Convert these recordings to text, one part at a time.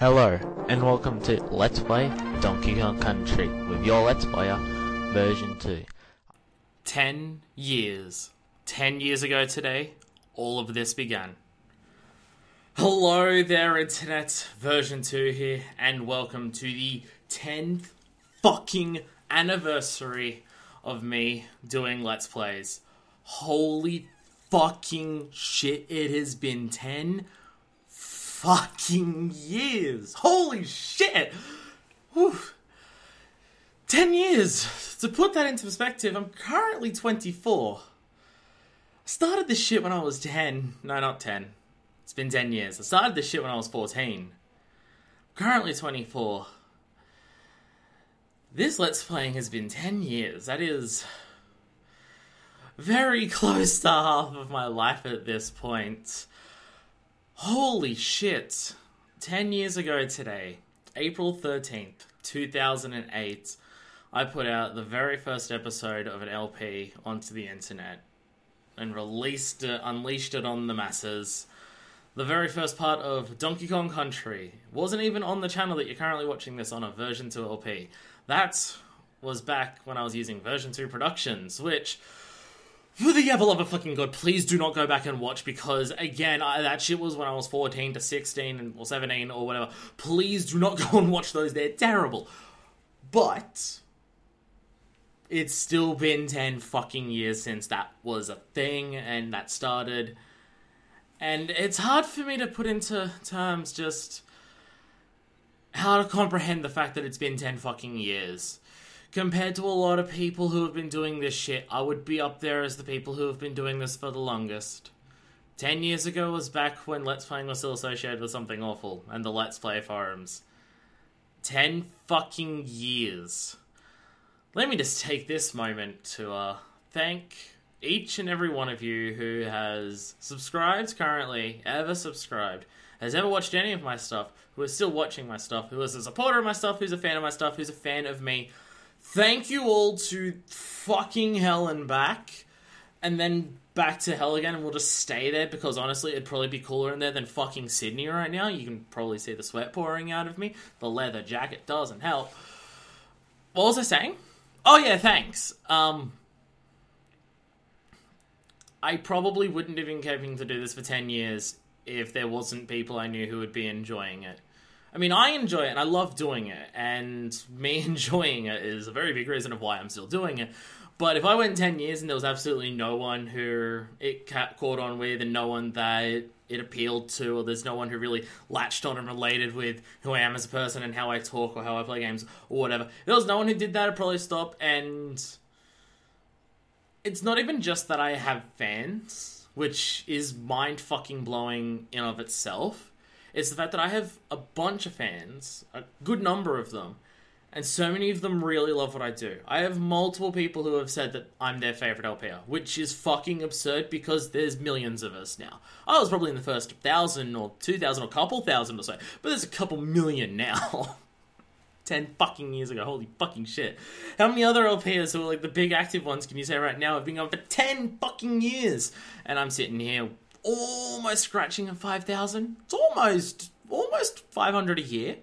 Hello, and welcome to Let's Play Donkey Kong Country with your Let's Player, version 2. 10 years. 10 years ago today, all of this began. Hello there, Internet. Version 2 here, and welcome to the 10th fucking anniversary of me doing Let's Plays. Holy fucking shit, it has been 10 fucking years. Holy shit. Whew. 10 years. To put that into perspective, I'm currently 24. I started this shit when I was 10. No, not 10. It's been 10 years. I started this shit when I was 14. I'm currently 24. This Let's Playing has been 10 years. That is very close to half of my life at this point. Holy shit. 10 years ago today, April 13th, 2008, I put out the very first episode of an LP onto the internet and released it, unleashed it on the masses. The very first part of Donkey Kong Country wasn't even on the channel that you're currently watching this on, a version 2 LP. That was back when I was using version 2 Productions, which, for the ever love of fucking God, please do not go back and watch, because, again, that shit was when I was 14 to 16 or 17 or whatever. Please do not go and watch those. They're terrible. But it's still been 10 fucking years since that was a thing and that started. And it's hard for me to put into terms just how to comprehend the fact that it's been 10 fucking years. Compared to a lot of people who have been doing this shit, I would be up there as the people who have been doing this for the longest. 10 years ago was back when Let's Playing was still associated with something awful, and the Let's Play forums. 10 fucking years. Let me just take this moment to thank each and every one of you who has subscribed currently, ever subscribed, has ever watched any of my stuff, who is still watching my stuff, who is a supporter of my stuff, who's a fan of my stuff, who's a fan of me. Thank you all to fucking hell and back, and then back to hell again, and we'll just stay there, because honestly, it'd probably be cooler in there than fucking Sydney right now. You can probably see the sweat pouring out of me. The leather jacket doesn't help. What was I saying? Oh yeah, thanks. I probably wouldn't have been capable to do this for 10 years if there wasn't people I knew who would be enjoying it. I mean, I enjoy it, and I love doing it, and me enjoying it is a very big reason of why I'm still doing it. But if I went 10 years and there was absolutely no one who it caught on with, and no one that it appealed to, or there's no one who really latched on and related with who I am as a person and how I talk or how I play games or whatever, if there was no one who did that, I'd probably stop. And it's not even just that I have fans, which is mind-fucking-blowing in of itself. It's the fact that I have a bunch of fans, a good number of them, and so many of them really love what I do. I have multiple people who have said that I'm their favourite LPer, which is fucking absurd because there's millions of us now. I was probably in the first 1,000 or 2,000 or couple thousand or so, but there's a couple million now. 10 fucking years ago, holy fucking shit. How many other LPers who are like the big active ones can you say right now have been going for 10 fucking years? And I'm sitting here almost scratching at 5,000. It's almost 500 a year.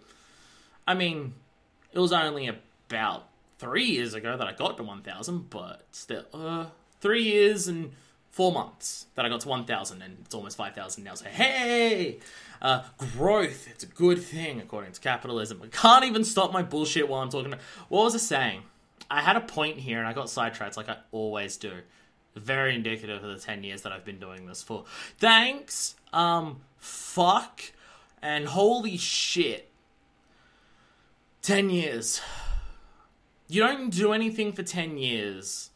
I mean, it was only about 3 years ago that I got to 1,000, but still, 3 years and 4 months that I got to 1,000, and it's almost 5,000 now. So hey, growth, it's a good thing according to capitalism. I can't even stop my bullshit while I'm talking about. What was I saying? I had a point here and I got sidetracked like I always do. Very indicative of the 10 years that I've been doing this for. Thanks, fuck, and holy shit. 10 years. You don't do anything for 10 years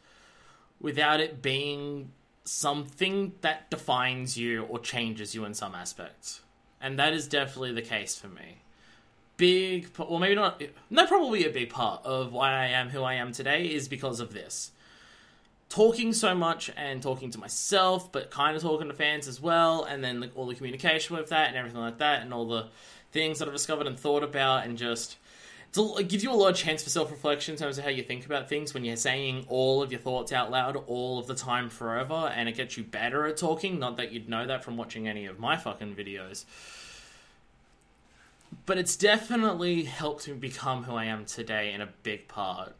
without it being something that defines you or changes you in some aspect. And that is definitely the case for me. Well, maybe not, no, probably a big part of why I am who I am today is because of this. Talking so much and talking to myself, but kind of talking to fans as well, and then all the communication with that and everything like that, and all the things that I've discovered and thought about, and just it gives you a lot of chance for self-reflection in terms of how you think about things when you're saying all of your thoughts out loud all of the time forever, and it gets you better at talking. Not that you'd know that from watching any of my fucking videos. But it's definitely helped me become who I am today in a big part.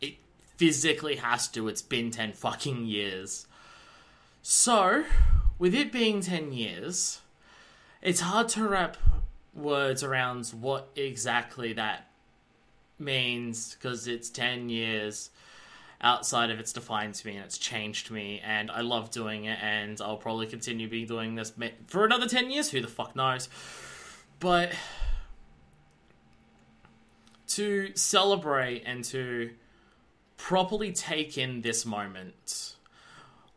It physically has to. It's been 10 fucking years. So, with it being 10 years, it's hard to wrap words around what exactly that means, because it's 10 years outside of it's defined me and it's changed me, and I love doing it, and I'll probably continue be doing this for another 10 years, who the fuck knows. But to celebrate and to properly take in this moment,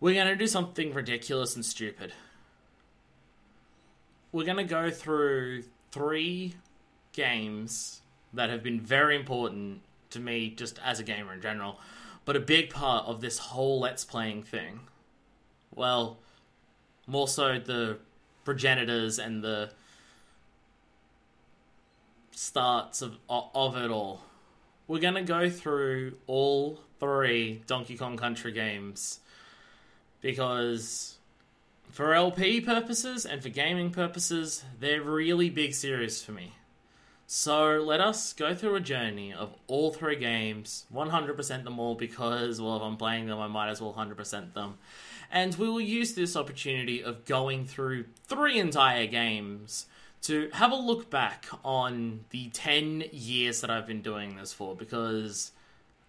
we're going to do something ridiculous and stupid. We're going to go through 3 games that have been very important to me just as a gamer in general, but a big part of this whole Let's Playing thing. Well, more so the progenitors and the starts of it all. We're going to go through all 3 Donkey Kong Country games, because for LP purposes and for gaming purposes, they're really big series for me. So let us go through a journey of all 3 games, 100% them all, because, well, if I'm playing them, I might as well 100% them. And we will use this opportunity of going through 3 entire games to have a look back on the 10 years that I've been doing this for, because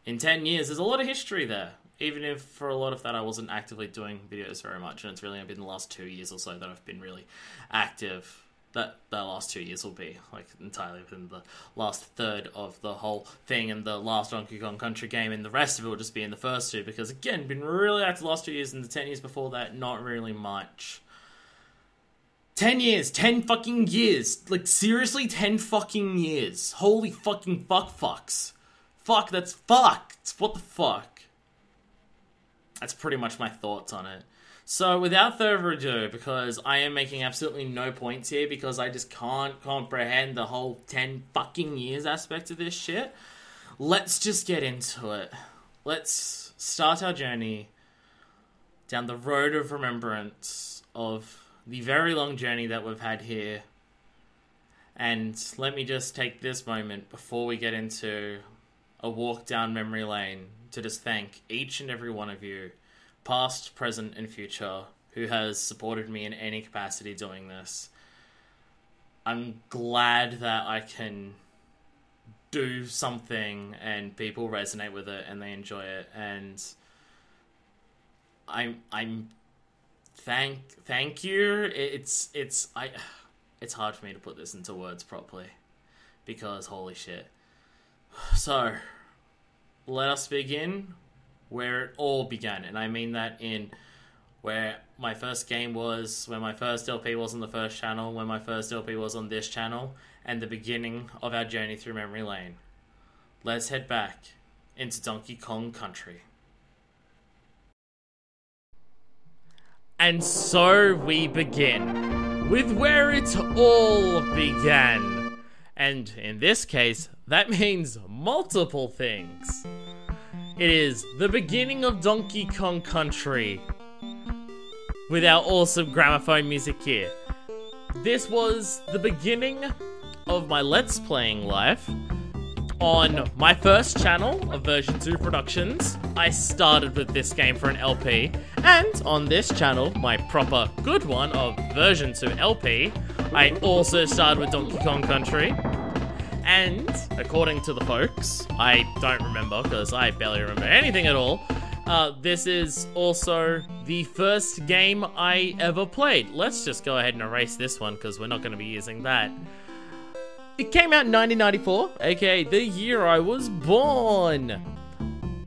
in 10 years, there's a lot of history there. Even if for a lot of that I wasn't actively doing videos very much, and it's really been the last 2 years or so that I've been really active. That last 2 years will be like entirely within the last third of the whole thing, and the last Donkey Kong Country game, and the rest of it will just be in the first 2, because again, been really active the last 2 years, and the 10 years before that, not really much. 10 years, 10 fucking years, like seriously 10 fucking years. Holy fucking fucks. Fuck, that's fuck. It's what the fuck. That's pretty much my thoughts on it. So, without further ado, because I am making absolutely no points here, because I just can't comprehend the whole 10 fucking years aspect of this shit, let's just get into it. Let's start our journey down the road of remembrance of the very long journey that we've had here. And let me just take this moment before we get into a walk down memory lane to just thank each and every one of you, past, present, and future, who has supported me in any capacity doing this. I'm glad that I can do something and people resonate with it and they enjoy it, and I'm thank you. It's hard for me to put this into words properly, because holy shit. So, let us begin where it all began, and I mean that in where my first game was, where my first LP was on the first channel, where my first LP was on this channel, and the beginning of our journey through memory lane. Let's head back into Donkey Kong Country. And so we begin with where it all began. And in this case, that means multiple things. It is the beginning of Donkey Kong Country with our awesome gramophone music here. This was the beginning of my Let's Playing life. On my first channel of Version2 Productions, I started with this game for an LP, and on this channel, my proper good one of Version2 LP, I also started with Donkey Kong Country. And according to the folks, I don't remember because I barely remember anything at all, this is also the first game I ever played. Let's just go ahead and erase this one because we're not going to be using that. It came out in 1994, aka the year I was born,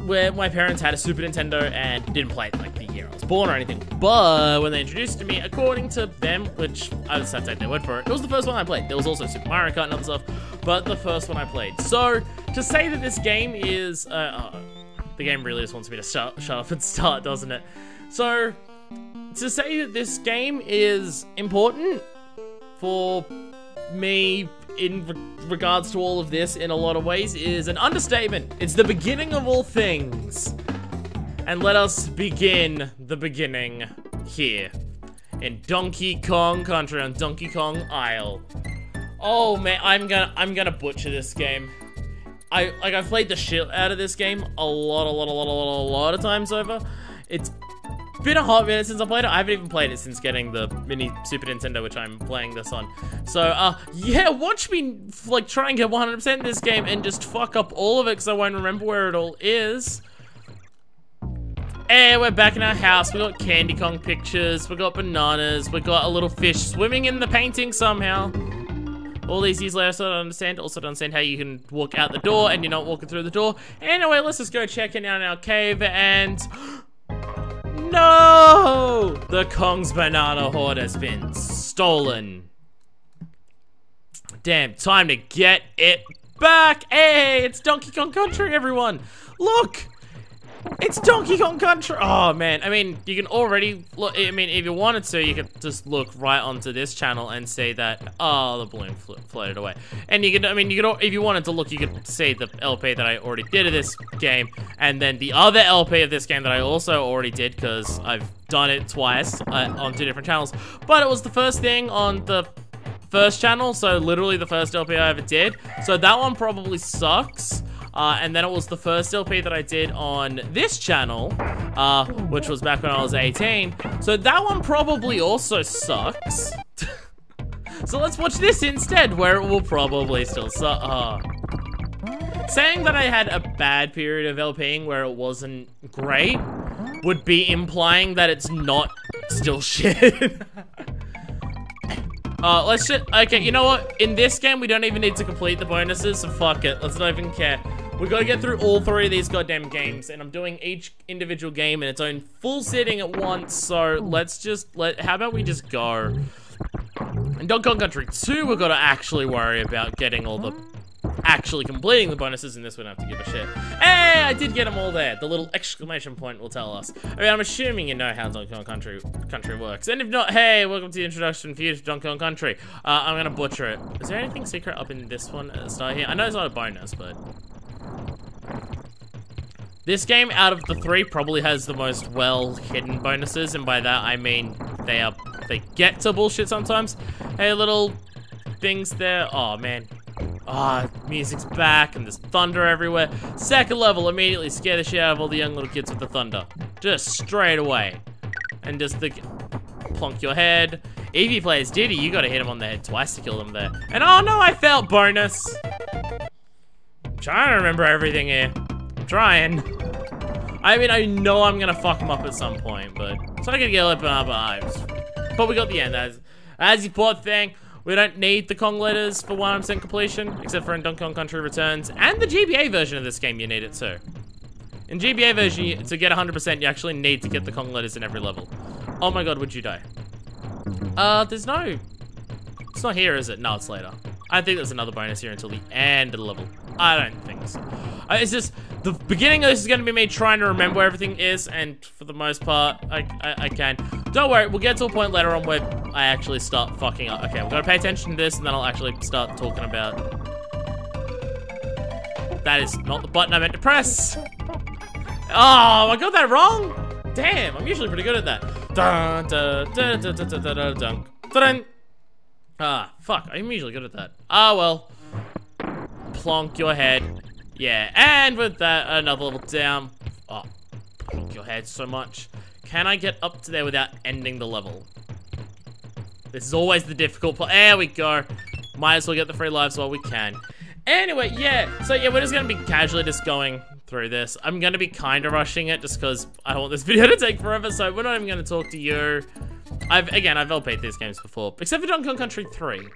where my parents had a Super Nintendo and didn't play it like the year I was born or anything. But when they introduced it to me, according to them, which I just have to take their word for it, it was the first one I played. There was also Super Mario Kart and other stuff, but the first one I played. So to say that this game is, the game really just wants me to shut up and start, doesn't it? So to say that this game is important for me in regards to all of this in a lot of ways is an understatement. It's the beginning of all things. And let us begin the beginning here in Donkey Kong Country on Donkey Kong Isle. Oh man, I'm gonna butcher this game. I've played the shit out of this game a lot of times over. It's been a hot minute since I played it. I haven't even played it since getting the mini Super Nintendo, which I'm playing this on. So, yeah, watch me, like, try and get 100% in this game and just fuck up all of it because I won't remember where it all is. And we're back in our house. We got Candy Kong pictures. We got bananas. We got a little fish swimming in the painting somehow. All these years later, I still don't understand. Also don't understand how you can walk out the door and you're not walking through the door. Anyway, let's just go check in out in our cave and... No! The Kong's banana hoard has been stolen. Damn, time to get it back. Hey, it's Donkey Kong Country, everyone. Look! It's Donkey Kong Country! Oh, man. I mean, you can already look. I mean, if you wanted to, you could just look right onto this channel and say that, oh, the balloon floated away. And you could, I mean, you could, if you wanted to look, you could say the LP that I already did of this game, and then the other LP of this game that I also already did, because I've done it twice on 2 different channels. But it was the first thing on the first channel, so literally the first LP I ever did. So that one probably sucks. And then it was the first LP that I did on this channel, which was back when I was 18. So that one probably also sucks. So let's watch this instead, where it will probably still suck. Saying that I had a bad period of LPing where it wasn't great would be implying that it's not still shit. Let's just, okay, you know what? In this game, we don't even need to complete the bonuses, so fuck it. Let's not even care. We gotta get through all 3 of these goddamn games, and I'm doing each individual game in its own full sitting at once, so let's just, how about we just go? In Donkey Kong Country 2, we've gotta actually worry about getting all the, actually completing the bonuses. In this we don't have to give a shit. Hey, I did get them all there. The little exclamation point will tell us. I mean, I'm assuming you know how Donkey Kong Country works. And if not, hey, welcome to the introduction for you to Donkey Kong Country. I'm gonna butcher it. Is there anything secret up in this one at the start here? I know it's not a bonus, but... This game, out of the 3, probably has the most well-hidden bonuses, and by that I mean they get to bullshit sometimes. Hey, little things there. Oh, man. Music's back, and there's thunder everywhere. Second level, immediately scare the shit out of all the young little kids with the thunder. Just straight away. And just plonk your head. If he plays Diddy, you gotta hit him on the head twice to kill him there. And oh no, I felt bonus! I'm trying to remember everything here. I'm trying. I mean, I know I'm gonna fuck him up at some point, but... So I can get it, but we got the end. As you poor thing, we don't need the Kong letters for 100% completion, except for in Donkey Kong Country Returns, and the GBA version of this game, you need it too. In GBA version, to get 100%, you actually need to get the Kong letters in every level. Oh my god, would you die? There's no... It's not here, is it? No, it's later. I think there's another bonus here until the end of the level. I don't think so. It's just, the beginning of this is going to be me trying to remember where everything is, and for the most part, I can. Don't worry, we'll get to a point later on where I actually start fucking up. Okay, we've got to pay attention to this, and then I'll actually start talking about... That is not the button I meant to press! Oh, I got that wrong? Damn, I'm usually pretty good at that. Dun, dun, dun, dun, dun, dun, dun, dun, dun, dun. Ah, fuck, I'm usually good at that. Ah, well. Plonk your head. Yeah, and with that, another level down. Oh, plonk your head so much. Can I get up to there without ending the level? This is always the difficult part. There we go. Might as well get the 3 lives while we can. Anyway, yeah. So, yeah, we're just gonna be casually just going through this. I'm gonna be kind of rushing it just because I don't want this video to take forever, so we're not even gonna talk to you. I've LP'd these games before, except for Donkey Kong Country 3.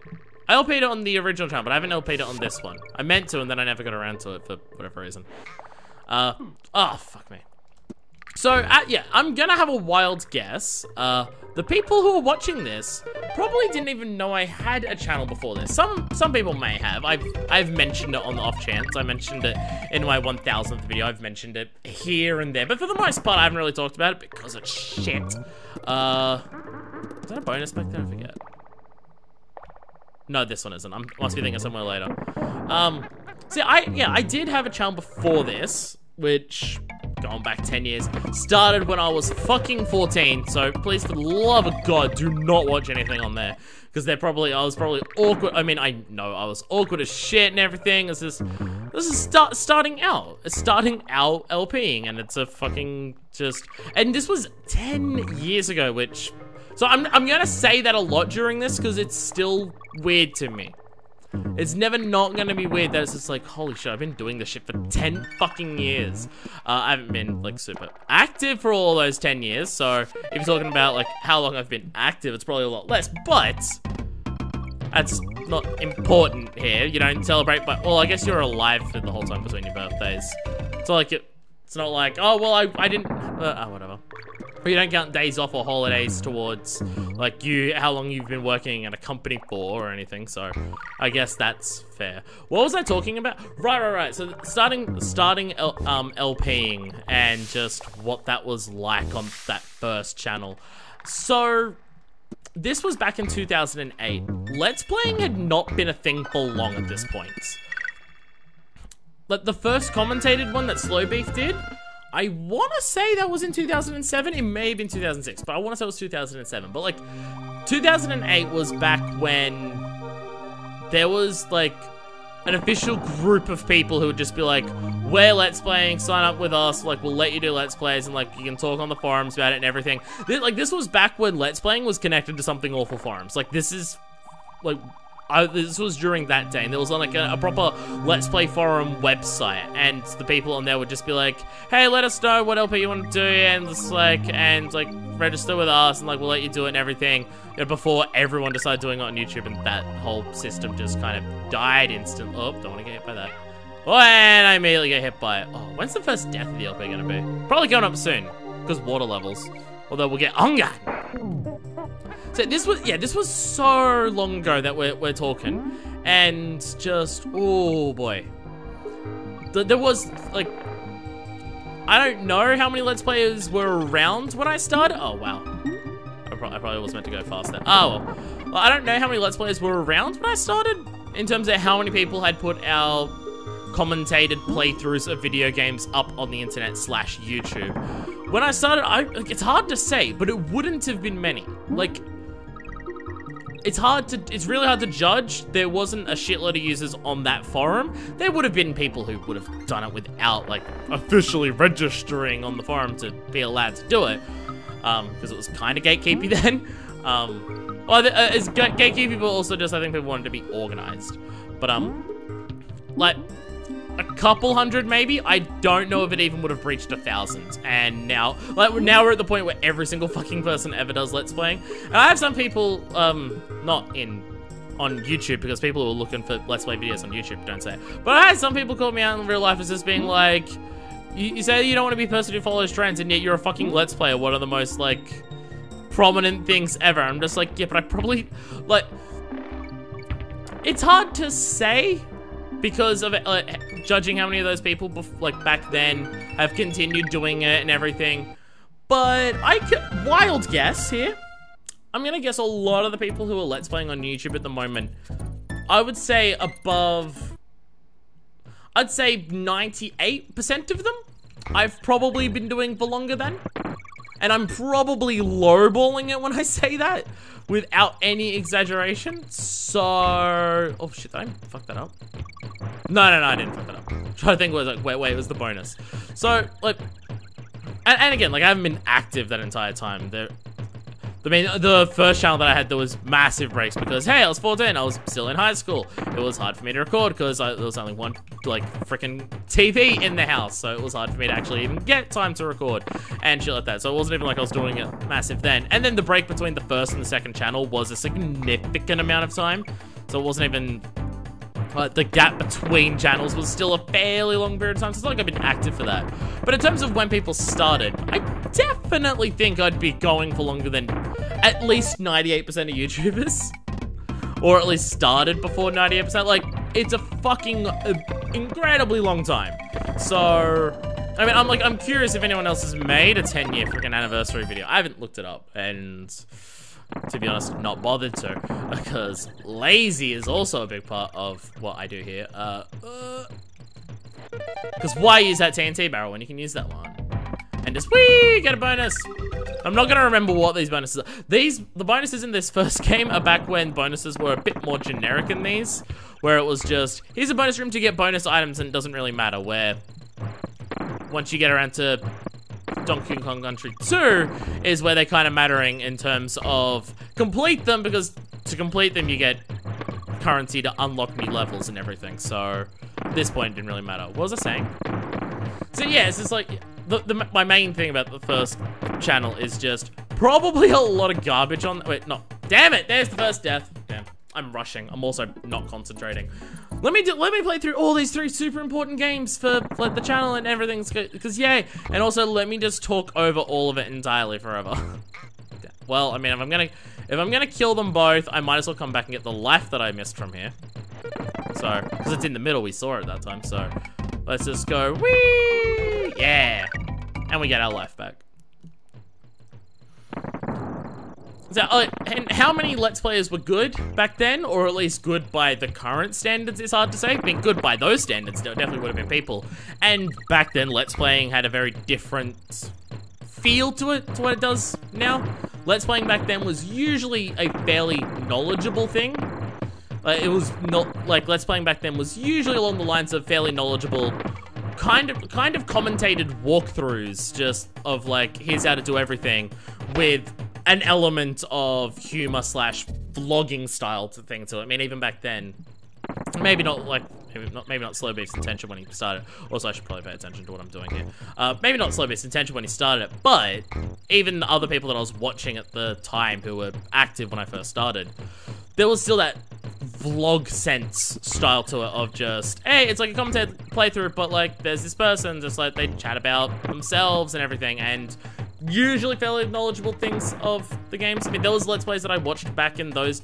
I LP'd it on the original channel, but I haven't LP'd it on this one. I meant to, and then I never got around to it for whatever reason. Oh, fuck me. So, yeah, I'm gonna have a wild guess. The people who are watching this probably didn't even know I had a channel before this. Some people may have. I've mentioned it on the off chance. I mentioned it in my 1000th video. I've mentioned it here and there, but for the most part, I haven't really talked about it because it's shit. Is that a bonus back there? I forget. No, this one isn't. I must be thinking somewhere later. See, I did have a channel before this, which going back 10 years. Started when I was fucking 14, so please, for the love of God, do not watch anything on there. Because I was probably awkward. I mean, I know I was awkward as shit and everything. This is starting out. It's starting out LPing, and it's a fucking just... And this was 10 years ago, which... So I'm gonna say that a lot during this, because it's still weird to me. It's never not gonna be weird that it's just like, holy shit, I've been doing this shit for 10 fucking years. I haven't been, like, super active for all those 10 years, so if you're talking about, like, how long I've been active, it's probably a lot less, but that's not important here. You don't celebrate, but, well, I guess you're alive for the whole time between your birthdays. It's not like it's not like, oh, well, I didn't, whatever. But you don't count days off or holidays towards, like, how long you've been working at a company for or anything, so I guess that's fair. What was I talking about? Right. So starting LPing and just what that was like on that first channel. So this was back in 2008. Let's Playing had not been a thing for long at this point. Like, the first commentated one that Slowbeef did, I want to say that was in 2007. It may have been 2006, but I want to say it was 2007. But, like, 2008 was back when there was, like, an official group of people who would just be like, we're Let's Playing, sign up with us, like, we'll let you do Let's Plays, and, like, you can talk on the forums about it and everything. This was back when Let's Playing was connected to Something Awful forums. Like, this is, like... this was during that day, and there was on like a proper Let's Play forum website, and the people on there would just be like, hey, let us know what LP you want to do, and just like, register with us, and like, we'll let you do it and everything, you know, before everyone decided doing it on YouTube, and that whole system just kind of died instantly. Oh, don't want to get hit by that. Oh, and I immediately get hit by it. Oh, when's the first death of the LP gonna be? Probably going up soon, because water levels. Although we'll get Ongan. So this was so long ago that we're talking, and just, oh boy. There was, like, I don't know how many Let's Players were around when I started. Oh, wow. I probably was meant to go faster. Oh, well, I don't know how many Let's Players were around when I started, in terms of how many people had put our commentated playthroughs of video games up on the internet / YouTube. When I started, it's hard to say, but it wouldn't have been many. Like, it's really hard to judge. There wasn't a shitload of users on that forum. There would have been people who would have done it without, like, officially registering on the forum to be allowed to do it. Because it was kind of gatekeepy then. It's gatekeepy, but also just, I think people wanted to be organized. But, like, a couple hundred maybe. I don't know if it even would have reached 1,000. And now we're at the point where every single fucking person ever does Let's Playing. And I have some people, not on YouTube, because people who are looking for Let's Play videos on YouTube don't say it. But I had some people call me out in real life as just being like, you say you don't want to be a person who follows trends, and yet you're a fucking Let's Player. One of the most, like, prominent things ever. I'm just like, yeah, but I probably, like, it's hard to say, because of it, judging how many of those people, like, back then have continued doing it and everything. But wild guess here. I'm gonna guess a lot of the people who are Let's Playing on YouTube at the moment, I would say I'd say 98% of them I've probably been doing for longer than. And I'm probably lowballing it when I say that, without any exaggeration. So, oh shit, did I fuck that up? No, I didn't fuck that up. I'm trying to think, was like, wait, it was the bonus. So, like, and again, like, I haven't been active that entire time. The first channel that I had, there was massive breaks because, hey, I was 14, I was still in high school. It was hard for me to record because there was only one, like, freaking TV in the house, so it was hard for me to actually even get time to record and shit like that. So it wasn't even like I was doing it massive then. And then the break between the first and the second channel was a significant amount of time, so it wasn't even... the gap between channels was still a fairly long period of time, so it's not like I've been active for that. But in terms of when people started, I definitely think I'd be going for longer than at least 98% of YouTubers. Or at least started before 98%. Like, it's a fucking incredibly long time. So, I mean, I'm curious if anyone else has made a 10-year freaking anniversary video. I haven't looked it up, and... to be honest, not bothered to, because lazy is also a big part of what I do here. Because why use that TNT barrel when you can use that one? and just, whee, get a bonus. I'm not gonna remember what these bonuses are. The bonuses in this first game are back when bonuses were a bit more generic in these, where it was just, here's a bonus room to get bonus items and it doesn't really matter, where once you get around to Donkey Kong Country 2 is where they're kind of mattering in terms of complete them, because to complete them you get currency to unlock new levels and everything, so at this point it didn't really matter. What was I saying? So yeah, it's just like, my main thing about the first channel is just probably a lot of garbage on, wait, no, damn it, there's the first death. Damn, I'm rushing, I'm also not concentrating. Let me play through all these 3 super important games for like the channel and everything, because yay, and also let me just talk over all of it entirely forever. Well, I mean, if I'm gonna kill them both, I might as well come back and get the life that I missed from here. So, because it's in the middle, we saw it that time, so let's just go, whee! Yeah! And we get our life back. So, and how many Let's Players were good back then, or at least good by the current standards, it's hard to say. I mean, good by those standards, there definitely would have been people. And back then, Let's Playing had a very different feel to it, to what it does now. Let's Playing back then was usually a fairly knowledgeable thing. It was not, like, Let's Playing back then was usually along the lines of fairly knowledgeable, kind of commentated walkthroughs, just of like, here's how to do everything, with an element of humor slash vlogging style thing to it. I mean, even back then, maybe not like, maybe not Slow Beef's intention when he started. Also, I should probably pay attention to what I'm doing here. Maybe not Slow Beef's intention when he started it, but even the other people that I was watching at the time who were active when I first started, there was still that vlog sense style to it of just, hey, it's like a commentated playthrough, but like there's this person, just like they chat about themselves and everything, and usually fairly knowledgeable things of the games. I mean, there was Let's Plays that I watched back in those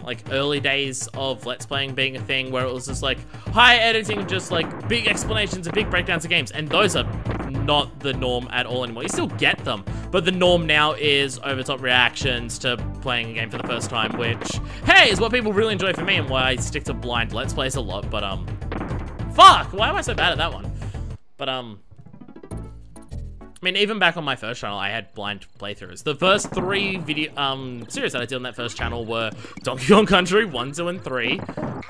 like early days of Let's Playing being a thing, where it was just like high editing, just like big explanations and big breakdowns of games, and those are not the norm at all anymore. You still get them, but the norm now is over-top reactions to playing a game for the first time, which, hey, is what people really enjoy for me and why I stick to blind Let's Plays a lot. But fuck, why am I so bad at that one? But I mean, even back on my first channel, I had blind playthroughs. The first 3 video series that I did on that first channel were Donkey Kong Country 1, 2, and 3,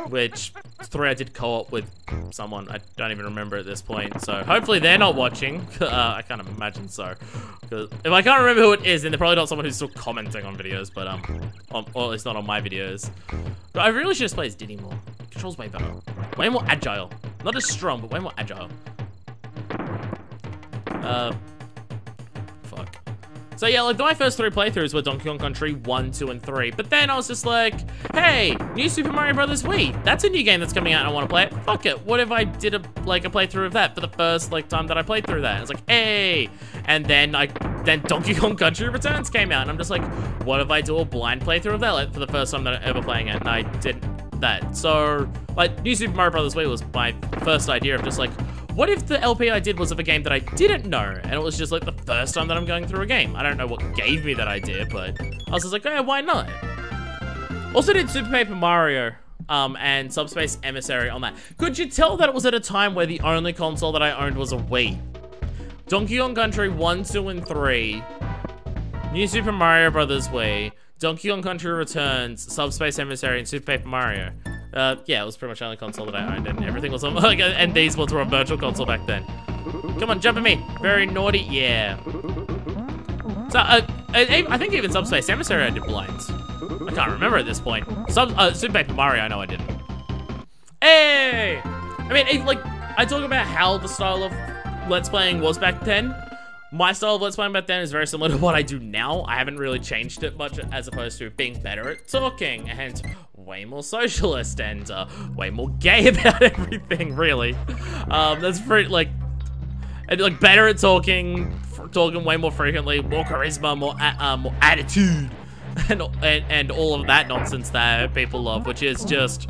which 3 I did co-op with someone I don't even remember at this point. So hopefully they're not watching. I can't imagine so. Because if I can't remember who it is, then they're probably not someone who's still commenting on videos, but or at least not on my videos. But I really should just play as Diddy more. Controls way better, way more agile. Not as strong, but way more agile. Fuck. So yeah, like my first 3 playthroughs were Donkey Kong Country 1, 2, and 3. But then I was just like, hey, new Super Mario Bros. Wii. That's a new game that's coming out and I want to play it. Fuck it. What if I did a playthrough of that for the first time that I played through that? And it's like, hey. And then Donkey Kong Country Returns came out, and I'm just like, what if I do a blind playthrough of that for the first time that I'm ever playing it? And I did that. So like, new Super Mario Bros. Wii was my first idea of just like, what if the LP I did was of a game that I didn't know, and it was just like the first time that I'm going through a game? I don't know what gave me that idea, but I was just like, oh, why not? Also did Super Paper Mario and Subspace Emissary on that. Could you tell that it was at a time where the only console that I owned was a Wii? Donkey Kong Country 1, 2, and 3, New Super Mario Bros. Wii, Donkey Kong Country Returns, Subspace Emissary, and Super Paper Mario. Yeah, it was pretty much the only console that I owned, and everything was on, like, and these ones were on Virtual Console back then. Come on, jump at me. Very naughty, yeah. So, I think even Subspace Emissary I did blind. I can't remember at this point. Super Paper Mario, I know I didn't. Hey! I mean, like, I talk about how the style of Let's Playing was back then. My style of Let's Playing back then is very similar to what I do now. I haven't really changed it much, as opposed to being better at talking and way more socialist and way more gay about everything, really. That's pretty, like better at talking way more frequently, more charisma, more attitude, and all of that nonsense that people love, which is just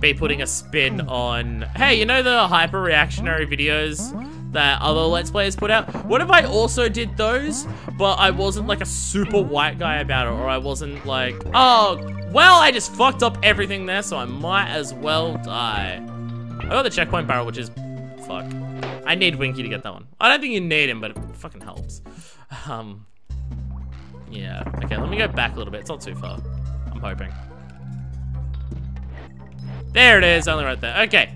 be putting a spin on, hey, you know the hyper reactionary videos that other Let's Players put out? What if I also did those, but I wasn't like a super white guy about it, or I wasn't like, oh, well, I just fucked up everything there, so I might as well die. I got the checkpoint barrel, which is fuck. I need Winky to get that one. I don't think you need him, but it fucking helps. Yeah. Okay, let me go back a little bit. It's not too far. I'm hoping. There it is, only right there. Okay.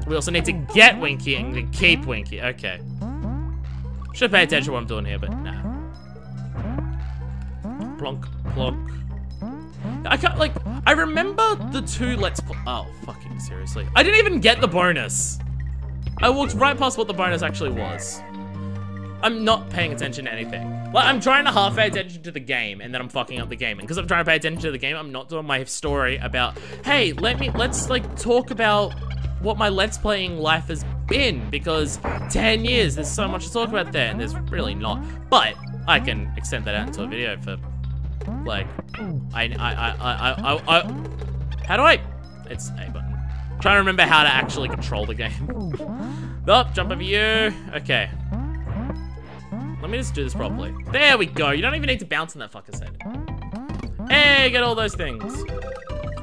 We also need to get Winky and then keep Winky. Okay. Should pay attention to what I'm doing here, but nah. Plonk, plonk. I can't, like, I remember the two Let's Play. Oh, fucking seriously. I didn't even get the bonus. I walked right past what the bonus actually was. I'm not paying attention to anything. Like, I'm trying to half pay attention to the game, and then I'm fucking up the game. And because I'm trying to pay attention to the game, I'm not doing my story about, hey, let's like talk about what my Let's Playing life has been, because 10 years, there's so much to talk about there, and there's really not. But I can extend that out into a video for, like, how do I? It's A button. I'm trying to remember how to actually control the game. Oh, jump over you. Okay. Let me just do this properly. There we go. You don't even need to bounce on that fucker's head. Hey, get all those things.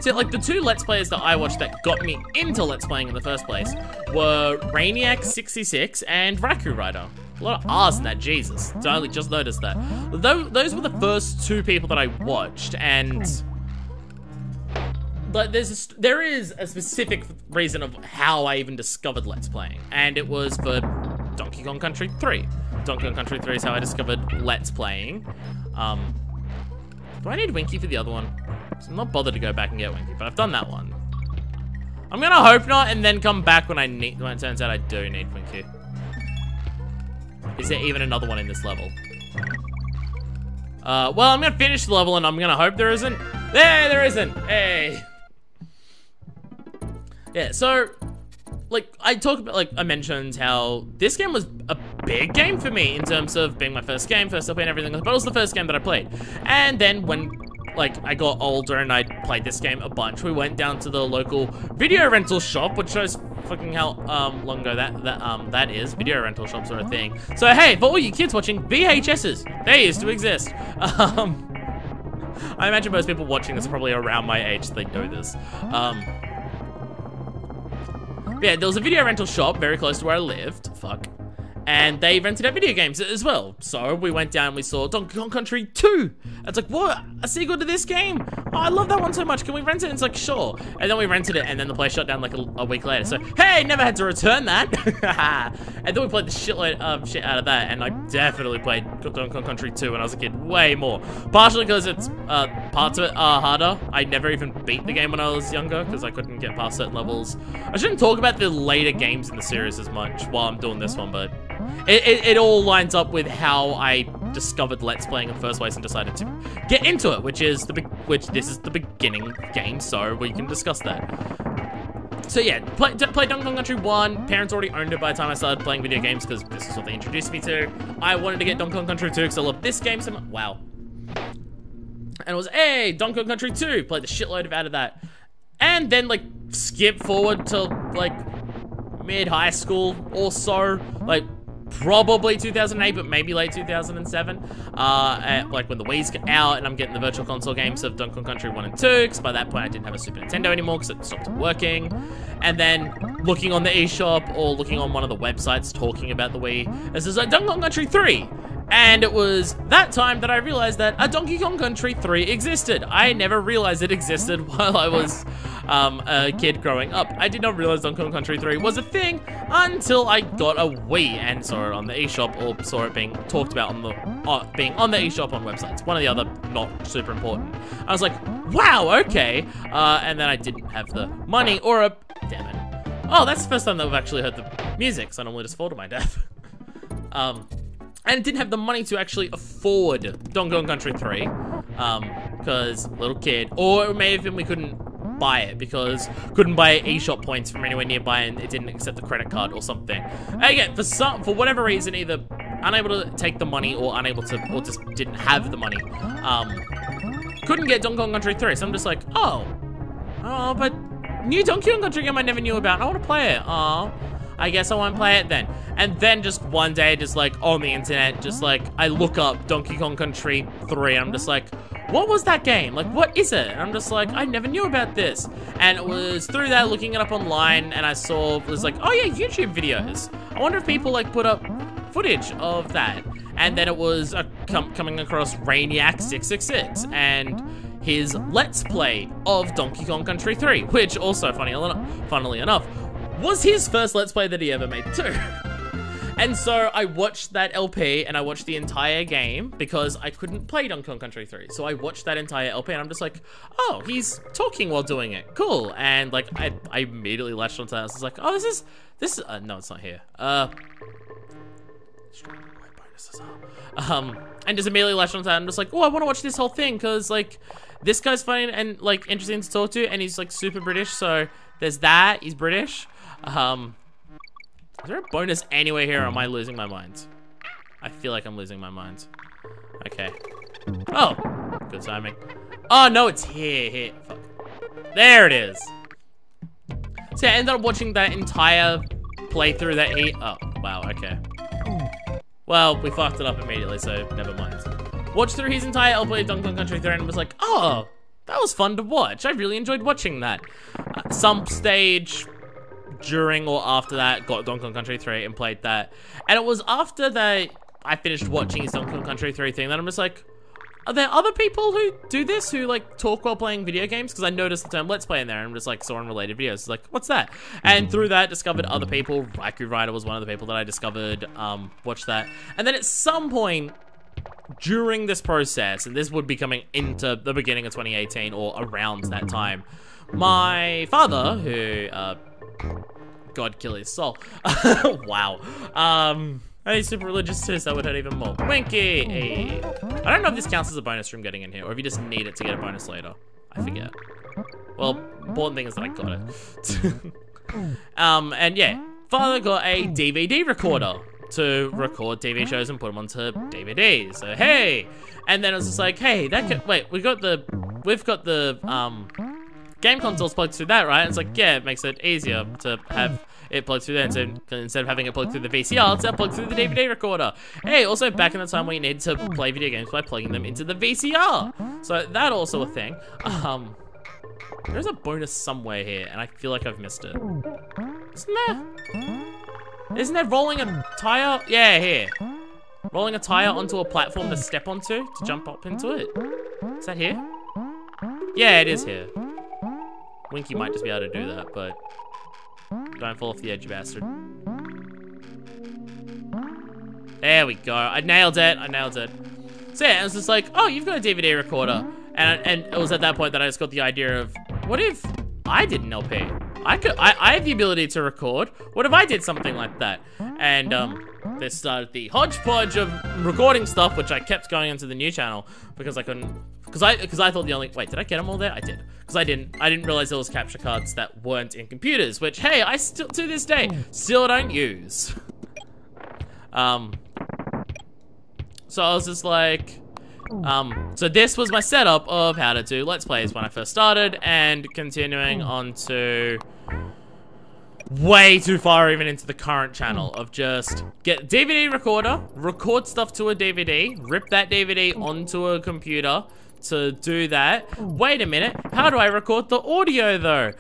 See, like, the two Let's Players that I watched that got me into Let's Playing in the first place were Rainiac66 and Raku Rider. A lot of R's in that, Jesus. I only just noticed that. Those were the first two people that I watched, and but there is a specific reason of how I even discovered Let's Playing, and it was for Donkey Kong Country 3. Donkey Kong Country 3 is how I discovered Let's Playing. Do I need Winky for the other one? I'm not bothered to go back and get Winky, but I've done that one. I'm gonna hope not, and then come back when it turns out I do need Winky. Is there even another one in this level? Well, I'm gonna finish the level, and I'm gonna hope there isn't. There isn't. Hey. Yeah, so, like, I mentioned how this game was a big game for me in terms of being my first game, first LP and everything, but it was the first game that I played. And then when, like, I got older and I played this game a bunch, we went down to the local video rental shop, which shows fucking how long ago that is. Video rental shops are a thing. So hey, for all you kids watching, VHSs, they used to exist. I imagine most people watching this are probably around my age, so they know this. Yeah, there was a video rental shop very close to where I lived. Fuck. And they rented out video games as well. So we went down and we saw Donkey Kong Country 2. It's like, what? A sequel to this game? Oh, I love that one so much. Can we rent it? And it's like, sure. And then we rented it, and then the place shut down like a week later. So, hey, never had to return that. And then we played the shitload of shit out of that. And I definitely played Donkey Kong Country 2 when I was a kid, way more. Partially because it's parts of it are harder. I never even beat the game when I was younger because I couldn't get past certain levels. I shouldn't talk about the later games in the series as much while I'm doing this one, but it all lines up with how I discovered Let's Playing in the first place and decided to get into it, which this is the beginning game, so we can discuss that. So yeah, play Donkey Kong Country 1. Parents already owned it by the time I started playing video games because this is what they introduced me to. I wanted to get Donkey Kong Country 2 because I love this game so much. Wow. And it was, hey, Donkey Kong Country 2. Played the shitload out of that. And then, like, skip forward to, like, mid-high school or so. Like, probably 2008, but maybe late 2007. Like when the Wii's get out and I'm getting the virtual console games of Donkey Kong Country 1 and 2, because by that point I didn't have a Super Nintendo anymore because it stopped working. And then looking on the eShop or looking on one of the websites talking about the Wii, it says Donkey Kong Country 3. And it was that time that I realized that a Donkey Kong Country 3 existed. I never realized it existed while I was a kid growing up. I did not realize Donkey Kong Country 3 was a thing until I got a Wii and saw it on the eShop, or saw it being talked about on the being on the eShop on websites. One or the other, not super important. I was like, wow, okay. And then I didn't have the money or a... Damn it. Oh, that's the first time that we've actually heard the music, so I normally just fall to my death. And didn't have the money to actually afford Donkey Kong Country 3, because little kid, or it may have been we couldn't buy it because couldn't buy eShop points from anywhere nearby and it didn't accept the credit card or something. Again, for whatever reason, either unable to take the money or unable to, or just didn't have the money, couldn't get Donkey Kong Country 3. So I'm just like, oh, but new Donkey Kong Country game I never knew about. I want to play it. Oh. I guess I won't play it then. And then just one day, just like on the internet, just like I look up Donkey Kong Country 3 and I'm just like, what was that game? Like, what is it? And I'm just like, I never knew about this. And it was through that, looking it up online, and I saw, it was like, oh yeah, YouTube videos. I wonder if people like put up footage of that. And then it was coming across Rainiac666 and his Let's Play of Donkey Kong Country 3, which also, funnily enough, was his first Let's Play that he ever made too. And so I watched that LP and I watched the entire game because I couldn't play Donkey Kong Country 3. So I watched that entire LP and I'm just like, oh, he's talking while doing it. Cool. And like, I immediately latched onto that. I was like, oh, this is, no, it's not here. And just immediately latched onto that. I'm just like, oh, I want to watch this whole thing because like, this guy's funny and like interesting to talk to, and he's like super British. So there's that. He's British. Is there a bonus anywhere here, or am I losing my mind? I feel like I'm losing my mind. Okay. Oh, good timing. Oh no, it's here. Fuck. There it is. So I ended up watching that entire playthrough that he. Oh wow. Okay. Well, we fucked it up immediately, so never mind. Watched through his entire LP of Donkey Kong Country 3 and was like, oh, that was fun to watch. I really enjoyed watching that. Some stage during or after that, got Donkey Kong Country 3 and played that. And it was after that I finished watching his Donkey Kong Country 3 thing that I'm just like, are there other people who do this, who like talk while playing video games? Because I noticed the term Let's Play in there and I'm just like saw unrelated videos. It's like, what's that? And through that, discovered other people. Raikou Rider was one of the people that I discovered, watched that. And then at some point during this process, and this would be coming into the beginning of 2018 or around that time, my father, who, God kill his soul. Wow. He's super religious too, so that would hurt even more. Winky! Hey. I don't know if this counts as a bonus from getting in here, or if you just need it to get a bonus later. I forget. Well, important thing is that I got it. And yeah, father got a DVD recorder to record TV shows and put them onto DVDs. So hey! And then it was just like, hey, that could, wait, we've got the, game consoles plugged through that, right? And it's like, yeah, it makes it easier to have it plugged through there. Instead of having it plugged through the VCR, it's now plugged through the DVD recorder. Hey, also back in the time when you needed to play video games by plugging them into the VCR. So that also a thing. There's a bonus somewhere here, and I feel like I've missed it. Isn't there? Isn't there rolling a tire? Yeah, here. Rolling a tire onto a platform to step onto, to jump up into it. Is that here? Yeah, it is here. Winky might just be able to do that, but don't fall off the edge, you bastard. There we go. I nailed it. So yeah, it was just like, oh, you've got a DVD recorder. And it was at that point that I just got the idea of, what if I did an LP? I have the ability to record. What if I did something like that? And this started the hodgepodge of recording stuff, which I kept going into the new channel because I couldn't, because I thought the only, wait, did I get them all there? I did. Because I didn't realize there was capture cards that weren't in computers, which, hey, I still, to this day, still don't use. So I was just like, so this was my setup of how to do Let's Plays when I first started, and continuing on to way too far even into the current channel of just get DVD recorder, record stuff to a DVD, rip that DVD onto a computer to do that. Wait a minute, how do I record the audio though?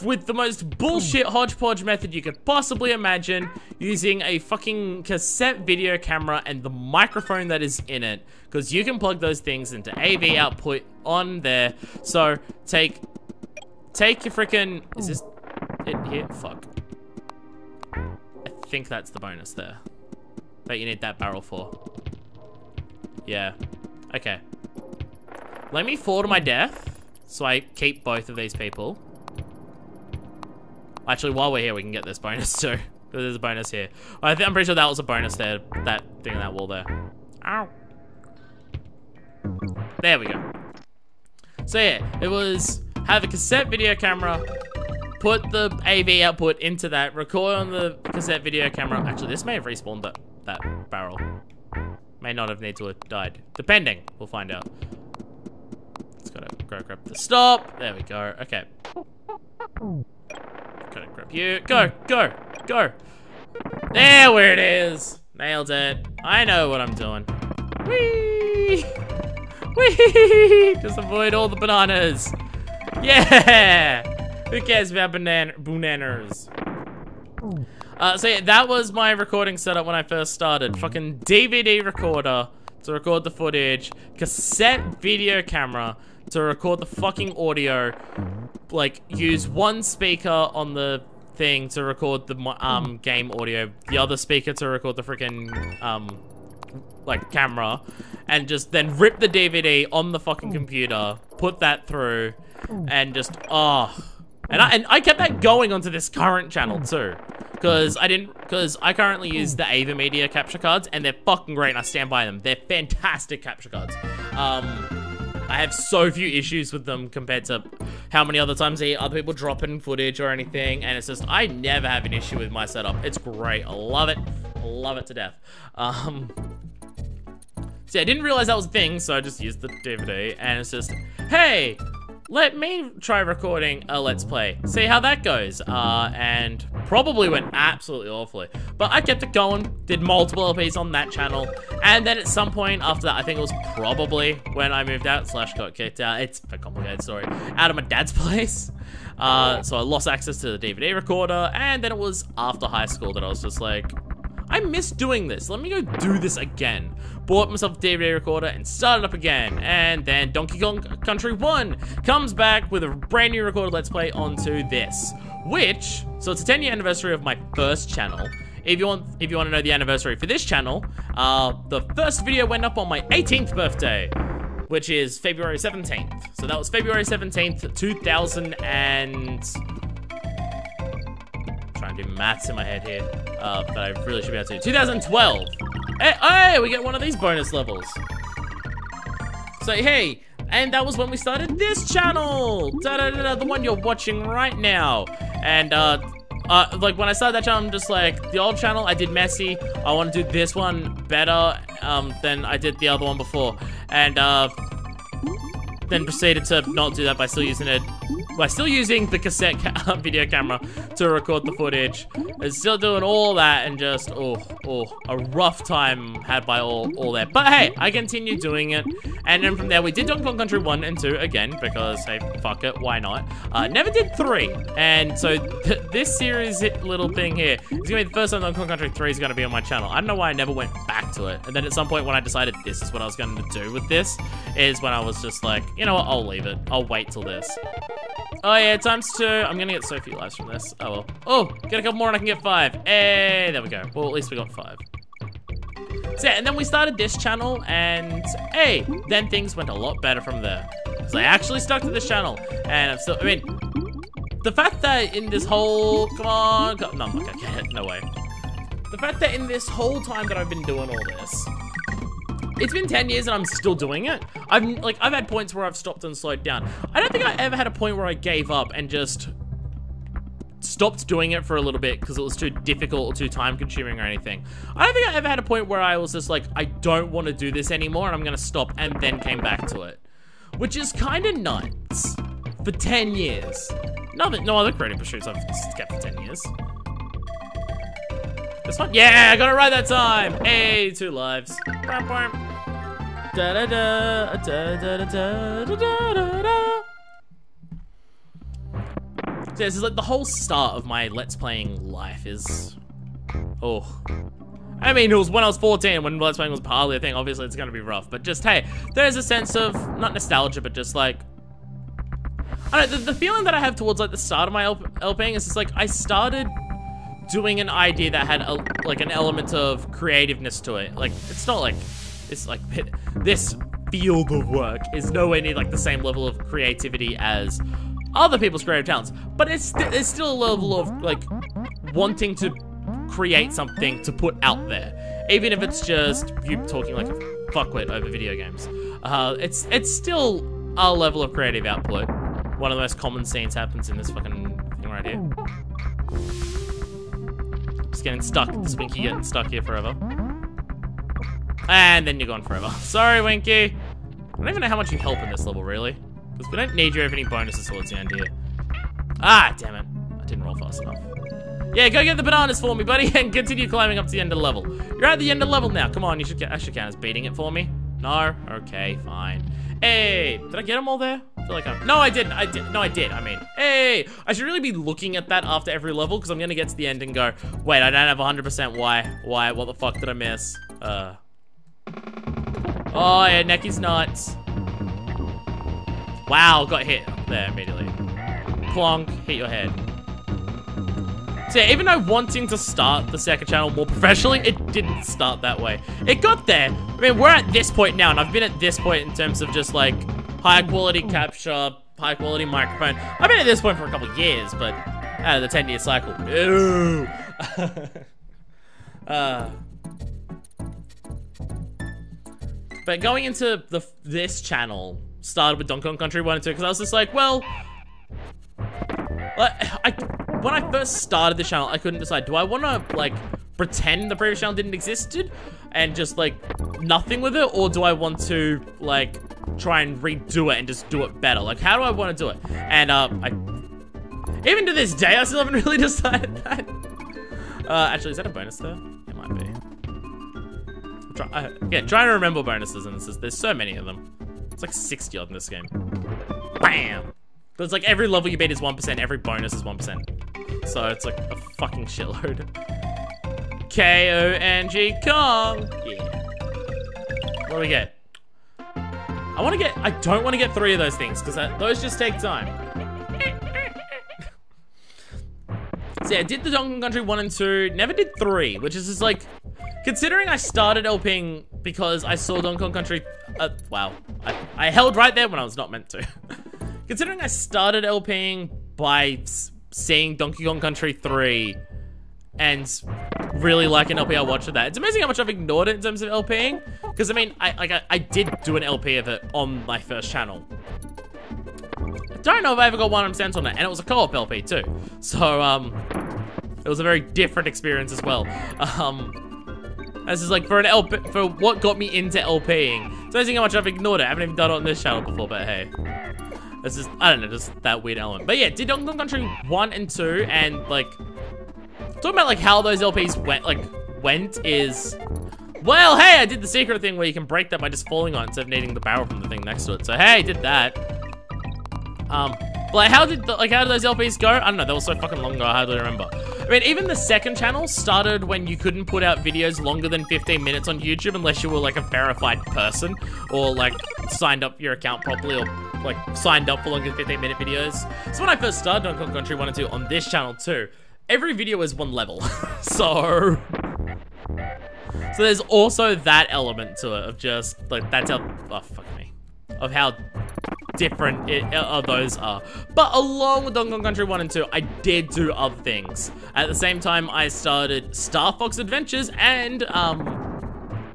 With the most bullshit hodgepodge method you could possibly imagine, using a fucking cassette video camera and the microphone that is in it, because you can plug those things into AV output on there. So take your freaking, is this it here? Fuck. I think that's the bonus there that you need that barrel for. Yeah. Okay. Let me fall to my death so I keep both of these people. Actually, while we're here, we can get this bonus too. There's a bonus here. I'm pretty sure that was a bonus there. That thing on that wall there. Ow. There we go. So yeah, it was have a cassette video camera, put the AV output into that, record on the cassette video camera. Actually, this may have respawned that barrel. May not have need to have died. Depending. We'll find out. Just gotta go grab the stop. There we go. Okay. Gotta grab you. Go, go, go. There, where it is. Nailed it. I know what I'm doing. Whee! Whee! Just avoid all the bananas. Yeah! Who cares about bananas? So yeah, that was my recording setup when I first started. Fucking DVD recorder to record the footage, cassette video camera to record the fucking audio, like use one speaker on the thing to record the game audio, the other speaker to record the freaking like camera, and just then rip the DVD on the fucking computer, put that through, and just and I kept that going onto this current channel too, because I currently use the Ava Media capture cards, and they're fucking great, and I stand by them. They're fantastic capture cards. I have so few issues with them compared to how many other times I hear other people dropping footage or anything, and it's just, I never have an issue with my setup. It's great. I love it. I love it to death. See, I didn't realize that was a thing, so I just used the DVD, and it's just, hey, let me try recording a Let's Play. See how that goes. And probably went absolutely awfully. But I kept it going, did multiple LPs on that channel, and then at some point after that, I think it was probably when I moved out / got kicked out, it's a complicated story, out of my dad's place. So I lost access to the DVD recorder, and then it was after high school that I was just like, I miss doing this. Let me go do this again. Bought myself a DVD recorder and started up again. And then Donkey Kong Country 1 comes back with a brand new recorded Let's Play onto this. So it's a 10-year anniversary of my first channel. If you want to know the anniversary for this channel, the first video went up on my 18th birthday, which is February 17th. So that was February 17th, 2000 and... trying to do maths in my head here, but I really should be able to. 2012. Hey, we get one of these bonus levels. So hey, and that was when we started this channel, the one you're watching right now. And like when I started that channel, I'm just like, the old channel I did messy. I want to do this one better than I did the other one before, and then proceeded to not do that by still using the cassette video camera to record the footage, and still doing all that, and just a rough time had by all that. But hey, I continued doing it, and then from there we did Donkey Kong Country 1 and 2 again, because hey, fuck it, why not? Never did 3, and so this series little thing here is gonna be the first time Donkey Kong Country 3 is gonna be on my channel. I don't know why I never went back to it, and then at some point when I decided this is what I was going to do with this, is when I was just like, you know what, I'll leave it. I'll wait till this. Oh yeah, times 2. I'm gonna get so few lives from this. Oh well. Oh, get a couple more and I can get 5. Hey, there we go. Well, at least we got 5. So yeah, and then we started this channel, and hey, then things went a lot better from there. So I actually stuck to this channel, and I'm still, I mean, the fact that in this whole, no, I'm not gonna get it, no way. The fact that in this whole time that I've been doing all this, it's been 10 years and I'm still doing it. I've had points where I've stopped and slowed down. I don't think I ever had a point where I gave up and just stopped doing it for a little bit because it was too difficult or too time consuming or anything. I don't think I ever had a point where I was just like, I don't want to do this anymore and I'm gonna stop, and then came back to it. Which is kind of nuts for 10 years. No other creative pursuits I've kept for 10 years. This one? Yeah, I got it right that time. Hey, 2 lives. Da da da da da da da da da. So this is like the whole start of my Let's Playing life is, I mean, it was when I was 14 when Let's Playing was partly a thing. Obviously, it's gonna be rough, but just hey, there's a sense of not nostalgia, but just like, I don't know, the feeling that I have towards like the start of my LPing is just like I started doing an idea that had like an element of creativeness to it. Like it's not like it's like this field of work is nowhere near like the same level of creativity as other people's creative talents, but it's still a level of like wanting to create something to put out there, even if it's just you talking like a fuckwit over video games. It's still a level of creative output. One of the most common scenes happens in this fucking thing right here. Just getting stuck, this Winky getting stuck here forever. And then you're gone forever. Sorry, Winky. I don't even know how much you help in this level, really. Because we don't need you to have any bonuses towards the end here. Ah, damn it. I didn't roll fast enough. Yeah, go get the bananas for me, buddy, and continue climbing up to the end of the level. You're at the end of the level now. Come on, you should count as beating it for me. No? Okay, fine. Hey, did I get them all there? I feel like no, I didn't. No, I did. I mean, hey, I should really be looking at that after every level because I'm gonna get to the end and go, wait, I don't have 100%. Why? What the fuck did I miss? Oh yeah, Necky's nuts. Wow, got hit there immediately. Plonk, hit your head. So yeah, even though wanting to start the second channel more professionally, it didn't start that way. It got there. I mean, we're at this point now, and I've been at this point in terms of just like high quality capture, high quality microphone. I've been at this point for a couple of years, but out of the 10-year cycle, no. But going into this channel started with Donkey Kong Country 1 and 2 because I was just like, well, when I first started the channel, I couldn't decide, do I want to like pretend the previous channel didn't exist and just like nothing with it, or do I want to like try and redo it and just do it better? Like, how do I want to do it? And even to this day, I still haven't really decided that. Actually, is that a bonus there? It might be. Trying to remember bonuses, and there's so many of them. It's like 60 of them in this game. Bam! But it's like every level you beat is 1%, every bonus is 1%. So it's like a fucking shitload. K-O-N-G Kong! Yeah. What do we get? I don't want to get 3 of those things, because those just take time. So yeah, I did the Donkey Kong Country 1 and 2, never did 3, which is just like, considering I started LPing because I saw Donkey Kong Country, wow, I held right there when I was not meant to. Considering I started LPing by seeing Donkey Kong Country 3 and really liking LP, I watched that. It's amazing how much I've ignored it in terms of LPing, because I mean, I did do an LP of it on my first channel. I don't know if I ever got 100% on it, and it was a co-op LP too. So, it was a very different experience as well. This is like for an LP, for what got me into LPing. It's amazing how much I've ignored it. I haven't even done it on this channel before, but hey. This is, I don't know, just that weird element. But yeah, did Donkey Kong Country 1 and 2, and like, talking about like how those LPs went is, well, hey, I did the secret thing where you can break that by just falling on it instead of needing the barrel from the thing next to it. So hey, I did that. Like how did those LPs go? I don't know, they were so fucking long ago, I hardly remember. I mean, even the second channel started when you couldn't put out videos longer than 15 minutes on YouTube unless you were like a verified person or like signed up your account properly or like signed up for longer than 15-minute videos. So when I first started Donkey Kong Country 1 and 2 on this channel too, every video is one level. So there's also that element to it of just like, that's how, oh fuck me, of how different those are. But along with Donkey Kong Country 1 and 2, I did do other things. At the same time, I started Star Fox Adventures and,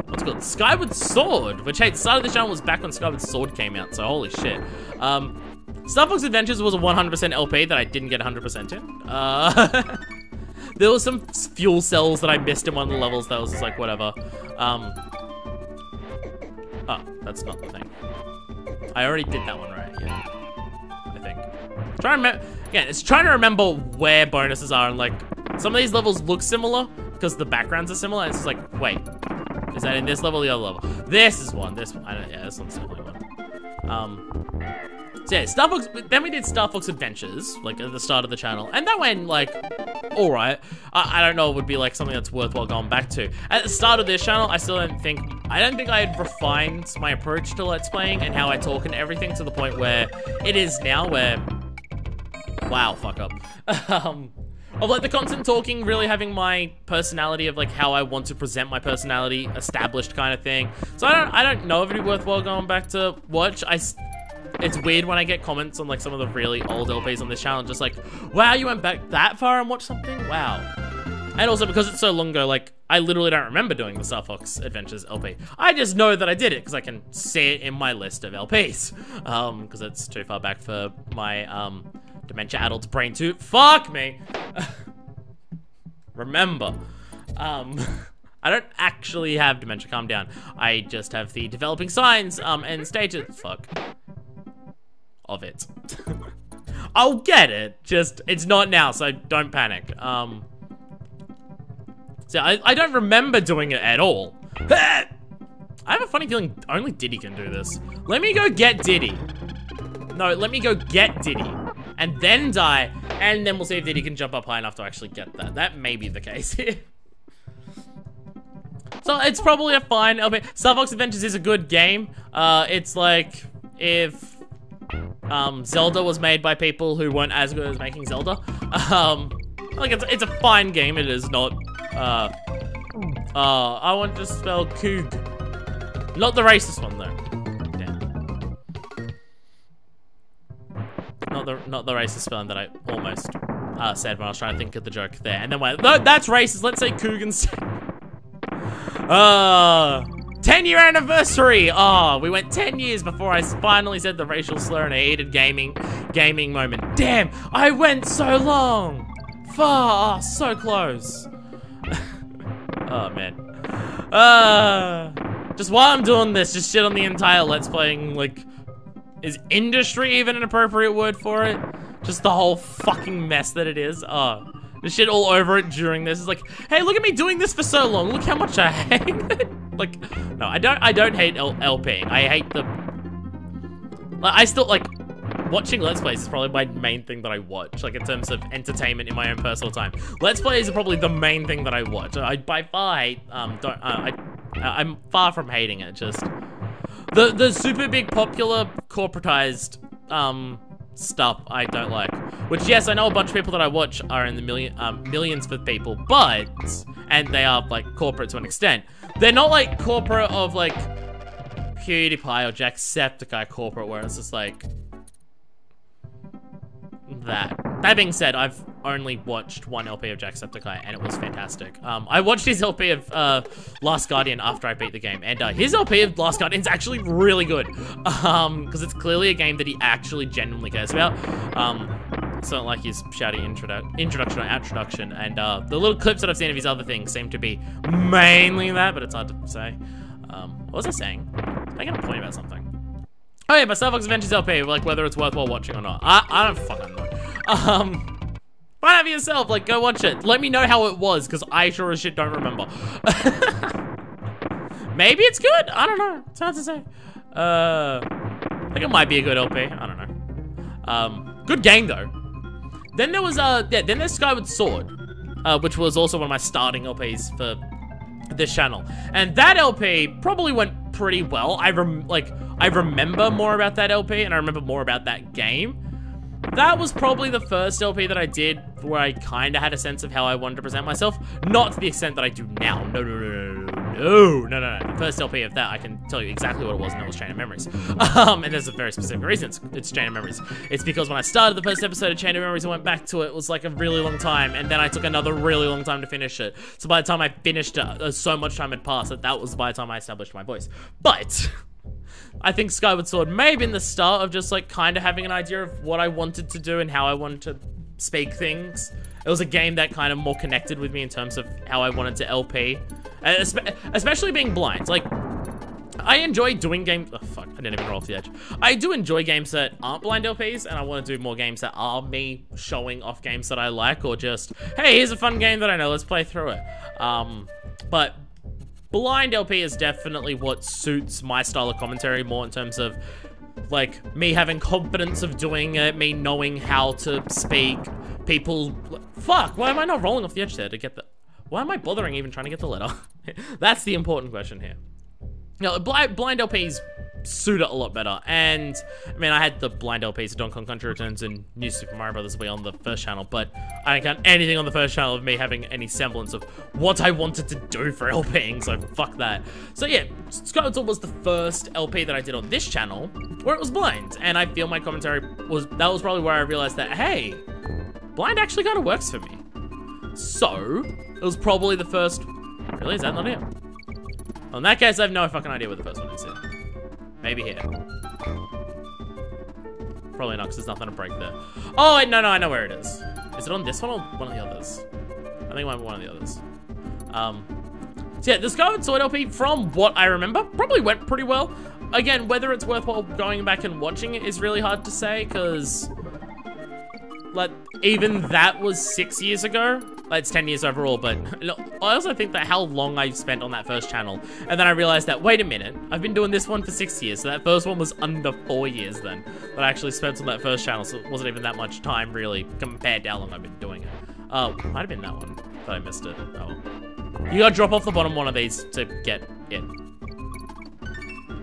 what's it called? Skyward Sword, which, hey, the start of the channel was back when Skyward Sword came out, so holy shit. Star Fox Adventures was a 100% LP that I didn't get 100% in. There was some fuel cells that I missed in one of the levels that was just like, whatever. Oh, that's not the thing. I already did that one right, yeah. I think. Trying to remember, again, it's trying to remember where bonuses are, and like, some of these levels look similar because the backgrounds are similar, and it's just like, wait, is that in this level or the other level? This is one, yeah, this one's definitely one. So yeah, Star Fox, then we did Star Fox Adventures, like at the start of the channel, and that went like, alright. I don't know, it would be like something that's worthwhile going back to. At the start of this channel, I don't think I had refined my approach to Let's Playing and how I talk and everything to the point where it is now where, wow, fuck up. Of like the constant talking, really having my personality of like how I want to present my personality established kind of thing. So I don't know if it'd be worthwhile going back to watch. It's weird when I get comments on like some of the really old LPs on this channel, just like, wow, you went back that far and watched something? Wow. And also because it's so long ago, like, I literally don't remember doing the Star Fox Adventures LP. I just know that I did it because I can see it in my list of LPs. Because it's too far back for my dementia adult's brain to fuck me. Remember. I don't actually have dementia, calm down. I just have the developing signs and stages. Fuck. Of it. I'll get it, just it's not now, so don't panic. So I don't remember doing it at all. I have a funny feeling only Diddy can do this. Let me go get Diddy. No, let me go get Diddy. And then die, and then we'll see if Diddy can jump up high enough to actually get that. That may be the case here. So it's probably a fine LP. Star Fox Adventures is a good game. It's like if Zelda was made by people who weren't as good as making Zelda. Like it's a fine game. It is not. I want to spell Coog, not the racist one though. Not the racist spelling that I almost said when I was trying to think of the joke there, and then went, no, that's racist. Let's say Coog instead. 10-year anniversary. Oh, we went 10 years before I finally said the racial slur in a heated gaming moment. Damn, I went so long. Far, oh, so close. Oh man. Just while I'm doing this, just shit on the entire Let's Playing, like, is industry even an appropriate word for it? Just the whole fucking mess that it is. Oh, the shit all over it during this is like, hey, look at me doing this for so long. Look how much I hate it. Like, no, I don't hate LPing. I hate the. Like, I still like watching Let's Plays is probably my main thing that I watch. Like in terms of entertainment in my own personal time, Let's Plays are probably the main thing that I watch. I by far hate. I'm far from hating it. Just. The super big popular corporatized stuff I don't like. Which yes, I know a bunch of people that I watch are in the millions for people, and they are like corporate to an extent. They're not like corporate of like PewDiePie or Jacksepticeye corporate where it's just like that. That being said, I've only watched one LP of Jacksepticeye and it was fantastic. I watched his LP of Last Guardian after I beat the game, and his LP of Last Guardian is actually really good. Because it's clearly a game that he actually genuinely cares about. It's not like his shouty introduction or introduction, and the little clips that I've seen of his other things seem to be mainly that, but it's hard to say. What was I saying? I was making a point about something. Oh yeah, my Star Fox Adventures LP, like whether it's worthwhile watching or not. I don't fucking know. Find out for yourself, like go watch it. Let me know how it was, because I sure as shit don't remember. Maybe it's good, I don't know. It's hard to say. I think it might be a good LP, I don't know. Good game though. Then there was, then there's Skyward Sword, which was also one of my starting LPs for this channel. And that LP probably went pretty well. I remember more about that LP, and I remember more about that game. That was probably the first LP that I did where I kind of had a sense of how I wanted to present myself. Not to the extent that I do now. No. The first LP of that, I can tell you exactly what it was, and it was Chain of Memories. And there's a very specific reason it's Chain of Memories. It's because when I started the first episode of Chain of Memories and went back to it, it was like a really long time, and then I took another really long time to finish it. So by the time I finished it, so much time had passed that was by the time I established my voice. But I think Skyward Sword may have been the start of just like kind of having an idea of what I wanted to do and how I wanted to speak things. It was a game that kind of more connected with me in terms of how I wanted to LP, especially being blind. Like, I enjoy doing games. Oh fuck, I didn't even roll off the edge. I do enjoy games that aren't blind LPs, and I want to do more games that are me showing off games that I like, or just, hey, here's a fun game that I know, let's play through it. But blind LP is definitely what suits my style of commentary more in terms of like me having confidence of doing it, me knowing how to speak, people. Fuck, why am I not rolling off the edge there to get the, why am I bothering even trying to get the letter? That's the important question here. Now, blind LPs suit it a lot better, and I mean, I had the blind LPs of Donkey Kong Country Returns and New Super Mario Bros. Wii on the first channel, but I don't count anything on the first channel of me having any semblance of what I wanted to do for LPing, so fuck that. So yeah, Skyward Sword was the first LP that I did on this channel where it was blind, and I feel my commentary was probably where I realized that, hey, blind actually kind of works for me. So, it was probably the first, really, is that not it? Well, in that case, I have no fucking idea where the first one is here. Maybe here. Probably not, because there's nothing to break there. Oh, wait, no, I know where it is. Is it on this one or one of the others? I think it might be one of the others. So yeah, the Skyward Sword LP, from what I remember, probably went pretty well. Again, whether it's worthwhile going back and watching it is really hard to say, because like, even that was 6 years ago. it's 10 years overall, but I also think that how long I spent on that first channel, and then I realized that, wait a minute, I've been doing this one for 6 years, so that first one was under 4 years then, that I actually spent on that first channel, so it wasn't even that much time, really, compared to how long I've been doing it. Might have been that one, but I missed it. Oh. You gotta drop off the bottom one of these to get it.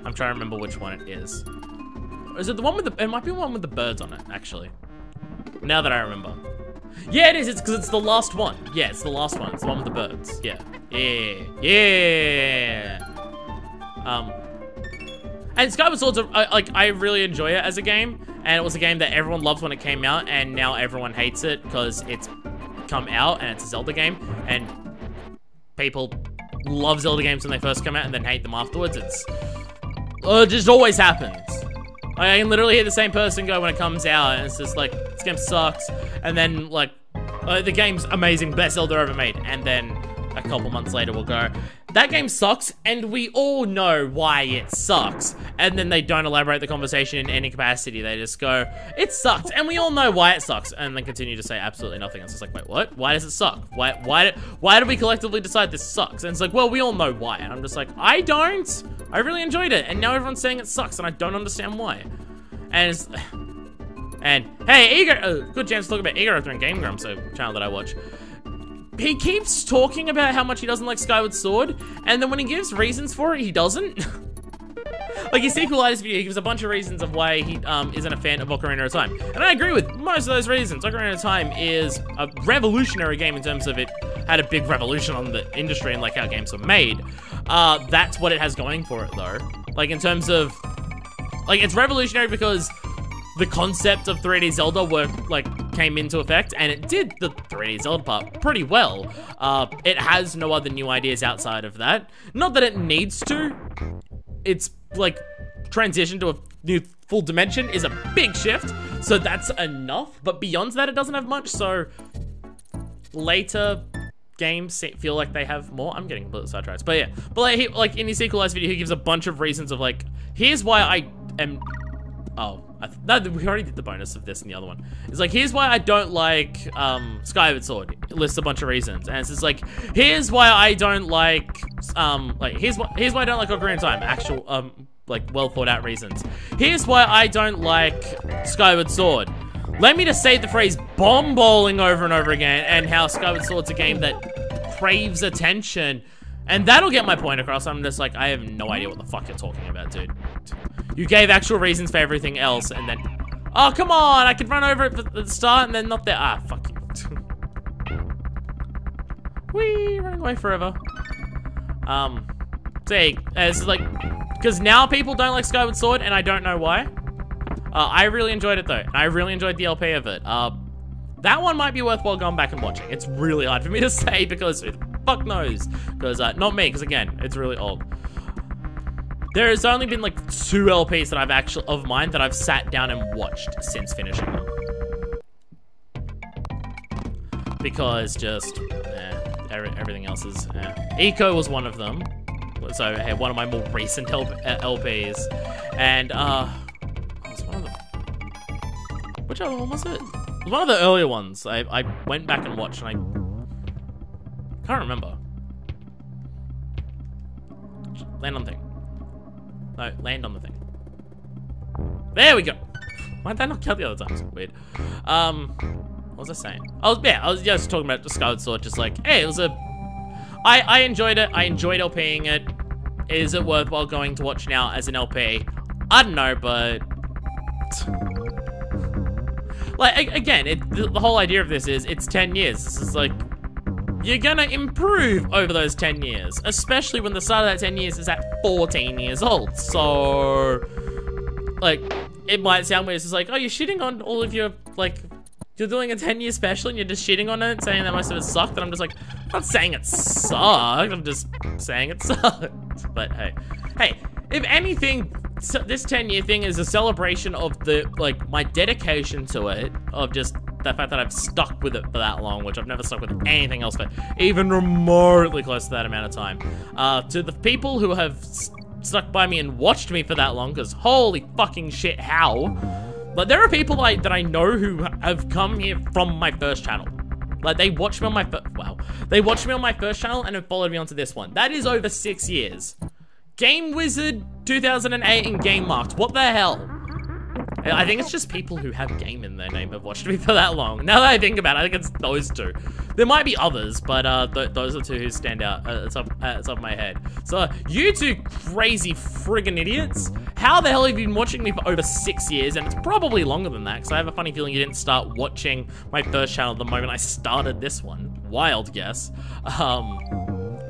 I'm trying to remember which one it is. Is it the one with the, it might be the one with the birds on it, actually. Now that I remember. Yeah, it is. It's because it's the last one. Yeah, it's the last one. It's the one with the birds. Yeah. Yeah. And Skyward Sword's, I really enjoy it as a game. And it was a game that everyone loved when it came out. And now everyone hates it because it's come out and it's a Zelda game. And people love Zelda games when they first come out and then hate them afterwards. It just always happens. I can literally hear the same person go when it comes out, and it's just like, this game sucks, and then, like, the game's amazing, best Zelda ever made, and then a couple months later we'll go, that game sucks, and we all know why it sucks, and then they don't elaborate the conversation in any capacity, they just go, it sucks, and we all know why it sucks, and then continue to say absolutely nothing. It's just like, wait, what? Why does it suck? Why did we collectively decide this sucks? And it's like, well, we all know why, and I'm just like, I don't. I really enjoyed it, and now everyone's saying it sucks, and I don't understand why. And it's, and hey, good chance to talk about Igor during Game Grumps, a channel that I watch. He keeps talking about how much he doesn't like Skyward Sword, and then when he gives reasons for it, he doesn't. Like his sequelitis video, he gives a bunch of reasons of why he isn't a fan of Ocarina of Time, and I agree with most of those reasons. Ocarina of Time is a revolutionary game in terms of it had a big revolution on the industry and like how games were made. That's what it has going for it though. Like in terms of, like it's revolutionary because the concept of 3D Zelda came into effect, and it did the 3D Zelda part pretty well. It has no other new ideas outside of that. Not that it needs to. It's like transition to a new full dimension is a big shift, so that's enough. But beyond that, it doesn't have much. So later games feel like they have more. I'm getting a little sidetracked, but yeah. But like in his sequelized video, he gives a bunch of reasons of like, here's why I am. Oh, no, we already did the bonus of this in the other one. It's like, here's why I don't like Skyward Sword. It lists a bunch of reasons, and it's just like, here's why I don't like here's why I don't like Ocarina of Time. Actual like well thought out reasons. Here's why I don't like Skyward Sword. Let me just say the phrase bomb bowling over and over again, and how Skyward Sword's a game that craves attention. And that'll get my point across. I'm just like, I have no idea what the fuck you're talking about, dude. You gave actual reasons for everything else, and then... Oh, come on! I could run over it at the start, and then not there. Ah, fuck you. Whee! Running away forever. See, it's like... Because now people don't like Skyward Sword, and I don't know why. I really enjoyed it, though. And I really enjoyed the LP of it. That one might be worthwhile going back and watching. It's really hard for me to say, because... Fuck knows, because not me, because again, it's really old. There has only been like 2 LPs that of mine that I've sat down and watched since finishing them, because just everything else is. Eco was one of them, so one of my more recent LPs, and it was one of them. Which other one was it? It was one of the earlier ones. I went back and watched, and I can't remember. Land on the thing. No, land on the thing. There we go. Why did that not count the other times? Weird. What was I saying? I was just talking about the Skyward Sword, just like, hey, it was a... I enjoyed it. I enjoyed LPing it. Is it worthwhile going to watch now as an LP? I don't know, but... Like, again, the whole idea of this is, it's 10 years. This is like... You're gonna improve over those 10 years, especially when the start of that 10 years is at 14 years old. So, like, it might sound weird. It's just like, oh, you're shitting on all of your, like, you're doing a 10-year special and you're just shitting on it, saying that most of it sucked. And I'm just like, I'm not saying it sucked. I'm just saying it sucked. But hey, if anything, this 10-year thing is a celebration of my dedication to it, of just the fact that I've stuck with it for that long, which I've never stuck with anything else but even remotely close to that amount of time. To the people who have stuck by me and watched me for that long, because holy fucking shit, how? But there are people that I know who have come here from my first channel. Like, they watched me on my they watched me on my first channel and have followed me onto this one. That is over 6 years. Game Wizard 2008 and Game Marked. What the hell? I think it's just people who have game in their name have watched me for that long. Now that I think about it, I think it's those two. There might be others, but those are two who stand out at the top of my head. So, you two crazy friggin' idiots. How the hell have you been watching me for over 6 years? And it's probably longer than that, because I have a funny feeling you didn't start watching my first channel the moment I started this one. Wild guess.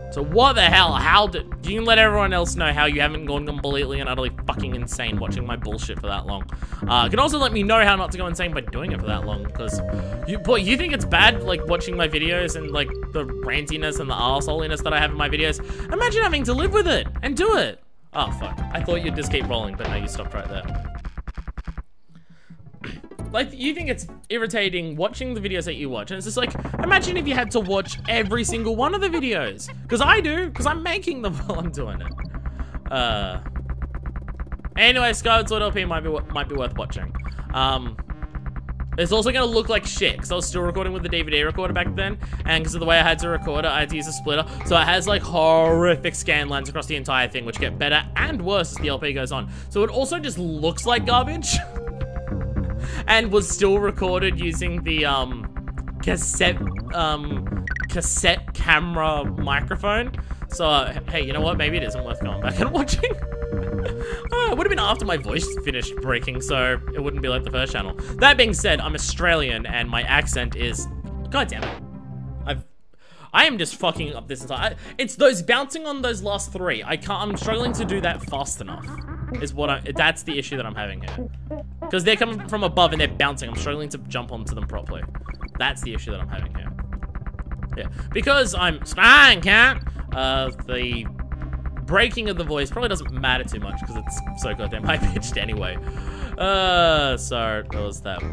So what the hell? How did you can let everyone else know how you haven't gone completely and utterly fucking insane watching my bullshit for that long? You can also let me know how not to go insane by doing it for that long, because you think it's bad, like, watching my videos and, like, the rantiness and the arseholiness that I have in my videos? Imagine having to live with it and do it. Oh, fuck. I thought you'd just keep rolling, but no, you stopped right there. Like, you think it's irritating watching the videos that you watch, and it's just like, imagine if you had to watch every single one of the videos. Because I do, because I'm making them while I'm doing it. Anyway, Skyward Sword LP might be worth watching. It's also gonna look like shit, because I was still recording with the DVD recorder back then, and because of the way I had to record it, I had to use a splitter, so it has, like, horrific scan lines across the entire thing, which get better and worse as the LP goes on. So it also just looks like garbage. And was still recorded using the cassette camera microphone. So hey, you know what? Maybe it isn't worth going back and watching. It would have been after my voice finished breaking, so it wouldn't be like the first channel. That being said, I'm Australian and my accent is, god damn it, I am just fucking up this entire. It's those bouncing on those last three. I'm struggling to do that fast enough. That's the issue that I'm having here. Because they're coming from above and they're bouncing. I'm struggling to jump onto them properly. That's the issue that I'm having here. Yeah. Because I'm Spine Cat, the breaking of the voice probably doesn't matter too much because it's so goddamn high-pitched anyway. So that was that.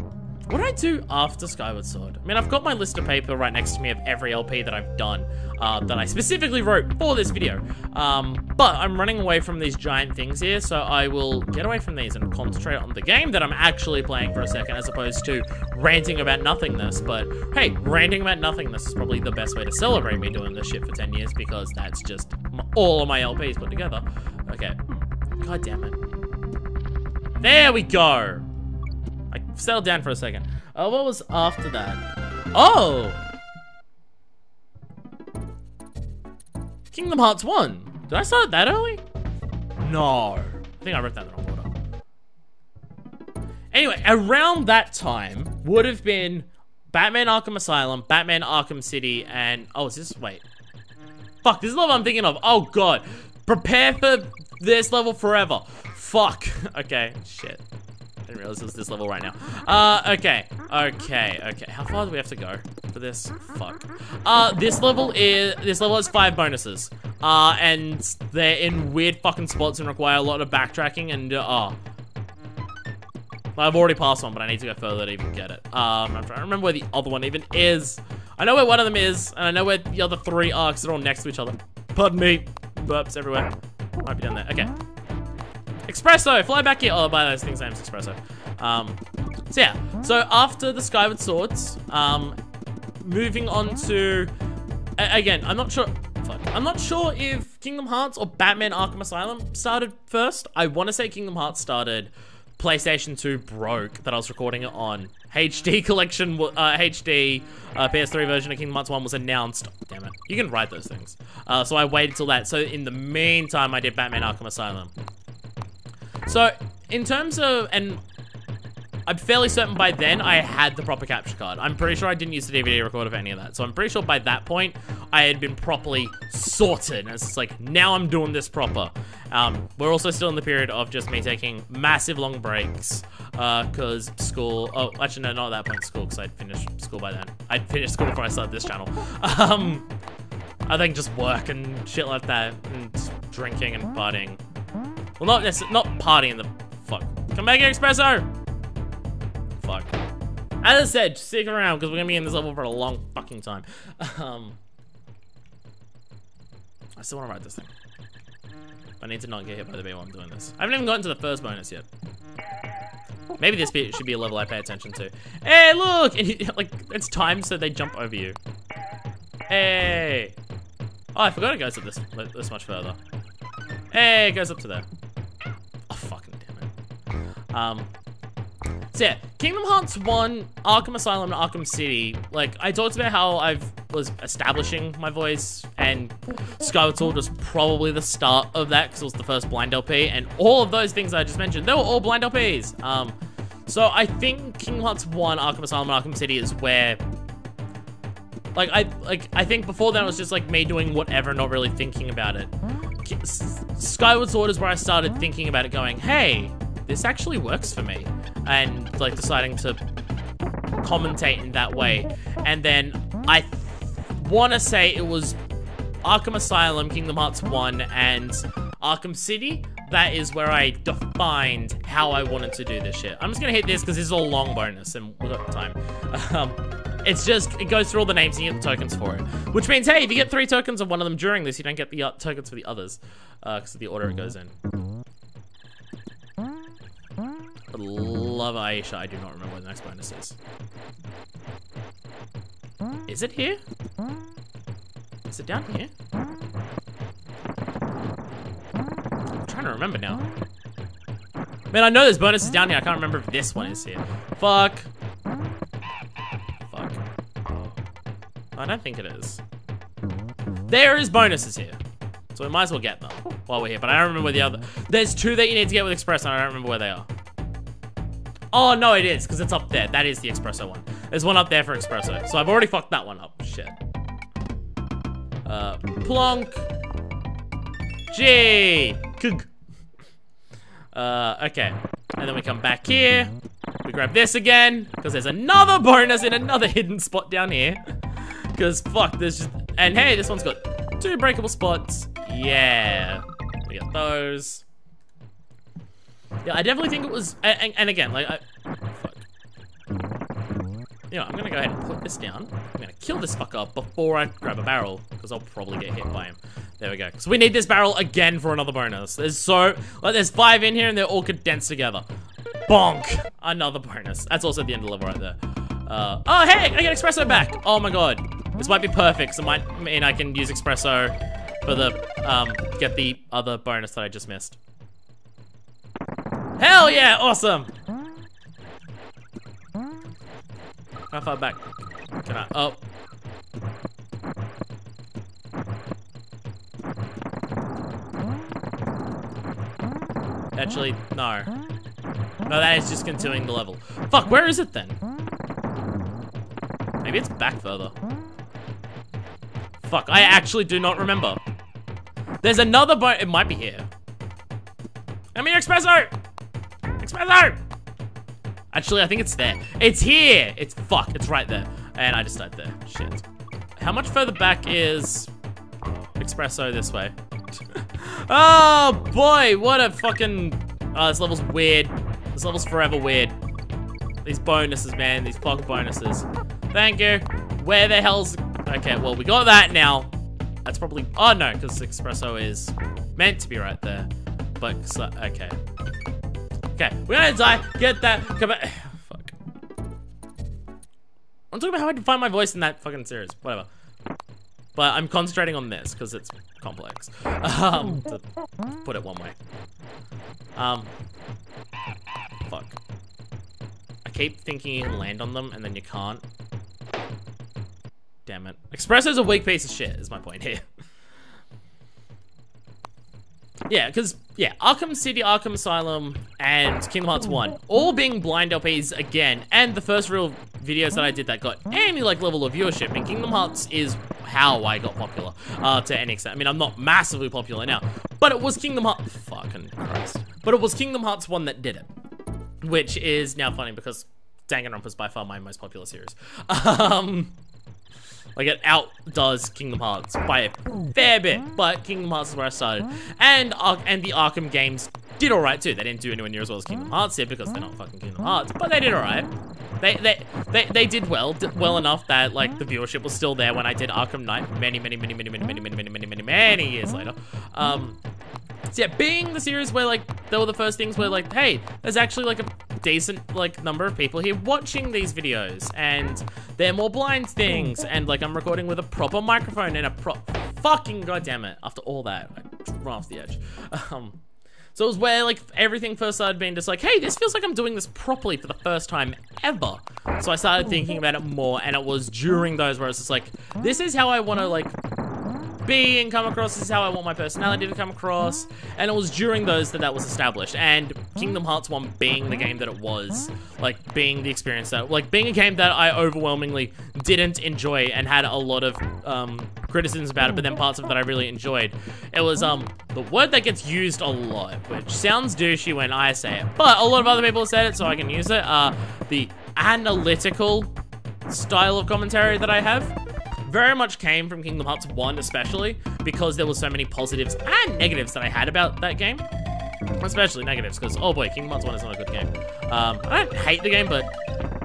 What did I do after Skyward Sword? I mean, I've got my list of paper right next to me of every LP that I've done, that I specifically wrote for this video. But I'm running away from these giant things here, so I will get away from these and concentrate on the game that I'm actually playing for a second, as opposed to ranting about nothingness. But hey, ranting about nothingness is probably the best way to celebrate me doing this shit for 10 years, because that's just all of my LPs put together. Okay. God damn it. There we go. I settled down for a second. What was after that? Oh! Kingdom Hearts 1. Did I start it that early? No. I think I wrote that in the wrong order. Anyway, around that time would have been Batman Arkham Asylum, Batman Arkham City, and... Oh, is this... Wait. Fuck, this is the level I'm thinking of. Oh, God. Prepare for this level forever. Fuck. Okay, shit. I didn't realize it was this level right now. Okay. How far do we have to go for this? Fuck. This level has 5 bonuses. And they're in weird fucking spots and require a lot of backtracking and, I've already passed one, but I need to go further to even get it. I'm trying to remember where the other one even is. I know where one of them is, and I know where the other 3 are, because they're all next to each other. Pardon me. Burps everywhere. Might be down there. Okay. Espresso, fly back here. Oh, by those things, name's Espresso. So yeah, so after the Skyward Swords, moving on to, again, I'm not sure if Kingdom Hearts or Batman Arkham Asylum started first. I want to say Kingdom Hearts started. PlayStation 2 broke that I was recording it on. HD collection, HD PS3 version of Kingdom Hearts 1 was announced. Damn it, you can write those things. So I waited till that. So in the meantime, I did Batman Arkham Asylum. So, in terms of, and I'm fairly certain by then I had the proper capture card. I'm pretty sure I didn't use the DVD recorder for any of that. So I'm pretty sure by that point, I had been properly sorted. And it's just like, now I'm doing this proper. We're also still in the period of just me taking massive long breaks. Because school, oh, actually no, not at that point school, because I'd finished school by then. I'd finished school before I started this channel. I think just work and shit like that, and drinking and partying. Well, not necessarily, not partying, the fuck. Come back here, Espresso! Fuck. As I said, stick around, because we're gonna be in this level for a long fucking time. I still wanna ride this thing. I need to not get hit by the bee while I'm doing this. I haven't even gotten to the first bonus yet. Maybe this bit should be a level I pay attention to. Hey, look! And like, it's timed so they jump over you. Hey! Oh, I forgot it goes up this much further. Hey, it goes up to there. Oh, fucking damn it. So yeah, Kingdom Hearts 1, Arkham Asylum, and Arkham City. Like, I talked about how I was establishing my voice, and Skyward Sword was probably the start of that, because it was the first blind LP, and all of those things I just mentioned, they were all blind LPs. So I think Kingdom Hearts 1, Arkham Asylum, and Arkham City is where... I think before then it was just like me doing whatever, not really thinking about it. Skyward Sword is where I started thinking about it, going, hey, this actually works for me. And like deciding to commentate in that way. And then I want to say it was Arkham Asylum, Kingdom Hearts 1, and Arkham City. That is where I defined how I wanted to do this shit. I'm just gonna hit this because this is all long bonus and we've got time. It's just, it goes through all the names and you get the tokens for it. Which means, hey, if you get 3 tokens of one of them during this, you don't get the tokens for the others. Because of the order it goes in. I love Aisha. I do not remember what the next bonus is. Is it here? Is it down here? I'm trying to remember now. Man, I know there's bonuses down here. I can't remember if this one is here. Fuck. Fuck. I don't think it is. There is bonuses here. So we might as well get them while we're here. But I don't remember where the other... There's 2 that you need to get with Express, and I don't remember where they are. Oh, no, it is, because it's up there. That is the Espresso one. There's one up there for Espresso. So I've already fucked that one up. Shit. Plonk. G. Kug. Okay. And then we come back here. We grab this again, because there's another bonus in another hidden spot down here. Because, fuck, there's just... And hey, this one's got 2 breakable spots. Yeah. We got those. Yeah, I definitely think it was, and again, like, fuck. You know, I'm gonna go ahead and put this down. I'm gonna kill this fucker before I grab a barrel, because I'll probably get hit by him. There we go. So we need this barrel again for another bonus. There's there's 5 in here, and they're all condensed together. Bonk! Another bonus. That's also the end of the level right there. Oh, hey! I get Espresso back! Oh my god. This might be perfect, because it might mean I can use Espresso for the, get the other bonus that I just missed. Hell yeah, awesome! How far back can I? Oh. Actually, no. No, that is just continuing the level. Fuck, where is it then? Maybe it's back further. Fuck, I actually do not remember. There's another boat. It might be here. I mean, Espresso! Espresso! Actually, I think it's there. It's here! It's fuck, it's right there. And I just died there. Shit. How much further back is Espresso this way? Oh boy, what a fucking... Oh, this level's weird. This level's forever weird. These bonuses, man. These fuck bonuses. Thank you. Where the hell's... Okay, well, we got that now. That's probably... Oh, no, because Espresso is meant to be right there. But, okay. Okay, we're gonna die. Get that. Come back. Fuck. I'm talking about how I find my voice in that fucking series. Whatever. But I'm concentrating on this because it's complex. To put it one way. Fuck. I keep thinking you can land on them and then you can't. Damn it. Espresso's a weak piece of shit, is my point here. Yeah, because, yeah, Arkham City, Arkham Asylum, and Kingdom Hearts 1, all being blind LPs again, and the first real videos that I did that got any, like, level of viewership, and Kingdom Hearts is how I got popular, to any extent. I mean, I'm not massively popular now, but it was Kingdom Hearts... Fucking Christ. But it was Kingdom Hearts 1 that did it, which is now funny because Danganronpa is by far my most popular series. Like, it outdoes Kingdom Hearts by a fair bit, but Kingdom Hearts is where I started. And the Arkham games did alright too. They didn't do anywhere near as well as Kingdom Hearts did because they're not fucking Kingdom Hearts, but they did alright. They did well enough that, like, the viewership was still there when I did Arkham Knight many years later. So yeah, being the series where like they were the first things where like, hey, there's actually like a decent like number of people here watching these videos, and they're more blind things, and like I'm recording with a proper microphone and a fucking goddammit, after all that, I run off the edge. So it was where like everything first started being just like, hey, this feels like I'm doing this properly for the first time ever. So I started thinking about it more, and it was during those where it's just like, this is how I want to like be and come across, this is how I want my personality to come across, and it was during those that was established. And Kingdom Hearts 1 being the game that it was, like being the experience that, like being a game that I overwhelmingly didn't enjoy and had a lot of criticisms about it, but then parts of it that I really enjoyed. It was the word that gets used a lot, which sounds douchey when I say it, but a lot of other people have said it, so I can use it. The analytical style of commentary that I have very much came from Kingdom Hearts 1, especially because there were so many positives and negatives that I had about that game. Especially negatives, because, oh boy, Kingdom Hearts 1 is not a good game. I don't hate the game, but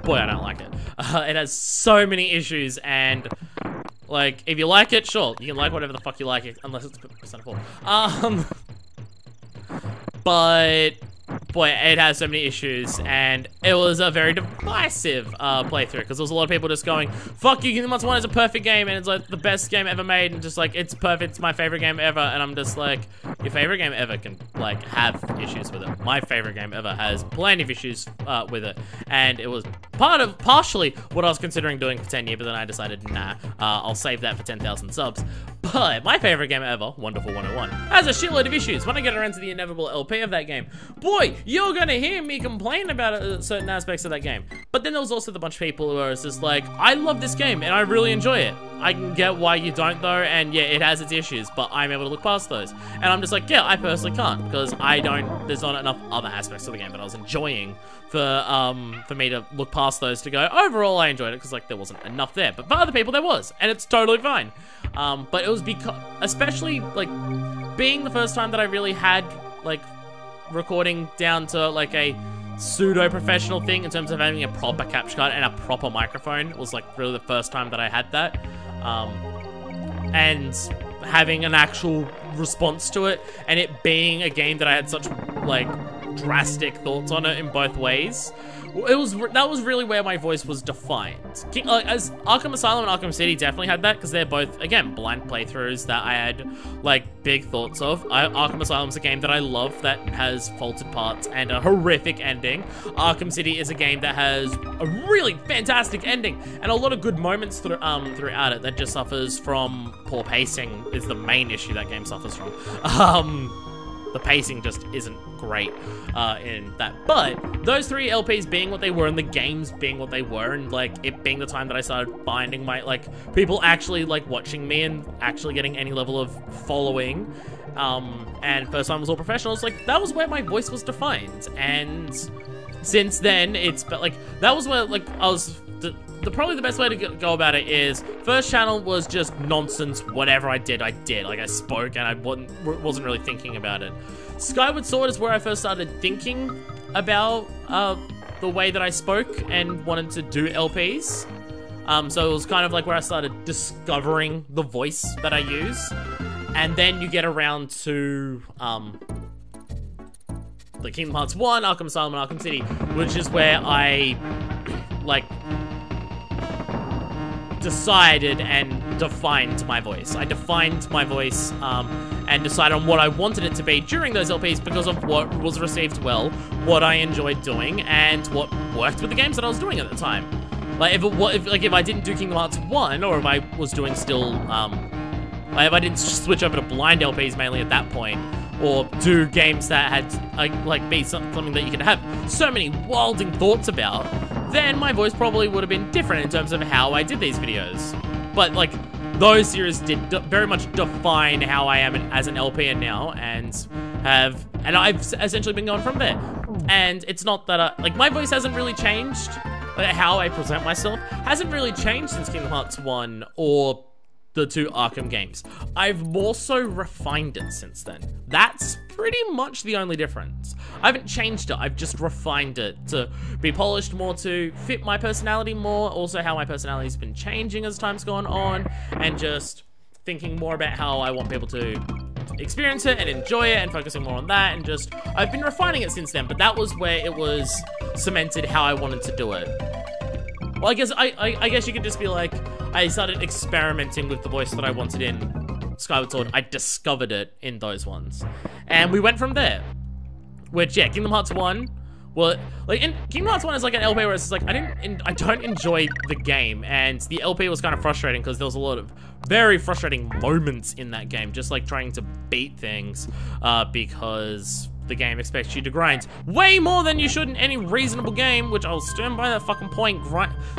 boy, I don't like it. It has so many issues, and like, if you like it, sure, you can like whatever the fuck you like, unless it's Persona 4. But boy, it has so many issues, and it was a very divisive playthrough, because there was a lot of people just going, fuck you, Kingdom Hearts 1 is a perfect game, and it's like the best game ever made, and just like, it's perfect, it's my favorite game ever, and I'm just like, your favorite game ever can like have issues with it. My favorite game ever has plenty of issues with it, and it was partially what I was considering doing for 10 years, but then I decided, nah, I'll save that for 10,000 subs. But my favorite game ever, Wonderful 101, has a shitload of issues. When I get around to the inevitable LP of that game, boy, you're gonna hear me complain about certain aspects of that game. But then there was also the bunch of people who are just like, I love this game and I really enjoy it. I can get why you don't though, and yeah, it has its issues, but I'm able to look past those. And I'm just like, yeah, I personally can't, because there's not enough other aspects of the game that I was enjoying for me to look past those to go, overall I enjoyed it, because like there wasn't enough there. But for other people there was, and it's totally fine. But it was because, especially like being the first time that I really had like recording down to like a pseudo-professional thing in terms of having a proper capture card and a proper microphone, was like really the first time that I had that. And having an actual response to it, and it being a game that I had such like drastic thoughts on it in both ways, that was really where my voice was defined. As Arkham Asylum and Arkham City definitely had that, because they're both, again, blind playthroughs that I had like big thoughts of. Arkham Asylum is a game that I love that has faulted parts and a horrific ending. Arkham City is a game that has a really fantastic ending and a lot of good moments throughout it, that just suffers from poor pacing, is the main issue that game suffers from. The pacing just isn't great in that. But those three LPs being what they were, and the games being what they were, and like it being the time that I started finding my like people actually like watching me and actually getting any level of following, and first time was all professionals, like that was where my voice was defined. And since then it's like that was where like I was probably the best way to go about it is, first channel was just nonsense, whatever I did. Like I spoke and I wasn't really thinking about it. Skyward Sword is where I first started thinking about the way that I spoke and wanted to do LPs. So it was kind of like where I started discovering the voice that I use. And then you get around to the Kingdom Hearts 1, Arkham Asylum, and Arkham City, which is where I like decided and defined my voice. I defined my voice and decided on what I wanted it to be during those LPs, because of what was received well, what I enjoyed doing, and what worked with the games that I was doing at the time. Like if I didn't do Kingdom Hearts 1, or if I was doing still like if I didn't switch over to blind LPs mainly at that point, or do games that had like be something that you could have so many wilding thoughts about, then my voice probably would have been different in terms of how I did these videos. But like those series did very much define how I am as an LPer now, and I've essentially been going from there. And it's not that like my voice hasn't really changed, how I present myself hasn't really changed since Kingdom Hearts 1 or the two Arkham games. I've more so refined it since then. That's pretty much the only difference. I haven't changed it, I've just refined it to be polished more, to fit my personality more, also how my personality's been changing as time's gone on, and just thinking more about how I want people to experience it and enjoy it and focusing more on that, and just, I've been refining it since then, but that was where it was cemented how I wanted to do it. Well, I guess you could just be like, I started experimenting with the voice that I wanted in Skyward Sword. I discovered it in those ones. And we went from there. Which, yeah, Kingdom Hearts 1, well, like, in Kingdom Hearts 1 is like an LP where it's just like, I don't enjoy the game, and the LP was kind of frustrating because there was a lot of very frustrating moments in that game, just like trying to beat things, because the game expects you to grind way more than you should in any reasonable game, which I'll stand by that fucking point.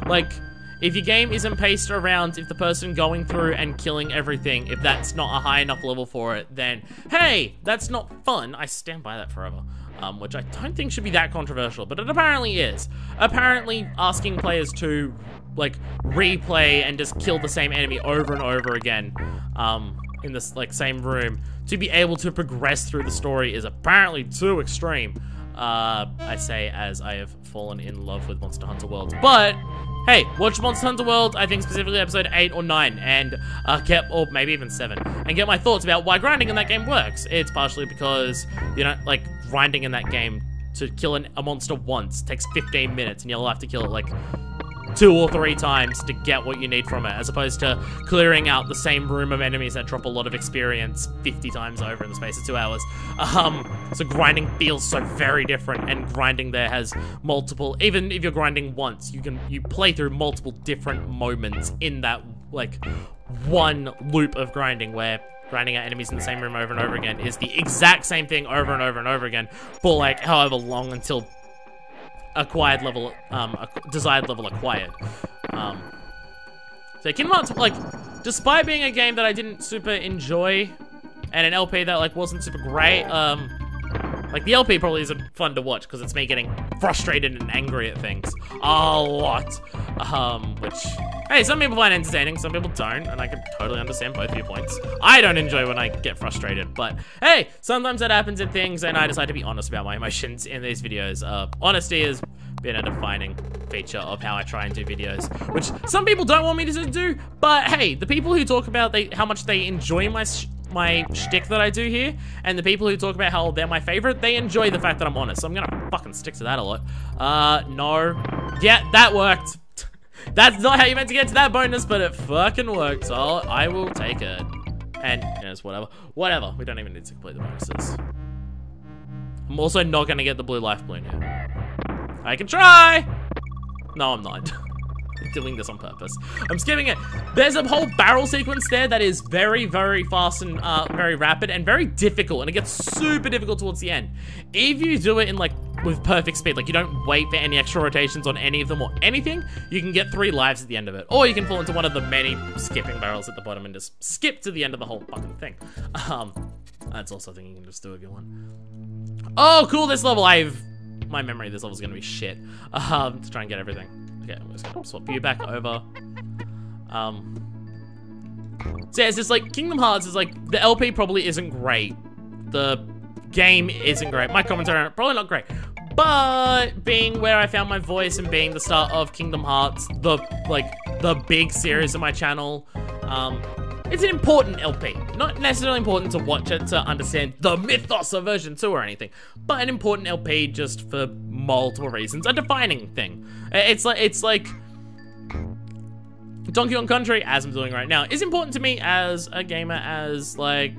Like, if your game isn't paced around, if the person going through and killing everything, if that's not a high enough level for it, then, hey, that's not fun. I stand by that forever. Which I don't think should be that controversial, but it apparently is. Apparently, asking players to, like, replay and just kill the same enemy over and over again, in this, like, same room, to be able to progress through the story is apparently too extreme. I say as I have fallen in love with Monster Hunter World. But, hey, watch Monster Hunter World, I think specifically episode 8 or 9, and or maybe even 7, and get my thoughts about why grinding in that game works. It's partially because, you know, like, grinding in that game to kill a monster once takes 15 minutes, and you'll have to kill it, like, 2 or 3 times to get what you need from it, as opposed to clearing out the same room of enemies that drop a lot of experience 50 times over in the space of 2 hours. So grinding feels so very different, and grinding there has multiple, even if you're grinding once, you play through multiple different moments in that, like, one loop of grinding, where grinding out enemies in the same room over and over again is the exact same thing over and over and over again for, like, however long until acquired level, desired level acquired. So Kingdom Hearts, like, despite being a game that I didn't super enjoy, and an LP that, like, wasn't super great, like, the LP probably isn't fun to watch, because it's me getting frustrated and angry at things a lot, which, hey, some people find entertaining, some people don't, and I can totally understand both viewpoints. I don't enjoy when I get frustrated, but hey, sometimes that happens in things, and I decide to be honest about my emotions in these videos. Honesty has been a defining feature of how I try and do videos, which some people don't want me to do, but hey, the people who talk about how much they enjoy my shtick that I do here, and the people who talk about how they're my favorite, they enjoy the fact that I'm honest, so I'm gonna fucking stick to that a lot. No. Yeah, that worked. That's not how you meant to get to that bonus, but it fucking worked, so I will take it. And, yes, whatever. Whatever, we don't even need to complete the bonuses. I'm also not gonna get the blue life balloon here. I can try! No, I'm not. Doing this on purpose. I'm skipping it. There's a whole barrel sequence there that is very, very fast and very rapid and very difficult, and it gets super difficult towards the end. If you do it in, like, with perfect speed, like, you don't wait for any extra rotations on any of them or anything, you can get 3 lives at the end of it. Or you can fall into one of the many skipping barrels at the bottom and just skip to the end of the whole fucking thing. That's also a thing you can just do if you want. Oh, cool, this level, my memory of this level is gonna be shit. To try and get everything. Okay, I'm just gonna swap you back over. So yeah, it's just like, Kingdom Hearts is like, the LP probably isn't great. The game isn't great. My commentary on it, probably not great. But being where I found my voice and being the start of Kingdom Hearts, the big series of my channel, it's an important LP. Not necessarily important to watch it to understand the mythos of version 2 or anything, but an important LP just for multiple reasons. A defining thing. It's like Donkey Kong Country, as I'm doing right now, is important to me as a gamer, as like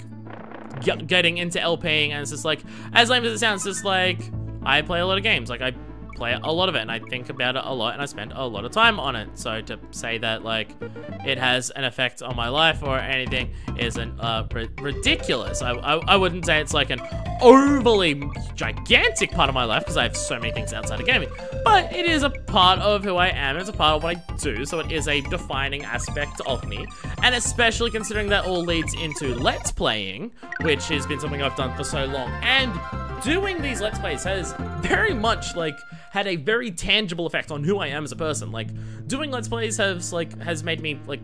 getting into LPing, and it's just like, as lame as it sounds, it's just like, I play a lot of games. Like, I play a lot of it, and I think about it a lot, and I spend a lot of time on it. So to say that, like, it has an effect on my life or anything isn't ridiculous. I wouldn't say it's like an overly gigantic part of my life, because I have so many things outside of gaming, but it is a part of who I am. It's a part of what I do, so it is a defining aspect of me, and especially considering that all leads into Let's Playing, which has been something I've done for so long, and doing these Let's Plays has very much, like, had a very tangible effect on who I am as a person. Like, doing Let's Plays has made me, like,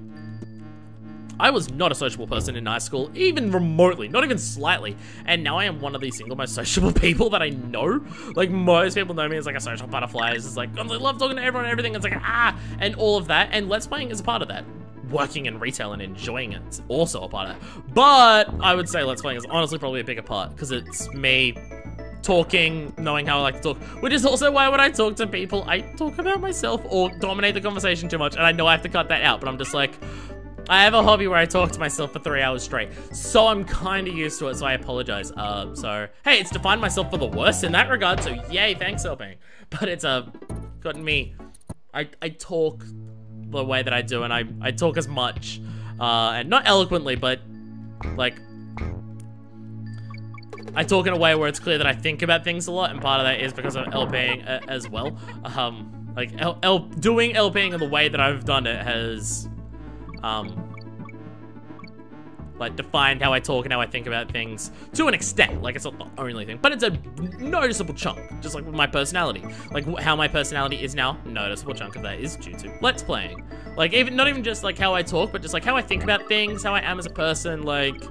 I was not a sociable person in high school, even remotely, not even slightly, and now I am one of the single most sociable people that I know. Like, most people know me as, like, a social butterfly. It's just like, I love talking to everyone and everything. It's like, and all of that, and Let's Playing is a part of that. working in retail and enjoying it. It's also a part of that. But I would say Let's Playing is honestly probably a bigger part, because it's me talking, knowing how I like to talk, which is also why when I talk to people, I talk about myself or dominate the conversation too much, and I know I have to cut that out, but I'm just like, I have a hobby where I talk to myself for 3 hours straight, so I'm kind of used to it, so I apologize. So, hey, it's defined myself for the worst in that regard, so yay, thanks, helping. But it's, gotten me, I talk the way that I do, and I talk as much, and not eloquently, but, like, I talk in a way where it's clear that I think about things a lot, and part of that is because of LPing as well. Like, doing LPing in the way that I've done it has, like, defined how I talk and how I think about things to an extent. Like, it's not the only thing, but it's a noticeable chunk, just like with my personality. Like, how my personality is now, noticeable chunk of that is due to Let's Playing. Like, not even just, like, how I talk, but just, like, how I think about things, how I am as a person, like,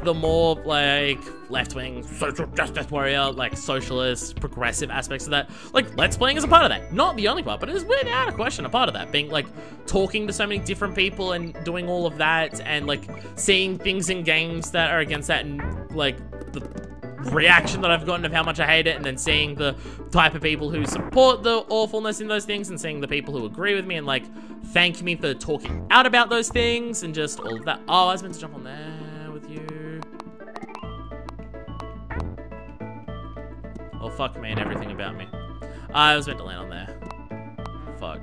the more, like, left-wing, social justice warrior, like, socialist, progressive aspects of that, like, Let's Playing is a part of that. Not the only part, but it is without a question a part of that. Being, like, talking to so many different people and doing all of that, and, like, seeing things in games that are against that, and, like, the reaction that I've gotten of how much I hate it, and then seeing the type of people who support the awfulness in those things, and seeing the people who agree with me, and, like, thank me for talking out about those things, and just all of that. Oh, I was meant to jump on there. You. Oh, fuck me and everything about me. I was meant to land on there. Fuck.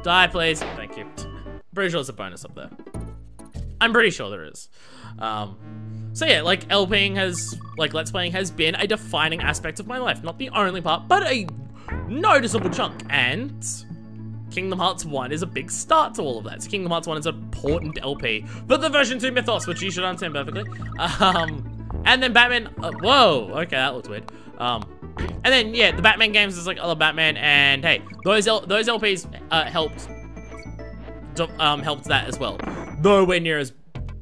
Die, please. Thank you. Pretty sure there's a bonus up there. I'm pretty sure there is. So yeah, like, LPing has, like, Let's Playing has been a defining aspect of my life. Not the only part, but a noticeable chunk. And Kingdom Hearts 1 is a big start to all of that. So Kingdom Hearts 1 is an important LP for the version 2 mythos, which you should understand perfectly. And then Batman, whoa, okay, that looks weird. And then, yeah, the Batman games is like other Batman, and hey, those LPs helped that as well. Nowhere near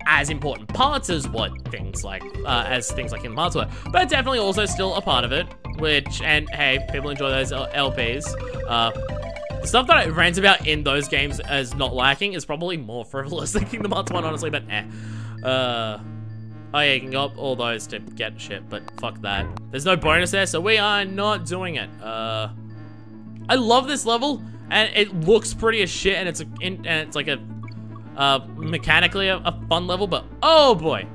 as important parts as what things like Kingdom Hearts were, but definitely also still a part of it, which, and hey, people enjoy those LPs. The stuff that I rant about in those games as not lacking is probably more frivolous than Kingdom Hearts 1, honestly, but eh. Oh yeah, you can go up all those to get shit, but fuck that. There's no bonus there, so we are not doing it. I love this level, and it looks pretty as shit, and it's like a mechanically a fun level, but oh boy.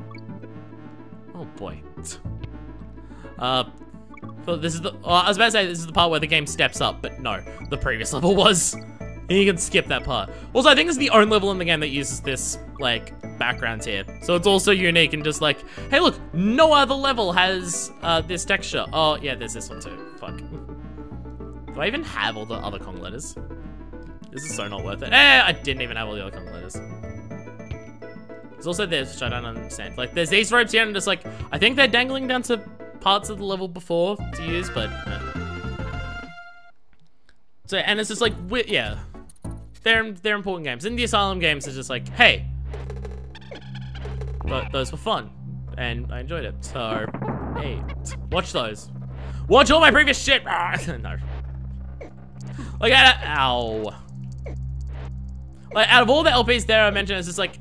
Oh boy. So this is I was about to say this is the part where the game steps up, but no, the previous level was. And you can skip that part. Also, I think it's the only level in the game that uses this, like, background here. So it's also unique and just like, hey look, no other level has this texture. Oh yeah, there's this one too. Fuck. Do I even have all the other Kong letters? This is so not worth it. I didn't even have all the other Kong letters. There's also this, which I don't understand. Like, there's these ropes here, and just like, I think they're dangling down to parts of the level before to use, but so, and it's just like, yeah, they're important games. And the Asylum games is just like, hey, but those were fun, and I enjoyed it. So, hey, watch those. Watch all my previous shit. No, like, ow. Like, out of all the LPs there I mentioned, it's just like,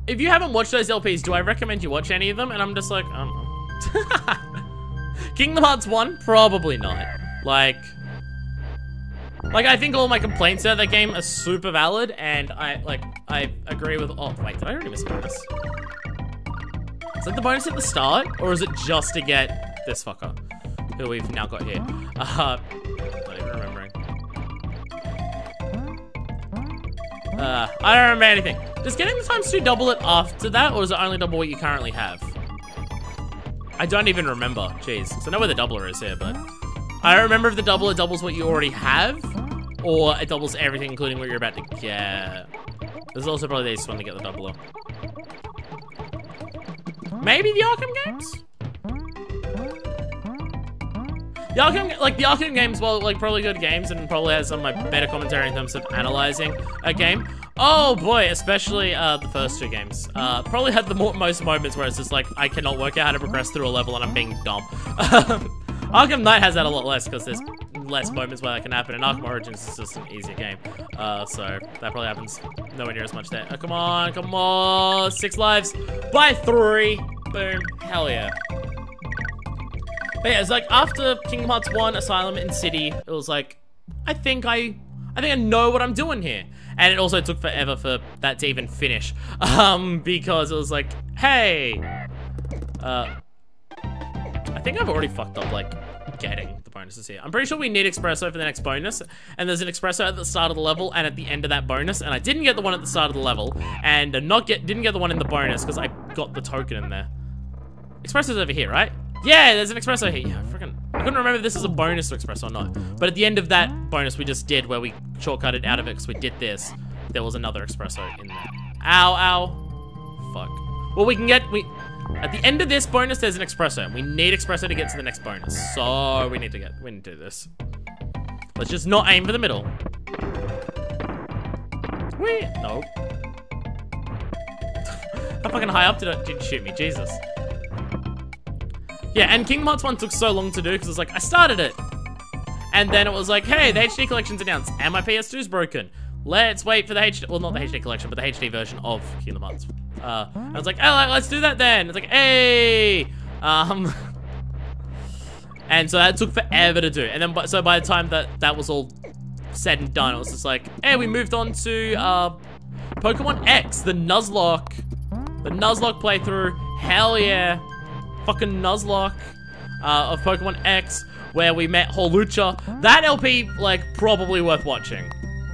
if you haven't watched those LPs, do I recommend you watch any of them? And I'm just like, I don't know. Kingdom Hearts 1, probably not. Like, I think all my complaints about that game are super valid, and I agree with, oh, wait, did I already miss a bonus? Is that the bonus at the start, or is it just to get this fucker, who we've now got here? Not even remembering. I don't remember anything. Does getting the ×2 double it after that, or does it only double what you currently have? I don't even remember, jeez. So I know where the doubler is here, but I don't remember if the doubler doubles what you already have, or it doubles everything, including what you're about to get. There's also probably this one to get the doubler. Maybe the Arkham games? The Arkham games, well, like, probably good games, and probably has some of my better commentary in terms of analyzing a game. Oh boy, especially the first two games. Probably had the most moments where it's just like, I cannot work out how to progress through a level and I'm being dumb. Arkham Knight has that a lot less because there's less moments where that can happen. And Arkham Origins is just an easier game. So that probably happens nowhere near as much there. Oh, come on, come on. 6 lives by 3. Boom. Hell yeah. But yeah, it's like after Kingdom Hearts 1, Asylum, and City, it was like, I think I know what I'm doing here. And it also took forever for that to even finish. Because it was like, hey, I think I've already fucked up, like, getting the bonuses here. I'm pretty sure we need espresso for the next bonus, and there's an espresso at the start of the level and at the end of that bonus, and I didn't get the one at the start of the level, and didn't get the one in the bonus because I got the token in there. Espresso's over here, right? Yeah, there's an espresso here. Yeah, I couldn't remember if this is a bonus to espresso or not. But at the end of that bonus we just did, where we shortcutted out of it because we did this, there was another espresso in there. Ow, ow. Fuck. Well, at the end of this bonus, there's an espresso, and we need espresso to get to the next bonus. So we need to do this. Let's just not aim for the middle. Wait, nope. How fucking high up did you shoot me? Jesus. Yeah, and Kingdom Hearts 1 took so long to do because it's like, I started it. And then it was like, hey, the HD collection's announced, and my PS2's broken. Let's wait for the HD, well, not the HD collection, but the HD version of Kingdom Hearts. I was like, oh, let's do that then. It's like, hey. And so that took forever to do. And then, so by the time that was all said and done, it was just like, hey, we moved on to Pokemon X, the Nuzlocke playthrough. Hell yeah. Fucking Nuzlocke of Pokemon X, where we met Hawlucha. That LP, like, probably worth watching.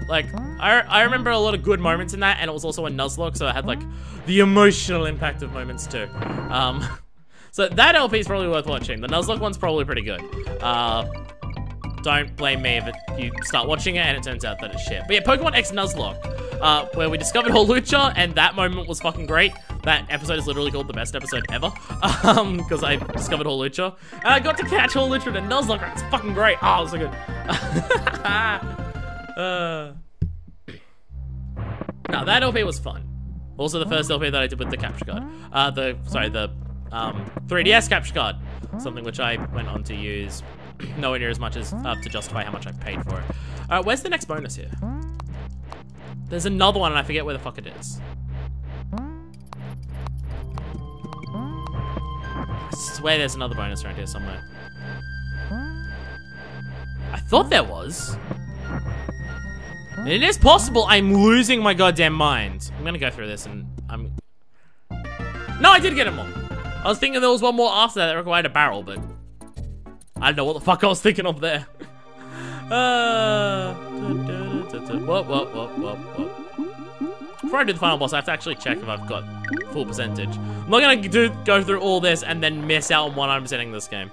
Like, I remember a lot of good moments in that, and it was also a Nuzlocke, so it had, like, the emotional impact of moments too. So that LP is probably worth watching. The Nuzlocke one's probably pretty good. Don't blame me if you start watching it and it turns out that it's shit. But yeah, Pokemon X Nuzlocke, where we discovered Hawlucha, and that moment was fucking great. That episode is literally called the best episode ever, because I discovered Hawlucha, and I got to catch Hawlucha in a Nuzlocke. It's fucking great. Oh, it was so good. No, that LP was fun. Also, the first LP that I did with the capture card. The 3DS capture card. Something which I went on to use nowhere near as much as to justify how much I paid for it. Alright, where's the next bonus here? There's another one and I forget where the fuck it is. I swear there's another bonus around here somewhere. I thought there was. And it is possible I'm losing my goddamn mind. I'm gonna go through this and No, I did get them all. I was thinking there was one more after that required a barrel, but I don't know what the fuck I was thinking of there. Whoa. Before I do the final boss, I have to actually check if I've got full percentage. I'm not gonna go through all this and then miss out on 100%ing this game.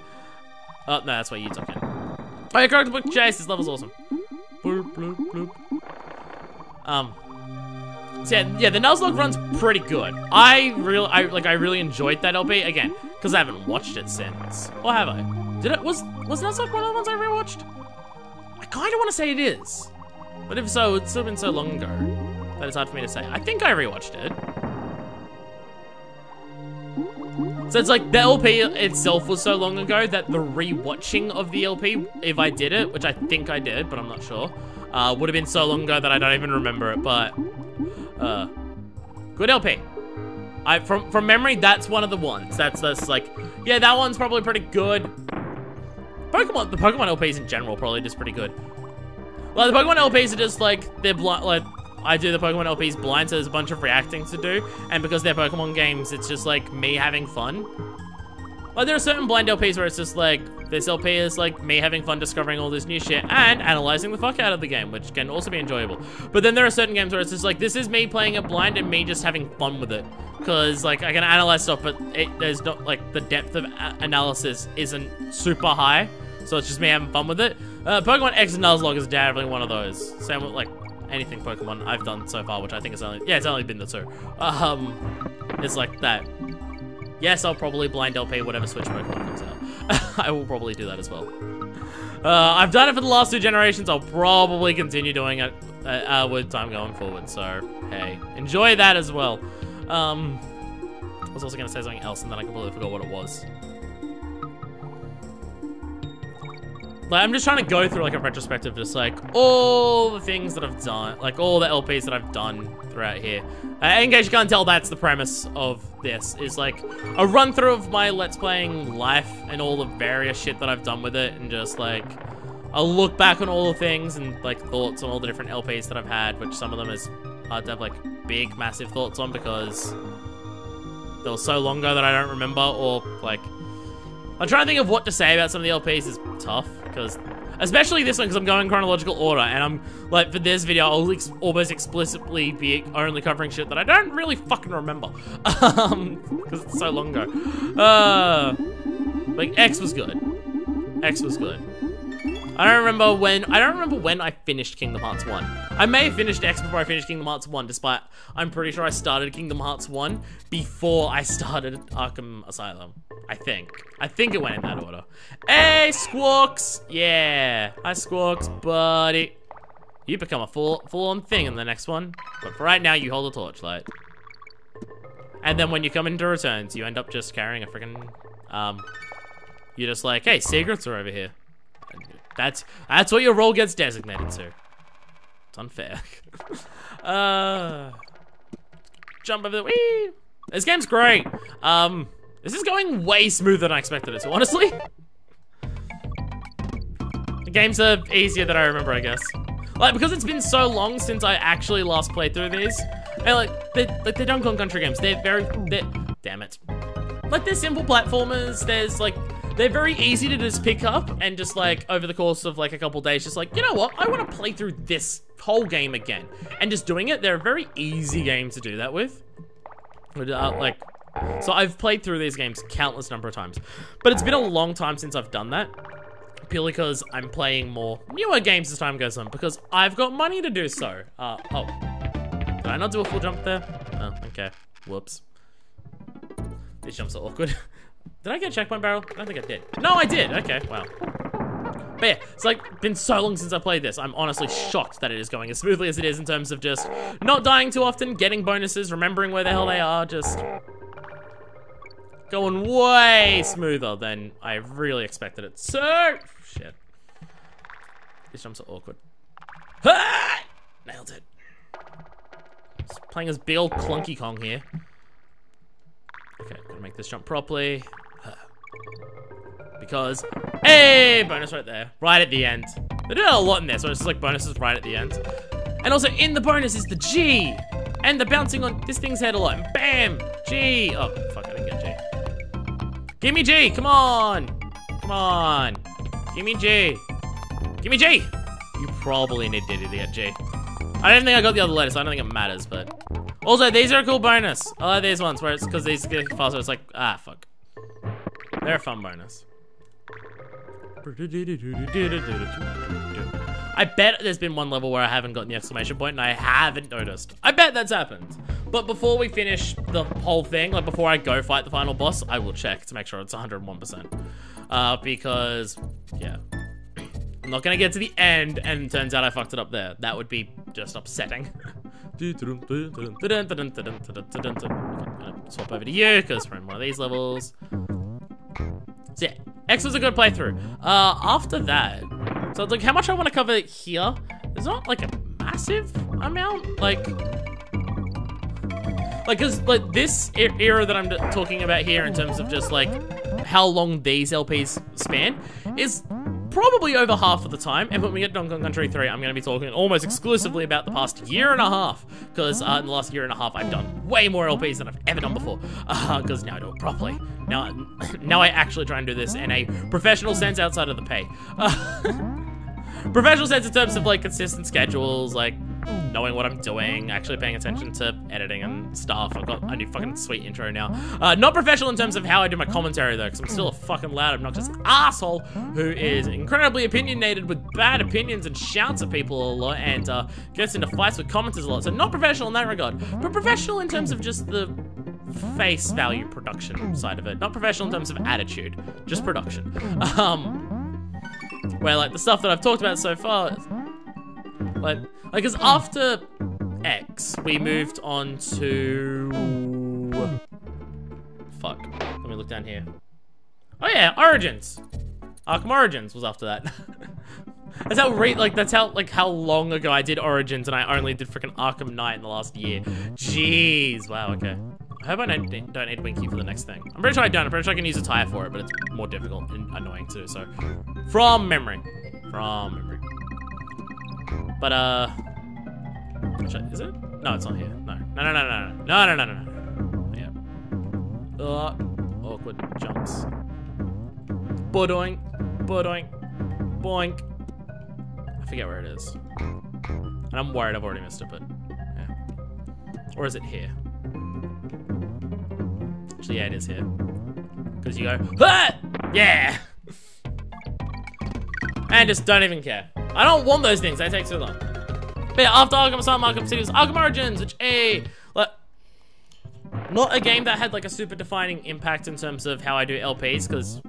Oh, no, that's what you took in. Oh, yeah, character book chase. This level's awesome. Bloop, bloop, bloop. So yeah, the Nuzlocke run's pretty good. I really enjoyed that LP again because I haven't watched it since. Or have I? Was Nuzlocke one of the ones I rewatched? I kind of want to say it is, but if so, it's still been so long ago that it's hard for me to say. I think I rewatched it. So it's like the LP itself was so long ago that the rewatching of the LP, if I did it, which I think I did, but I'm not sure, would have been so long ago that I don't even remember it. But good LP. From memory, that's one of the ones. That's like, yeah, that one's probably pretty good. The Pokemon LPs in general probably just pretty good. Like the Pokemon LPs are just like they're blind. Like I do the Pokemon LPs blind, so there's a bunch of reacting to do, and because they're Pokemon games, it's just like me having fun. Like there are certain blind LPs where it's just like this LP is like me having fun discovering all this new shit and analyzing the fuck out of the game, which can also be enjoyable. But then there are certain games where it's just like this is me playing it blind and me just having fun with it, because like I can analyze stuff, but there's not like the depth of analysis isn't super high, so it's just me having fun with it. Pokemon X Nuzlocke is definitely one of those. Same with like anything Pokemon I've done so far, which I think is it's only been the two. It's like that. Yes, I'll probably blind LP whatever Switch Pokemon comes out. I will probably do that as well. I've done it for the last 2 generations. I'll probably continue doing it with time going forward. So, hey, enjoy that as well. I was also going to say something else and then I completely forgot what it was. like, I'm just trying to go through like a retrospective, just like all the things that I've done, like all the LPs that I've done throughout here. In case you can't tell, that's the premise of this, is like a run through of my Let's Playing life and all the various shit that I've done with it, and just like I'll look back on all the things and like thoughts on all the different LPs that I've had, which some of them is hard to have like big, massive thoughts on because they were so long ago that I don't remember, or like I'm trying to think of what to say about some of the LPs is tough, because especially this one, because I'm going in chronological order, and I'm like, for this video, I'll almost explicitly be only covering shit that I don't really fucking remember, because it's so long ago. Like X was good. X was good. I don't remember when I finished Kingdom Hearts 1. I may have finished X before I finished Kingdom Hearts 1, despite I'm pretty sure I started Kingdom Hearts 1 before I started Arkham Asylum. I think it went in that order. Hey, Squawks! Yeah. Hi, Squawks, buddy. You become a full-on thing in the next one, but for right now, you hold a torchlight. And then when you come into returns, you end up just carrying a freaking, you're just like, hey, secrets are over here. That's what your role gets designated to. It's unfair. Jump over the whee! This game's great. This is going way smoother than I expected it to, honestly. The games are easier than I remember, I guess. Like, because it's been so long since I actually last played through these. And like they're Donkey Kong Country games. They're damn it. Like, they're simple platformers. They're very easy to just pick up and just like over the course of like a couple days, just like, you know what? I want to play through this whole game again. And just doing it, they're a very easy game to do that with. So I've played through these games countless number of times, but it's been a long time since I've done that, purely because I'm playing more newer games as time goes on, because I've got money to do so. Oh, did I not do a full jump there? Oh, okay, whoops. These jumps are awkward. Did I get a checkpoint barrel? I don't think I did. No, I did, okay, wow. But yeah, it's like been so long since I played this. I'm honestly shocked that it is going as smoothly as it is in terms of just not dying too often, getting bonuses, remembering where the hell they are, just going way smoother than I really expected it. So, shit. These jumps are awkward. Ah! Nailed it. Just playing as big old clunky Kong here. Okay, gotta make this jump properly. Because, hey, bonus right there. Right at the end. They do a lot in there, so it's just like bonuses right at the end. And also in the bonus is the G. And the bouncing on this thing's head a lot. And bam! G! Oh, fuck, I didn't get G. Give me G, come on! Come on! Give me G! Give me G! You probably need Diddy to get G. I don't think I got the other letter, so I don't think it matters, but... Also, these are a cool bonus. I like these ones, where it's because these get faster, it's like, ah, fuck. They're a fun bonus. I bet there's been one level where I haven't gotten the exclamation point and I haven't noticed. I bet that's happened. But before we finish the whole thing, like before I go fight the final boss, I will check to make sure it's 101%. Because, yeah. I'm not gonna get to the end and it turns out I fucked it up there. That would be just upsetting. I'm gonna swap over to you, because we're in one of these levels. So yeah, X was a good playthrough. After that, so like how much I want to cover here, there's not like a massive amount, like cause like this era that I'm talking about here in terms of just like how long these LPs span is probably over half of the time, and when we get Donkey Kong Country 3, I'm going to be talking almost exclusively about the past year and a half, because in the last year and a half, I've done way more LPs than I've ever done before, because now I do it properly. Now I actually try and do this in a professional sense outside of the pay. Professional sense in terms of, like, consistent schedules, like, knowing what I'm doing, actually paying attention to editing and stuff. I've got a new fucking sweet intro now. Not professional in terms of how I do my commentary, though, because I'm still a fucking loud, obnoxious asshole who is incredibly opinionated with bad opinions and shouts at people a lot and gets into fights with commenters a lot. So not professional in that regard, but professional in terms of just the face value production side of it. Not professional in terms of attitude, just production. Where, like, the stuff that I've talked about so far, like, because after X, we moved on to... Fuck. Let me look down here. Oh yeah, Origins. Arkham Origins was after that. That's how long ago I did Origins and I only did freaking Arkham Knight in the last year. Jeez. Wow, okay. I hope I don't need Winky for the next thing. I'm pretty sure I don't. I'm pretty sure I can use a tire for it, but it's more difficult and annoying too, so. From memory. But, is it? No, it's not here. No. No. Yeah. Awkward jumps. Bodoink. Boink. I forget where it is. And I'm worried I've already missed it, but yeah. Or is it here? Actually, yeah, it is here. Because you go, ah! Yeah! And just don't even care. I don't want those things, they take so long. But yeah, after Arkham Asylum, Arkham City was Arkham Origins, which, like, not a game that had like a super defining impact in terms of how I do LPs, because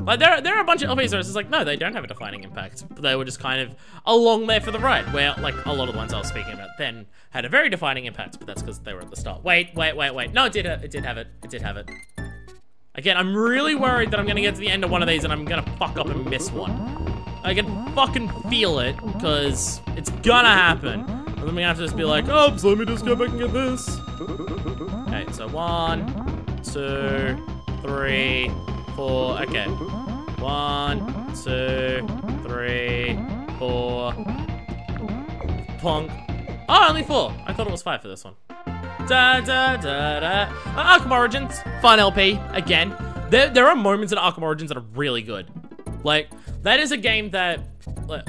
like there are a bunch of LPs where it's just like, no, they don't have a defining impact. But they were just kind of along there for the ride, where like a lot of the ones I was speaking about then had a very defining impact, but that's because they were at the start. Wait. No, it did have it. Again, I'm really worried that I'm gonna get to the end of one of these and I'm gonna fuck up and miss one. I can fucking feel it, because it's gonna happen. And then we have to just be like, oh, so let me just go back and get this. Okay, so 1, 2, 3, 4, okay. 1, 2, 3, 4. Plonk. Oh, only 4. I thought it was 5 for this one. Arkham Origins, fun LP, again. There are moments in Arkham Origins that are really good. Like, that is a game that,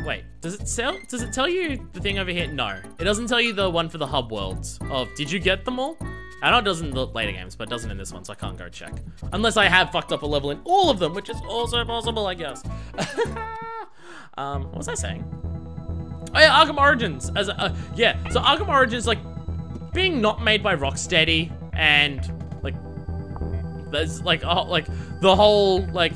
wait, does it tell you the thing over here? No, it doesn't tell you the one for the hub worlds of, did you get them all? I know it doesn't in the later games, but it doesn't in this one, so I can't go check. Unless I have fucked up a level in all of them, which is also possible, I guess. What was I saying? Oh yeah, Arkham Origins, yeah, so Arkham Origins, like, being not made by Rocksteady, and, like, there's, like, the whole, like,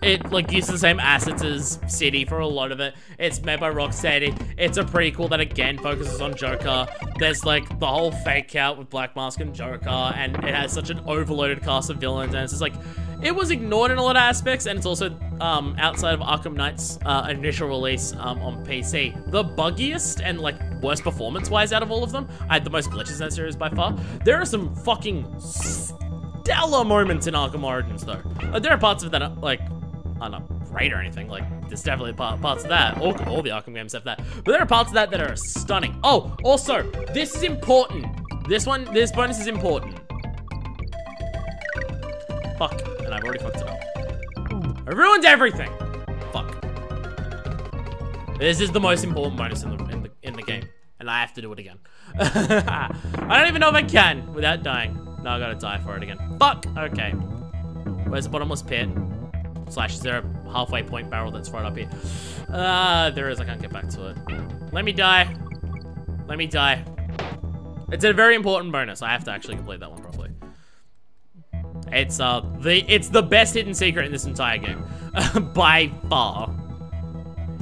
it, like, uses the same assets as City for a lot of it. It's made by Rocksteady. It's a prequel that, again, focuses on Joker. There's, like, the whole fake out with Black Mask and Joker, and it has such an overloaded cast of villains, and it's just, like, it was ignored in a lot of aspects, and it's also, outside of Arkham Knight's, initial release, on PC, the buggiest and, like, worst performance-wise out of all of them. I had the most glitches in that series by far. There are some fucking stellar moments in Arkham Origins, though. There are parts of it that are, like, are not great or anything. Like, there's definitely parts of that. All the Arkham games have that. But there are parts of that that are stunning. Oh, also, this is important. This bonus is important. Fuck, and I've already fucked it up. I ruined everything. Fuck. This is the most important bonus in the game, and I have to do it again. I don't even know if I can without dying. No, I gotta die for it again. Fuck. Okay. Where's the bottomless pit? Slash, is there a halfway point barrel that's right up here? There is. I can't get back to it. Let me die. Let me die. It's a very important bonus. I have to actually complete that one properly. It's the best hidden secret in this entire game, by far.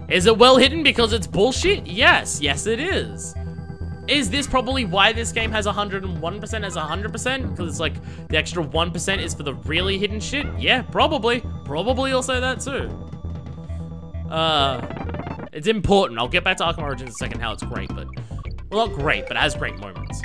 Is it well hidden because it's bullshit? Yes, it is. Is this probably why this game has 101% as 100%? Because it's like, the extra 1% is for the really hidden shit? Yeah, probably. Probably also that too. It's important. I'll get back to Arkham Origins in a second, how it's great, but... Well, not great, but it has great moments.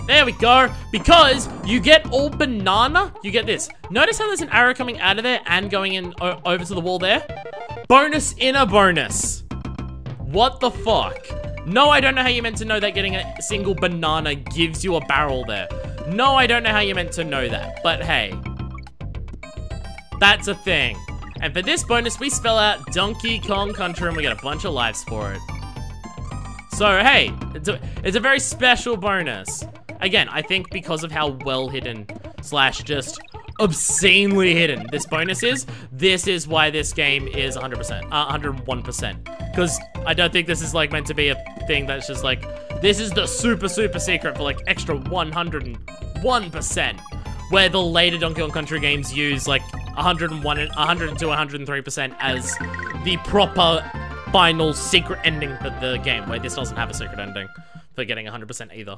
There we go, because you get all banana, you get this. Notice how there's an arrow coming out of there and going in over to the wall there? Bonus in a bonus. What the fuck? No, I don't know how you meant to know that getting a single banana gives you a barrel there. No, I don't know how you meant to know that, but hey. That's a thing. And for this bonus, we spell out Donkey Kong Country and we get a bunch of lives for it. So hey, it's a very special bonus. Again, I think because of how well hidden slash just obscenely hidden this bonus is, this is why this game is 100%, 101%. Because I don't think this is like meant to be a thing that's just like, this is the super secret for like extra 101%. Where the later Donkey Kong Country games use like 101, 102, 103% as the proper final secret ending for the game. Wait, this doesn't have a secret ending for getting 100% either.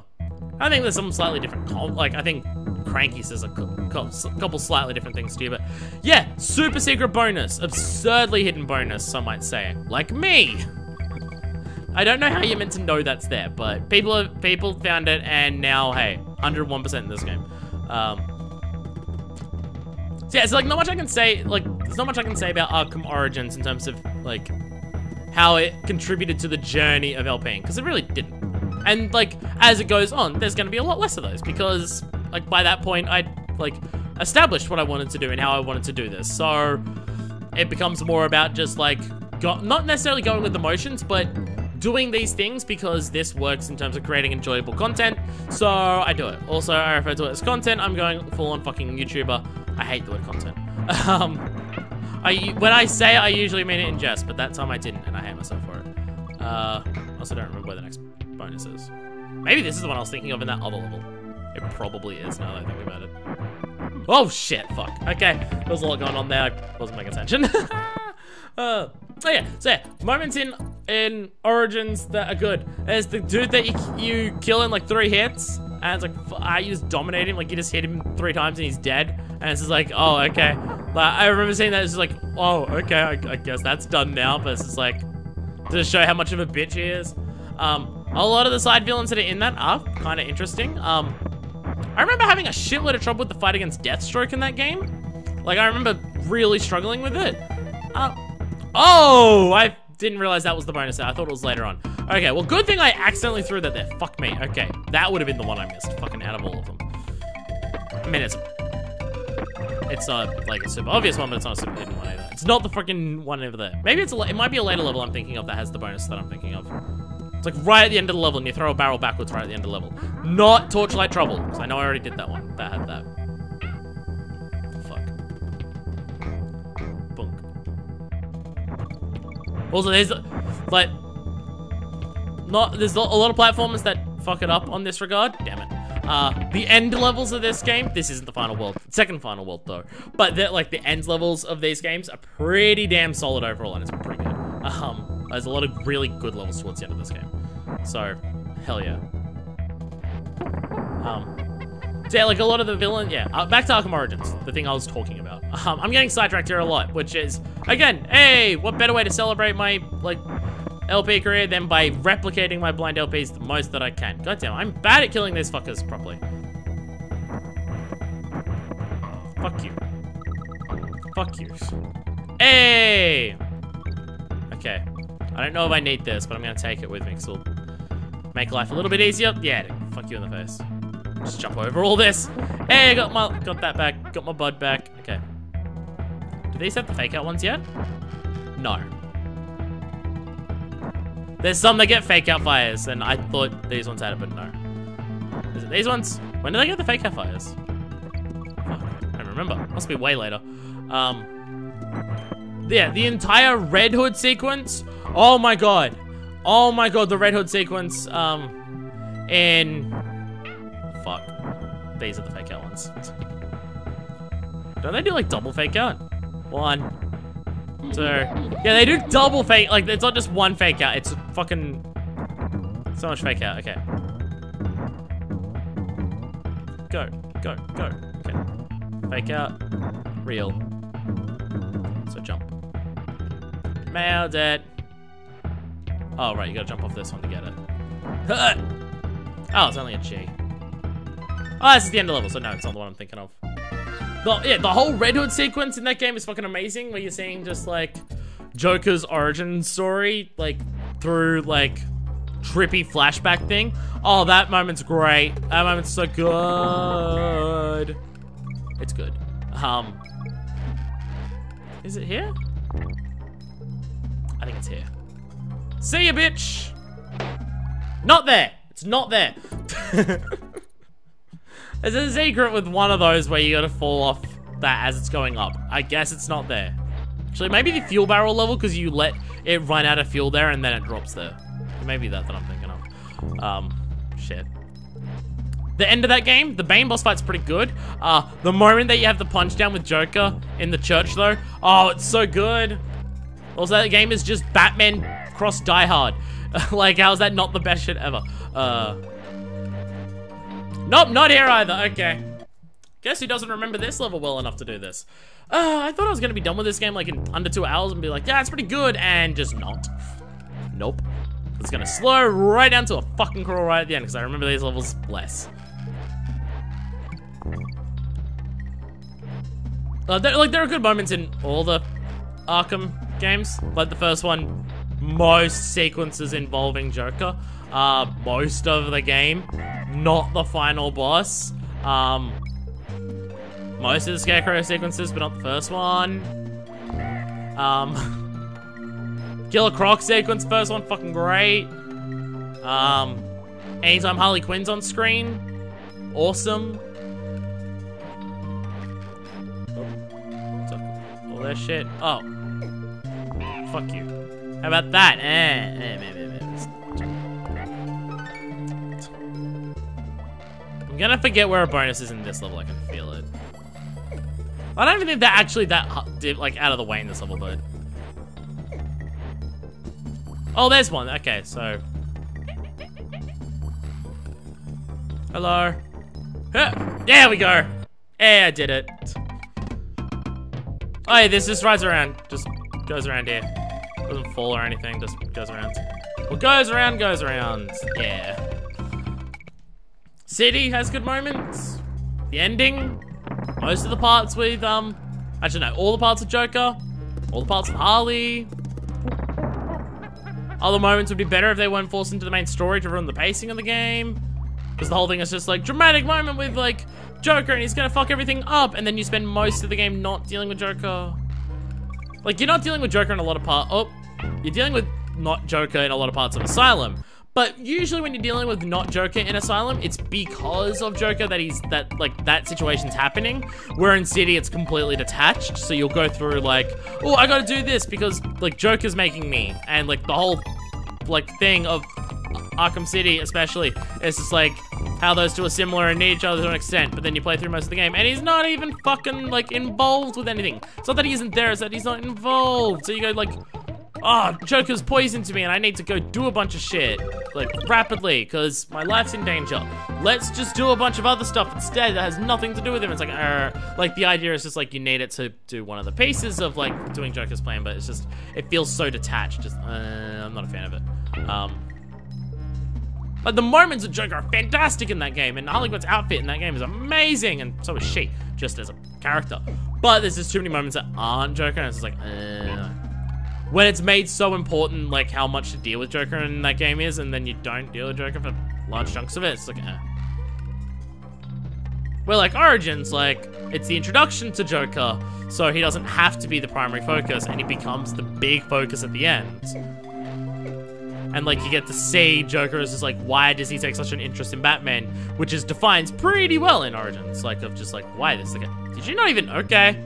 I think there's some slightly different, like, I think Cranky says a couple slightly different things to you, but yeah, super secret bonus, absurdly hidden bonus, some might say, like me. I don't know how you're meant to know that's there, but people found it, and now, hey, 101% in this game. So yeah, it's like not much I can say. Like, there's not much I can say about Arkham Origins in terms of like how it contributed to the journey of LPing, because it really didn't. And like as it goes on, there's going to be a lot less of those because like by that point I'd like established what I wanted to do and how I wanted to do this. So it becomes more about just like not necessarily going with the motions, but doing these things because this works in terms of creating enjoyable content. So I do it. Also, I refer to it as content. I'm going full on fucking YouTuber. I hate the word content. When I say it, I usually mean it in jest, but that time I didn't, and I hate myself for it. Also don't remember where the next bonus is. Maybe this is the one I was thinking of in that other level. It probably is, now that I think about it. Oh shit, fuck. Okay, there was a lot going on there. I wasn't paying attention. So yeah, moments in Origins that are good. There's the dude that you kill in like 3 hits, and it's like, you just dominate him, like you just hit him 3 times and he's dead. And it's just like, oh, okay. Like, I remember seeing that, it's just like, oh, okay, I guess that's done now, but it's just like, to show how much of a bitch he is. A lot of the side villains that are in that are kind of interesting. I remember having a shitload of trouble with the fight against Deathstroke in that game. Like, I remember really struggling with it. Oh, I didn't realize that was the bonus there. I thought it was later on. Okay, well, good thing I accidentally threw that there. Fuck me. Okay, that would have been the one I missed. Fucking out of all of them. I mean, it's not like a super obvious one, but it's not a super hidden one either. It's not the freaking one over there. Maybe it might be a later level I'm thinking of that has the bonus that I'm thinking of. It's like right at the end of the level, and you throw a barrel backwards right at the end of the level. Not Torchlight Trouble, because I know I already did that one. That had that. Also, there's like there's a lot of platformers that fuck it up on this regard. Damn it. The end levels of this game, this isn't the final world, second final world though, but like the end levels of these games are pretty damn solid overall, and it's pretty good. There's a lot of really good levels towards the end of this game, so hell yeah. So yeah, like a lot of the villain, yeah. Back to Arkham Origins, the thing I was talking about. I'm getting sidetracked here a lot, which is, again, hey, what better way to celebrate my, like, LP career than by replicating my blind LPs the most that I can. Goddamn, I'm bad at killing these fuckers properly. Fuck you. Fuck you. Hey! Okay. I don't know if I need this, but I'm gonna take it with me, because it'll make life a little bit easier. Yeah, fuck you in the face. Just jump over all this. Hey, got that back. Got my bud back. Okay. Do these have the fake out ones yet? No. There's some that get fake out fires, and I thought these ones had it, but no. Is it these ones? When do they get the fake out fires? Fuck, I don't remember. Must be way later. Yeah, the entire Red Hood sequence. Oh my god. Oh my god, the Red Hood sequence. In fuck. These are the fake out ones. Don't they do like double fake out? 1, 2. Yeah, they do double fake. Like, it's not just one fake out. It's fucking so much fake out. Okay. Go. Okay. Fake out. Real. So jump. Nailed it. Oh, right. You gotta jump off this one to get it. Oh, it's only a G. Oh, this is the end of the level, so no, it's not the one I'm thinking of. Yeah, the whole Red Hood sequence in that game is fucking amazing, where you're seeing just, like, Joker's origin story, like, through, like, trippy flashback thing. Oh, that moment's great. That moment's so good. It's good. Is it here? I think it's here. See ya, bitch! Not there! It's not there! There's a secret with one of those where you gotta fall off that as it's going up. I guess it's not there. Actually, maybe the fuel barrel level, because you let it run out of fuel there and then it drops there. Maybe that I'm thinking of. Shit. The end of that game, the Bane boss fight's pretty good. The moment that you have the punch down with Joker in the church though, oh, it's so good. Also, that game is just Batman cross Die Hard. Like, how's that not the best shit ever? Nope, not here either. Okay. Guess who doesn't remember this level well enough to do this? I thought I was gonna be done with this game like in under 2 hours and be like, yeah, it's pretty good, and just not. Nope. It's gonna slow right down to a fucking crawl right at the end because I remember these levels less. There are good moments in all the Arkham games. Like the first one, most sequences involving Joker. Most of the game, not the final boss. Most of the Scarecrow sequences, but not the first one. Killer Croc sequence, first one, fucking great. Anytime Harley Quinn's on screen, awesome. All that shit. Oh. Fuck you. How about that? I'm gonna forget where a bonus is in this level, I can feel it. I don't even think that actually like out of the way in this level, but... Oh, there's one. Okay, so... Hello. There we go. Yeah, I did it. Oh, yeah, this just rides around. Just goes around here. Doesn't fall or anything, just goes around. Well, goes around, goes around. Yeah. City has good moments. The ending. Most of the parts with, actually no, all the parts of Joker. All the parts of Harley. Other moments would be better if they weren't forced into the main story to ruin the pacing of the game. Because the whole thing is just like, dramatic moment with like, Joker and he's gonna fuck everything up. And then you spend most of the game not dealing with Joker. Like, you're not dealing with Joker in a lot of parts. Oh, you're dealing with not Joker in a lot of parts of Asylum. But usually when you're dealing with not Joker in Asylum, it's because of Joker that situation's happening. Where in City, it's completely detached. So you'll go through like, oh, I gotta do this because like Joker's making me. And like the whole like thing of Arkham City especially, it's just like how those two are similar and need each other to an extent. But then you play through most of the game and he's not even fucking like involved with anything. It's not that he isn't there, it's that he's not involved. So you go like, oh, Joker's poisoned to me and I need to go do a bunch of shit, like, rapidly, because my life's in danger. Let's just do a bunch of other stuff instead that has nothing to do with him. It's like, the idea is just, like, you need it to do one of the pieces of, like, doing Joker's plan, but it's just, it feels so detached. Just, I'm not a fan of it. But the moments of Joker are fantastic in that game, and Harley Quinn's outfit in that game is amazing, and so is she, just as a character. But there's just too many moments that aren't Joker, and it's just like, when it's made so important, like, how much to deal with Joker in that game is, and then you don't deal with Joker for large chunks of it, it's like, Where, like, Origins, like, it's the introduction to Joker, so he doesn't have to be the primary focus, and he becomes the big focus at the end. And, like, you get to see Joker as just, like, why does he take such an interest in Batman, which is defined pretty well in Origins, like, of just, like, why this, like, did you not even, okay.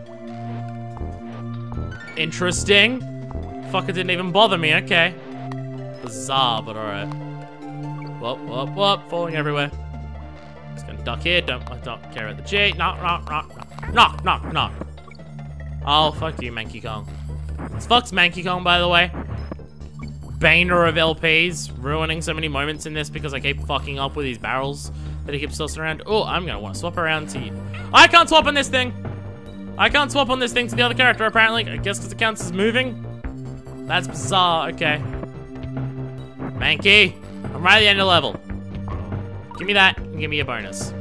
Interesting. Fuck, it didn't even bother me, okay. Bizarre, but alright. Whoop, whoop, whoop, falling everywhere. Just gonna duck here, don't care about the G. Knock, knock, knock, knock, knock, knock. Oh, fuck you, Manky Kong. This fucks Manky Kong, by the way. Baner of LPs, ruining so many moments in this because I keep fucking up with these barrels that he keeps tossing around. Oh, I'm gonna want to swap around to you. I can't swap on this thing! I can't swap on this thing to the other character, apparently. I guess because it counts as moving. That's bizarre, okay. Manky, I'm right at the end of the level. Give me that, and give me a bonus.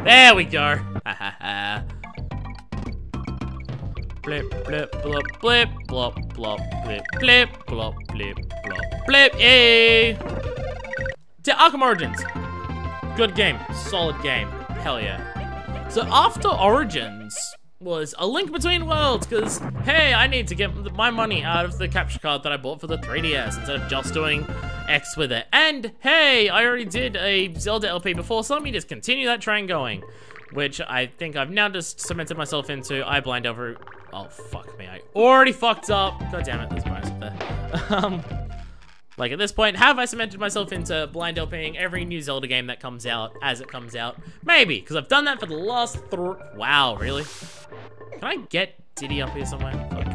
There we go. Ha ha ha. Blip, blip, blop, blip, blop, blop, blip, blip, blop, blip, blop, blip, yay! To Arkham Origins. Good game, solid game, hell yeah. So after Origins was A Link Between Worlds, because, hey, I need to get my money out of the capture card that I bought for the 3DS instead of just doing X with it. And, hey, I already did a Zelda LP before, so let me just continue that train going. Which I think I've now just cemented myself into. I blind over... Oh, fuck me, I already fucked up. God damn it, there's a bonus there. Like, at this point, have I cemented myself into blind LPing every new Zelda game that comes out as it comes out? Maybe, because I've done that for the last Wow, really? Can I get Diddy up here somewhere? Fuck.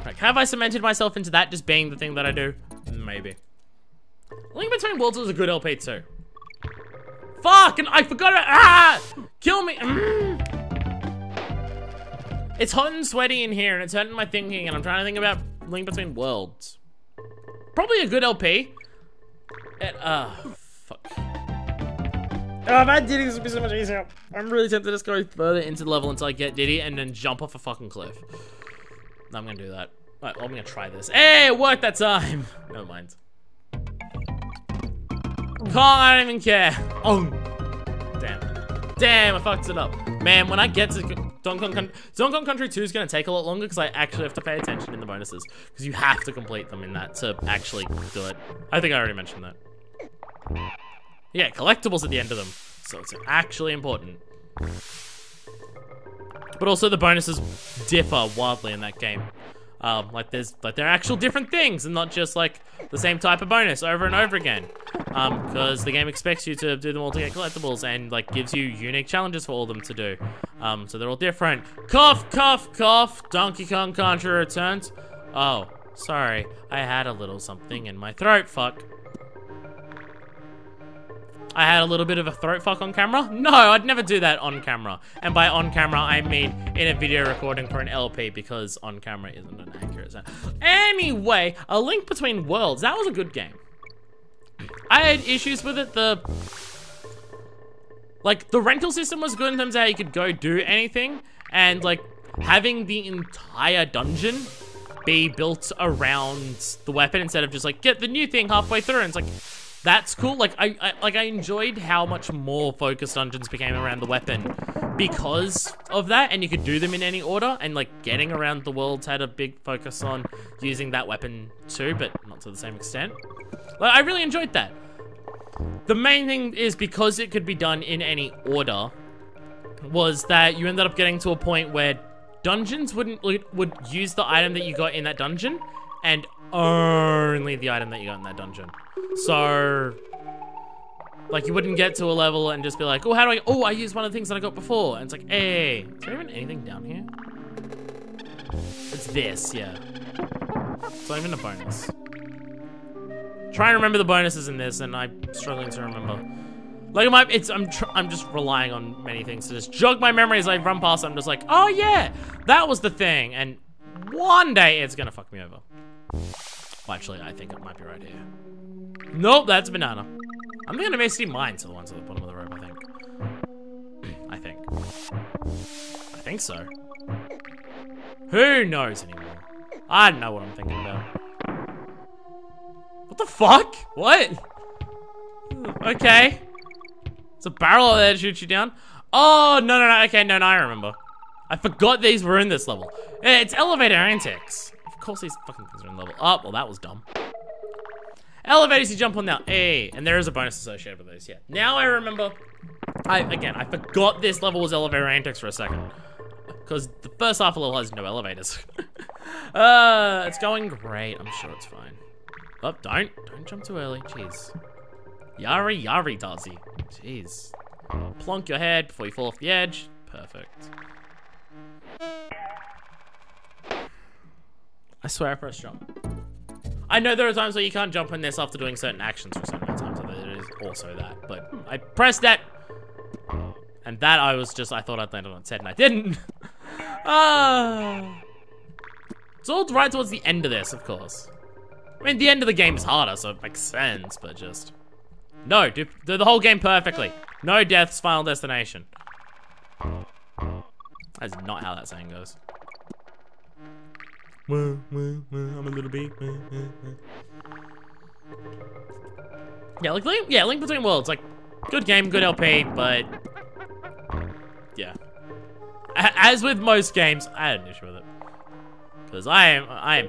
Right, have I cemented myself into that just being the thing that I do? Maybe. Link Between Worlds was a good LP too. Fuck, and I forgot it. Ah! Kill me. It's hot and sweaty in here and it's hurting my thinking and I'm trying to think about Link Between Worlds. Probably a good LP. Fuck. Oh, if I had Diddy, this would be so much easier. I'm really tempted to just go further into the level until I get Diddy and then jump off a fucking cliff. I'm gonna do that. Right, well, I'm gonna try this. Hey, it worked that time. Never mind. I don't even care. Oh, damn, I fucked it up. Man, when I get to Donkey Kong Country 2 is gonna take a lot longer because I actually have to pay attention in the bonuses because you have to complete them in that to actually do it. I think I already mentioned that. Yeah, collectibles at the end of them, so it's actually important. But also the bonuses differ wildly in that game. Like they're actual different things and not just like the same type of bonus over and over again. Because the game expects you to do them all to get collectibles and like gives you unique challenges for all of them to do. So they're all different. Cough, cough, cough. Donkey Kong Country returns. Oh, sorry. I had a little something in my throat. Fuck. I had a little bit of a throat fuck on camera? No, I'd never do that on camera. And by on camera, I mean in a video recording for an LP because on camera isn't an accurate sound. Anyway, A Link Between Worlds. That was a good game. I had issues with it. The rental system was good in terms of how you could go do anything. And like having the entire dungeon be built around the weapon instead of just like get the new thing halfway through. And it's like, that's cool. Like I enjoyed how much more focused dungeons became around the weapon because of that, and you could do them in any order, and like getting around the worlds had a big focus on using that weapon too, but not to the same extent. Like I really enjoyed that. The main thing is because it could be done in any order was that you ended up getting to a point where dungeons would use the item that you got in that dungeon and only the item that you got in that dungeon. So, like, you wouldn't get to a level and just be like, oh, how do I, oh, I used one of the things that I got before. And it's like, hey, is there even anything down here? It's this, yeah. It's not even a bonus. Trying to remember the bonuses in this, and I'm struggling to remember. Like, I'm just relying on many things to just jog my memory as I run past. I'm just like, oh yeah, that was the thing. And one day it's gonna fuck me over. Well, actually, I think it might be right here. Nope, that's a banana. I'm gonna basically mine to the ones at the bottom of the rope, I think. I think so. Who knows anymore? I don't know what I'm thinking about. What the fuck? What? Okay. It's a barrel there to shoot you down. Oh, no, okay, no, I remember. I forgot these were in this level. It's elevator antics. Of course these fucking things are in level. Oh, well, that was dumb. Elevators you jump on now. Hey, and there is a bonus associated with those, yeah. Now I remember. I forgot this level was elevator antics for a second. Because the first half of the level has no elevators. It's going great. I'm sure it's fine. Oh, don't jump too early. Jeez. Yari Darcy. Jeez. Plonk your head before you fall off the edge. Perfect. I swear I pressed jump. I know there are times where you can't jump in this after doing certain actions for a certain amount of time, so there is also that. But I pressed that, and that I thought I'd land on its head, and I didn't. It's all right towards the end of this, of course. I mean, the end of the game is harder, so it makes sense, but just... No, do the whole game perfectly. No deaths, final destination. That's not how that saying goes. I'm a little bee. Yeah, Link Between Worlds, like, good game, good LP, but yeah. As with most games, I had an issue with it because I am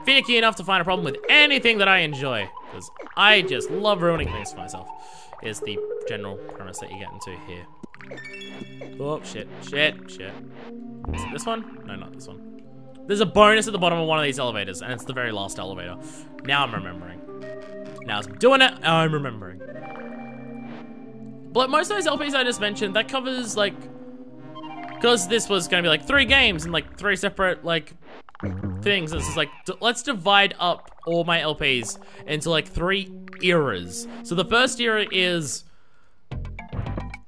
finicky enough to find a problem with anything that I enjoy because I just love ruining things for myself. Is the general premise that you get into here. Oh shit. Is it this one? No, not this one. There's a bonus at the bottom of one of these elevators, and it's the very last elevator. Now I'm remembering. Now as I'm doing it, I'm remembering. But most of those LPs I just mentioned, that covers, like... Because this was going to be, like, 3 games and, like, 3 separate, like, things. It's just like, let's divide up all my LPs into like 3 eras. So the first era is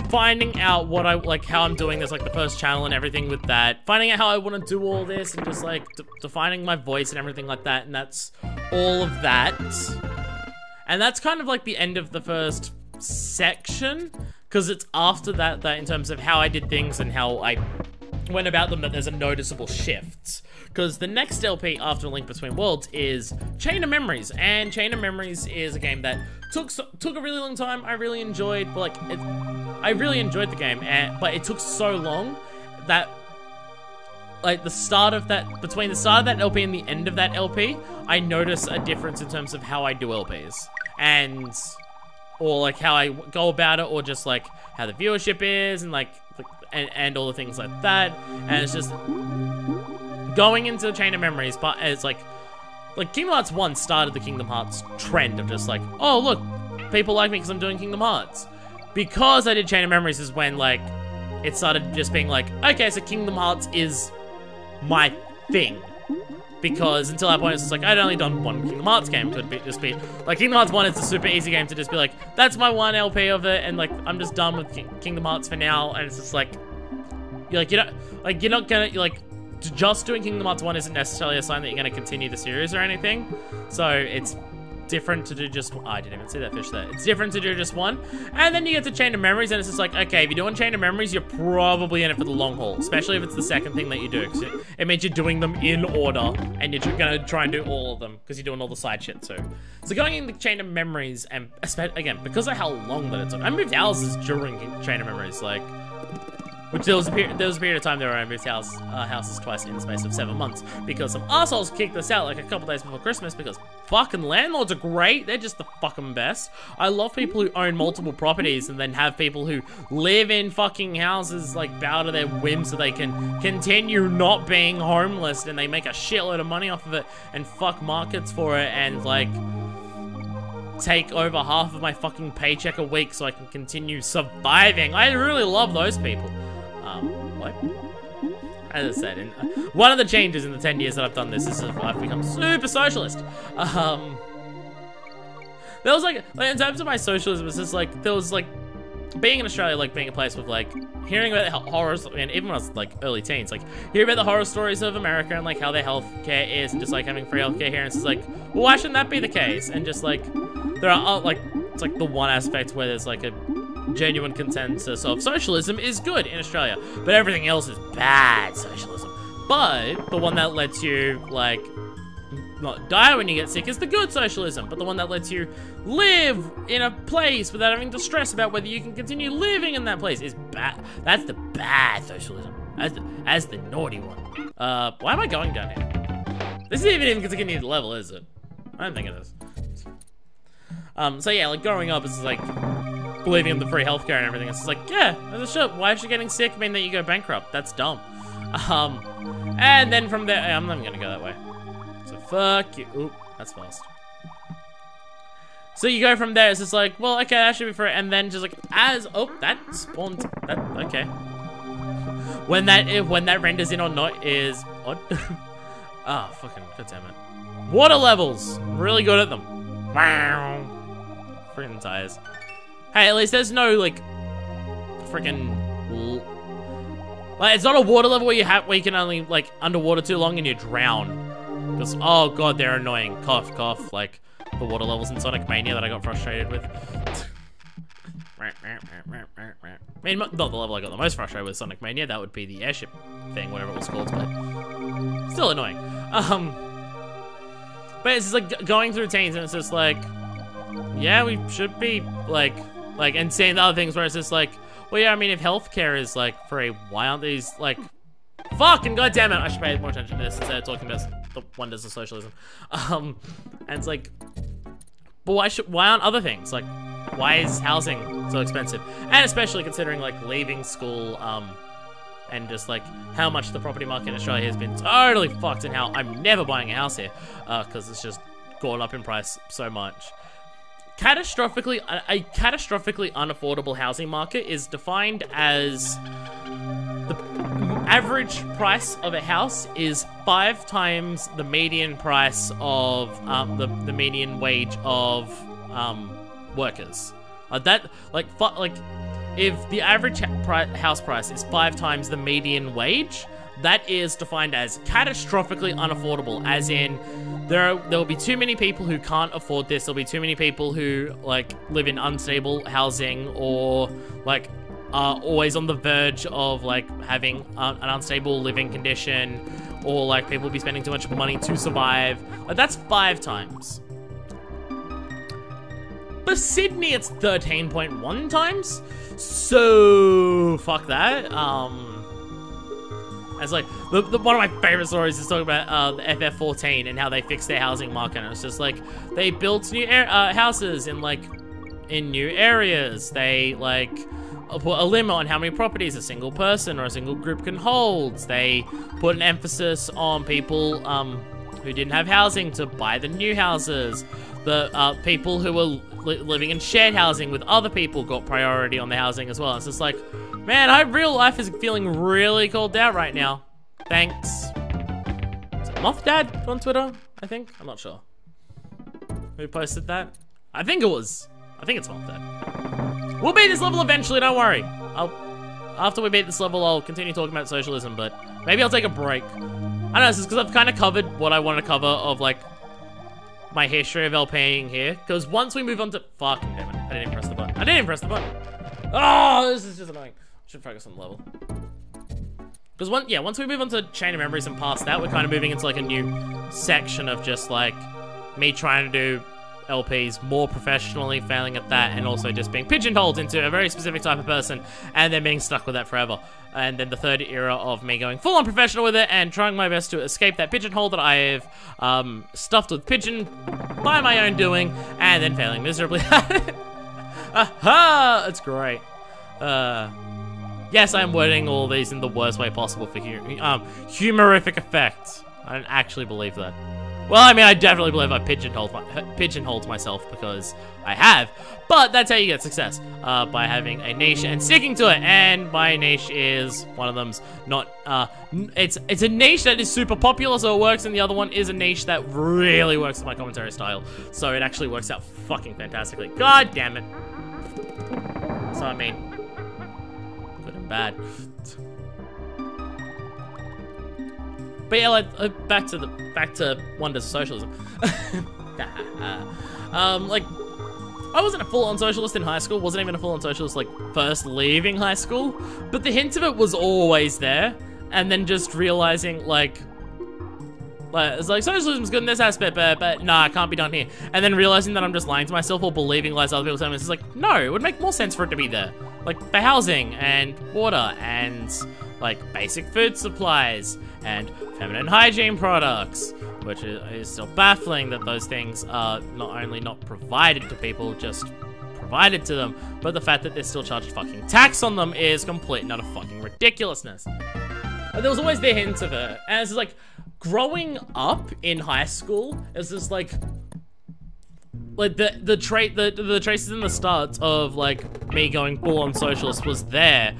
finding out what I like, how I'm doing this, like the first channel and everything with that. Finding out how I want to do all this and just like defining my voice and everything like that. And that's all of that. And that's kind of like the end of the first section, because it's after that in terms of how I did things and how I went about them that there's a noticeable shift. Because the next LP after Link Between Worlds is Chain of Memories, and Chain of Memories is a game that took a really long time. I really enjoyed, I really enjoyed the game, but it took so long that like between the start of that LP and the end of that LP, I notice a difference in terms of how I do LPs or like how I go about it, or just like how the viewership is and like and all the things like that. And it's just going into the Chain of Memories, but it's like Kingdom Hearts 1 started the Kingdom Hearts trend of just like, oh look, people like me because I'm doing Kingdom Hearts. Because I did Chain of Memories is when like it started just being like, okay, so Kingdom Hearts is my thing. Because until that point it's just like, I'd only done one Kingdom Hearts game. Could just be like Kingdom Hearts 1 is a super easy game to just be like, that's my one LP of it, and like I'm just done with Kingdom Hearts for now. And it's just like, you're not gonna just doing Kingdom Hearts 1 isn't necessarily a sign that you're gonna continue the series or anything. So it's different to do just one. I didn't even see that fish there. It's different to do just one. And then you get to Chain of Memories, and it's just like, okay, if you're doing Chain of Memories, you're probably in it for the long haul, especially if it's the second thing that you do, because it means you're doing them in order, and you're gonna try and do all of them, because you're doing all the side shit too. So going into Chain of Memories, and again, because of how long that it took, I moved houses during Chain of Memories, like, which there was a period of time there where I moved houses twice in the space of 7 months, because some assholes kicked us out like a couple days before Christmas, because fucking landlords are great. They're just the fucking best. I love people who own multiple properties and then have people who live in fucking houses like bow to their whim so they can continue not being homeless, and they make a shitload of money off of it and fuck markets for it, and like take over half of my fucking paycheck a week so I can continue surviving. I really love those people. What? As I said, one of the changes in the 10 years that I've done this is I've become super socialist. There was like in terms of my socialism, it's just like, there was like, being in Australia, like being a place with like, hearing about the horrors, and even when I was like early teens, like hearing about the horror stories of America and like how their healthcare is, and just like having free healthcare here, and it's just like, well, why shouldn't that be the case? And just like, there are like, it's like the one aspect where there's like a genuine consensus of socialism is good in Australia, but everything else is bad socialism. But the one that lets you like not die when you get sick is the good socialism, but the one that lets you live in a place without having to stress about whether you can continue living in that place is bad. That's the bad socialism. As the naughty one. Why am I going down here? This isn't even continue the level, is it? I don't think it is. So yeah, like growing up, it's like believing in the free healthcare and everything. It's just like, yeah, why is you getting sick mean that you go bankrupt? That's dumb. And then from there, I'm not even gonna go that way. So fuck you. Oop, that's fast. So you go from there, it's just like, well, okay, that should be free, and then just like, that spawned, okay. When that renders in or not is odd. Oh, fucking, goddammit. Water levels, I'm really good at them. Wow. Freaking tires. Hey, at least there's no like freaking like, it's not a water level where you can only like underwater too long and you drown. Because oh god, they're annoying. Cough, cough. Like the water levels in Sonic Mania that I got frustrated with. I mean, not the level I got the most frustrated with Sonic Mania. That would be the airship thing, whatever it was called, but still annoying. But it's just like going through teens, and it's just like, yeah, we should be like, and saying the other things where it's just like, well, yeah, I mean, if healthcare is like free, why aren't these like, fucking goddammit, I should pay more attention to this instead of talking about the wonders of socialism. And it's like, but why aren't other things? Like, why is housing so expensive? And especially considering like leaving school, and just like how much the property market in Australia has been totally fucked, and how I'm never buying a house here, because it's just gone up in price so much. A catastrophically unaffordable housing market is defined as average price of a house is 5 times the median price of the median wage of workers. If the average house price is 5 times the median wage, that is defined as catastrophically unaffordable, as in there will be too many people who can't afford this. There'll be too many people who like live in unstable housing, or like are always on the verge of like having an unstable living condition, or like people will be spending too much money to survive. Like, that's 5 times. For Sydney, it's 13.1 times. So fuck that. It's like one of my favorite stories is talking about the FF14 and how they fixed their housing market. And it's just like they built new houses in new areas. They like put a limit on how many properties a single person or a single group can hold. They put an emphasis on people who didn't have housing to buy the new houses. The people who were living in shared housing with other people got priority on the housing as well. It's just like, man, real life is feeling really called out right now. Thanks. Is it Moth Dad on Twitter? I think. I'm not sure. Who posted that? I think it's Moth Dad. We'll beat this level eventually, don't worry. After we beat this level, I'll continue talking about socialism, but maybe I'll take a break. I don't know, this is because I've kind of covered what I want to cover of, like, my history of LPing here. Because once we move on to... Fucking damn it. I didn't even press the button. Oh, this is just annoying. I should focus on the level. Because once we move on to Chain of Memories and past that, we're kind of moving into, like, a new section of just, like, me trying to do LPs more professionally, failing at that, and also just being pigeonholed into a very specific type of person, and then being stuck with that forever. And then the third era of me going full-on professional with it and trying my best to escape that pigeonhole that I have stuffed with pigeon by my own doing, and then failing miserably. Aha! It's great. Yes, I'm wording all these in the worst way possible for humorific effect. I don't actually believe that. Well, I mean, I definitely believe I pigeonholed myself, because I have. But that's how you get success, by having a niche and sticking to it. And my niche is, one of them's not, it's a niche that is super popular, so it works, and the other one is a niche that really works with my commentary style. So it actually works out fucking fantastically. God damn it. So, I mean, good and bad. But yeah, like, back to wonders of socialism. Like, I wasn't a full-on socialist in high school. Wasn't even a full-on socialist, like, first leaving high school. But the hint of it was always there. And then just realizing, like it's like, socialism's good in this aspect, but nah, it can't be done here. And then realizing that I'm just lying to myself or believing lies other people tell me. It's like, no, it would make more sense for it to be there. Like, for housing and water and, like, basic food supplies and feminine hygiene products, which is still baffling that those things are not only not provided to people, just provided to them, but the fact that they're still charged fucking tax on them is complete and utter fucking ridiculousness. And there was always the hint of it, and it's just like, growing up in high school, it's just like the traces in the start of, like, me going full-on socialist was there.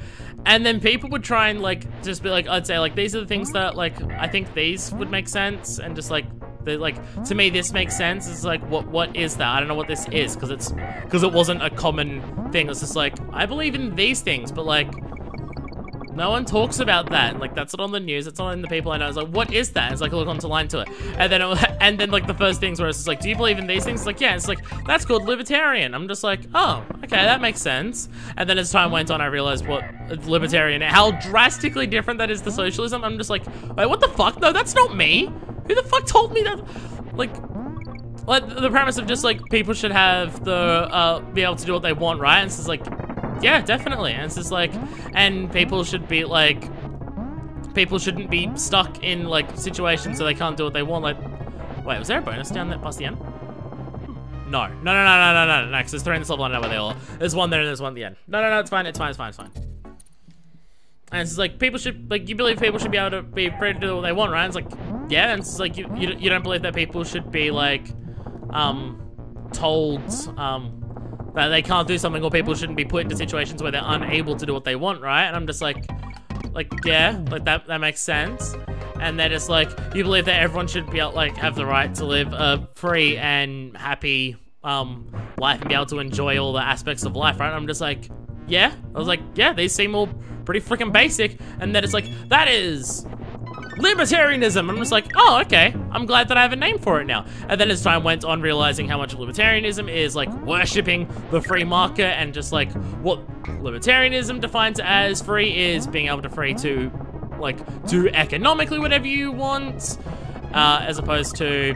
And then people would try and, like, just be like, I'd say, like, these are the things that, like, I think these would make sense, and just, like, to me, this makes sense. It's like, what is that? I don't know what this is, because it wasn't a common thing. It's just like, I believe in these things, but, like, no one talks about that. And, like, that's not on the news. It's not in the people I know. It's like, what is that? It's like, I look onto line to it. And then, like, the first things where it's just like, do you believe in these things? It's like, yeah. It's like, that's called libertarian. I'm just like, oh, okay, that makes sense. And then as time went on, I realized what libertarian, how drastically different that is to socialism. I'm just like, wait, what the fuck? No, that's not me. Who the fuck told me that? Like the premise of just, like, people should have the, be able to do what they want, right? And it's just like, yeah, definitely. And it's just like, and people should be, like, people shouldn't be stuck in, like, situations so they can't do what they want. Like, wait, was there a bonus down there past the end? No, because there's 3 in this level. I know where they all are. There's one there and there's one at the end. No, it's fine. And it's just like, people should, like, you believe people should be able to be free to do what they want, right? And it's like, yeah, and it's just like, you don't believe that people should be, like, told, that they can't do something, or people shouldn't be put into situations where they're unable to do what they want, right? And I'm just like, like, yeah, like that makes sense. And then it's like, you believe that everyone should be able, like, have the right to live a free and happy life and be able to enjoy all the aspects of life, right? And I'm just like, yeah. I was like, yeah, these seem all pretty freaking basic. And then it's like, that is libertarianism. I'm just like, oh, okay. I'm glad that I have a name for it now. And then as time went on, realizing how much libertarianism is like worshipping the free market, and just like what libertarianism defines as free is being able to free to like do economically whatever you want, as opposed to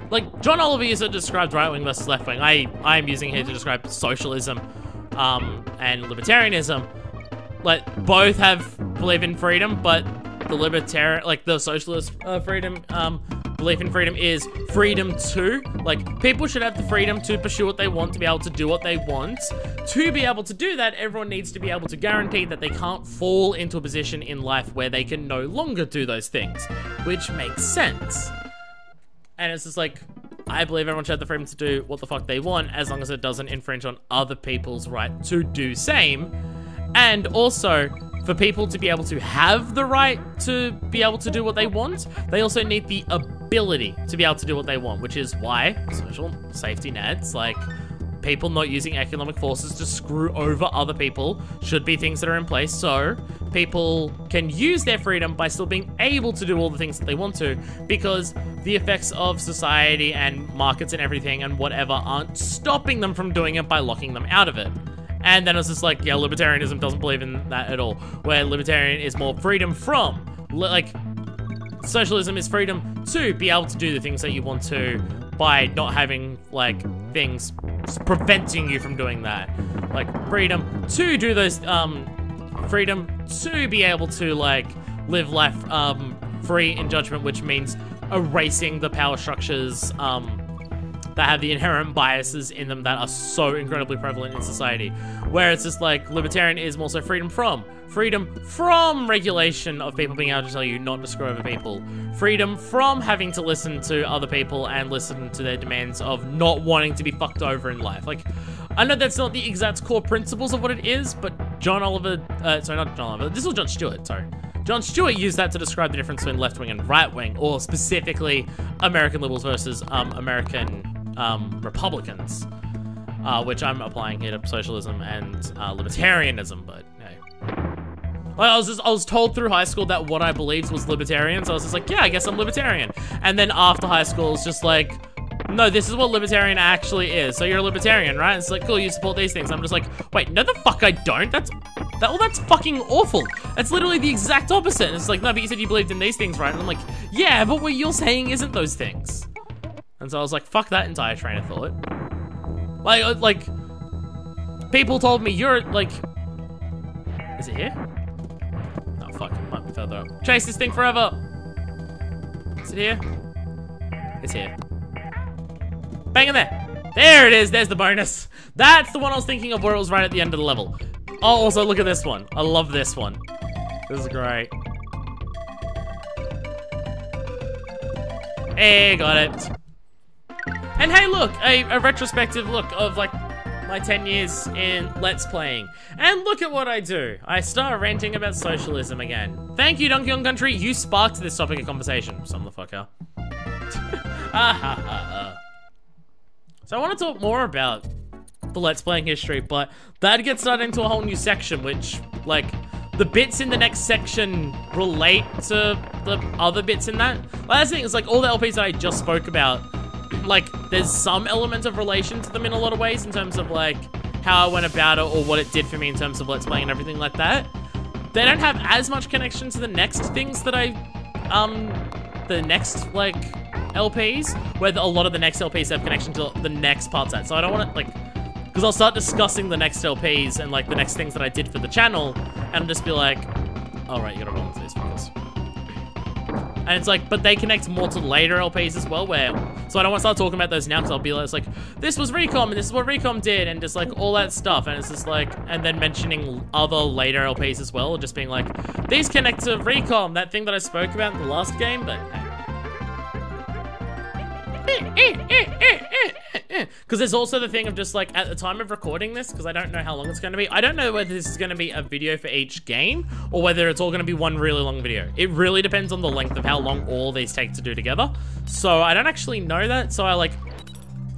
like John Oliver used to describe right wing versus left wing. I am using here to describe socialism and libertarianism. Like both believe in freedom, but the libertarian, like the socialist freedom belief in freedom is freedom to, like, people should have the freedom to pursue what they want, to be able to do what they want. To be able to do that, everyone needs to be able to guarantee that they can't fall into a position in life where they can no longer do those things, which makes sense. And it's just like, I believe everyone should have the freedom to do what the fuck they want, as long as it doesn't infringe on other people's right to do same. And also, for people to be able to have the right to be able to do what they want, they also need the ability to be able to do what they want, which is why social safety nets, like people not using economic forces to screw over other people, should be things that are in place so people can use their freedom by still being able to do all the things that they want to, because the effects of society and markets and everything and whatever aren't stopping them from doing it by locking them out of it. And then it's just like, yeah, libertarianism doesn't believe in that at all. Where libertarian is more freedom from. Like, socialism is freedom to be able to do the things that you want to by not having, like, things preventing you from doing that. Like, freedom to do those, freedom to be able to, like, live life, free in judgment, which means erasing the power structures, that have the inherent biases in them that are so incredibly prevalent in society. Where it's just like, libertarian is more so freedom from regulation of people being able to tell you not to screw over people. Freedom from having to listen to other people and listen to their demands of not wanting to be fucked over in life. Like, I know that's not the exact core principles of what it is, but John Oliver, sorry, not John Oliver, this was John Stewart, sorry. John Stewart used that to describe the difference between left wing and right wing, or specifically American liberals versus American Republicans, which I'm applying here to socialism and libertarianism, but hey. Like, I was told through high school that what I believed was libertarian, so I was just like, yeah, I guess I'm libertarian. And then after high school, it's just like, no, this is what libertarian actually is. So you're a libertarian, right? It's like, cool, you support these things. I'm just like, wait, no the fuck I don't. That's fucking awful. That's literally the exact opposite. And it's like, no, but you said you believed in these things, right? And I'm like, yeah, but what you're saying isn't those things. And so I was like, fuck that entire train of thought. Like, people told me you're, like, is it here? Oh, fuck, it might be further up. Chase this thing forever. Is it here? It's here. Bang in there. There it is, there's the bonus. That's the one I was thinking of where it was right at the end of the level. Oh, also look at this one. I love this one. This is great. Hey, got it. And hey, look, a retrospective look of, like, my 10 years in Let's Playing. And look at what I do. I start ranting about socialism again. Thank you, Donkey Kong Country. You sparked this topic of conversation. Some of the fucker. So I want to talk more about the Let's Playing history, but that gets started into a whole new section, which, like, the bits in the next section relate to the other bits in that. Like, that's the thing, it's like all the LPs that I just spoke about, like, there's some element of relation to them in a lot of ways in terms of, like, how I went about it or what it did for me in terms of Let's Playing and everything like that. They don't have as much connection to the next things that the next, like, LPs, where a lot of the next LPs have connection to the next parts of that. So I don't want to, like, because I'll start discussing the next LPs and, like, the next things that I did for the channel, and just be like, all right, you gotta roll into these fuckers. And it's like, but they connect more to later LPs as well, where, so I don't want to start talking about those now, because I'll be like, this was Recom, and this is what Recom did, and just, like, all that stuff, and it's just, like, and then mentioning other later LPs as well, just being like, these connect to Recom, that thing that I spoke about in the last game, but, hey. Because there's also the thing of just like, at the time of recording this, because I don't know how long it's going to be, I don't know whether this is going to be a video for each game, or whether it's all going to be one really long video. It really depends on the length of how long all these take to do together. So I don't actually know that, so I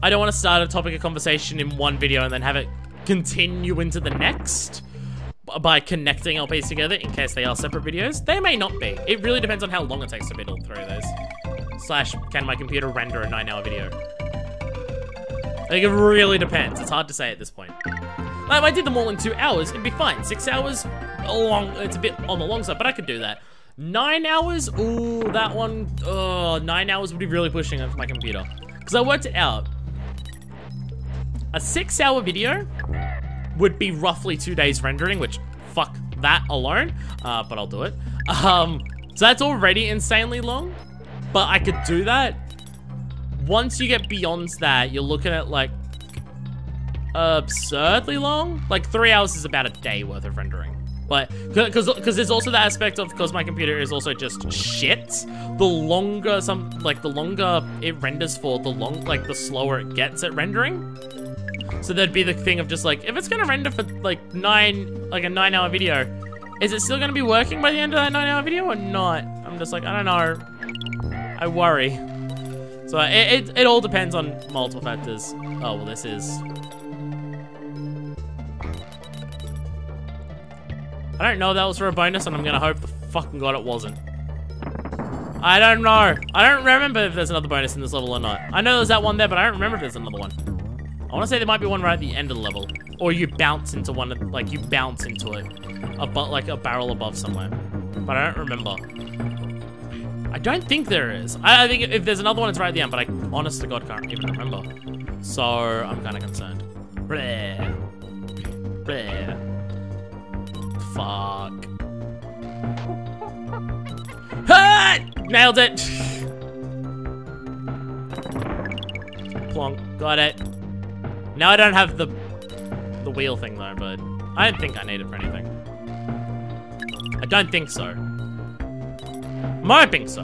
don't want to start a topic of conversation in one video and then have it continue into the next by connecting LPs together in case they are separate videos. They may not be. It really depends on how long it takes to build through those. / can my computer render a 9-hour video? I think it really depends. It's hard to say at this point. Like, if I did them all in 2 hours, it'd be fine. 6 hours, it's a bit on the long side, but I could do that. 9 hours? Ooh, that one, 9 hours would be really pushing it for my computer. Because I worked it out. A 6-hour video would be roughly 2 days rendering, which, fuck that alone, but I'll do it. So that's already insanely long, but I could do that. Once you get beyond that, you're looking at, like, absurdly long. Like, 3 hours is about a day worth of rendering. But, because there's also the aspect of, because my computer is also just shit, the longer it renders for, the slower it gets at rendering. So there'd be the thing of just, like, if it's gonna render for, like, a 9-hour video, is it still gonna be working by the end of that 9-hour video or not? I'm just like, I don't know. I worry. So it all depends on multiple factors. Oh, well, this is... I don't know if that was for a bonus, and I'm gonna hope the fucking god it wasn't. I don't know. I don't remember if there's another bonus in this level or not. I know there's that one there, but I don't remember if there's another one. I wanna say there might be one right at the end of the level. Or you bounce into one, like, you bounce into it. Like a barrel above somewhere. But I don't remember. I don't think there is. I think if there's another one, it's right at the end, but I, honest to God, can't even remember. So, I'm kind of concerned. Bleh. Bleh. Fuck. Ah! Nailed it! Plonk. Got it. Now I don't have the wheel thing, though, but I don't think I need it for anything. I don't think so. I'm hoping so.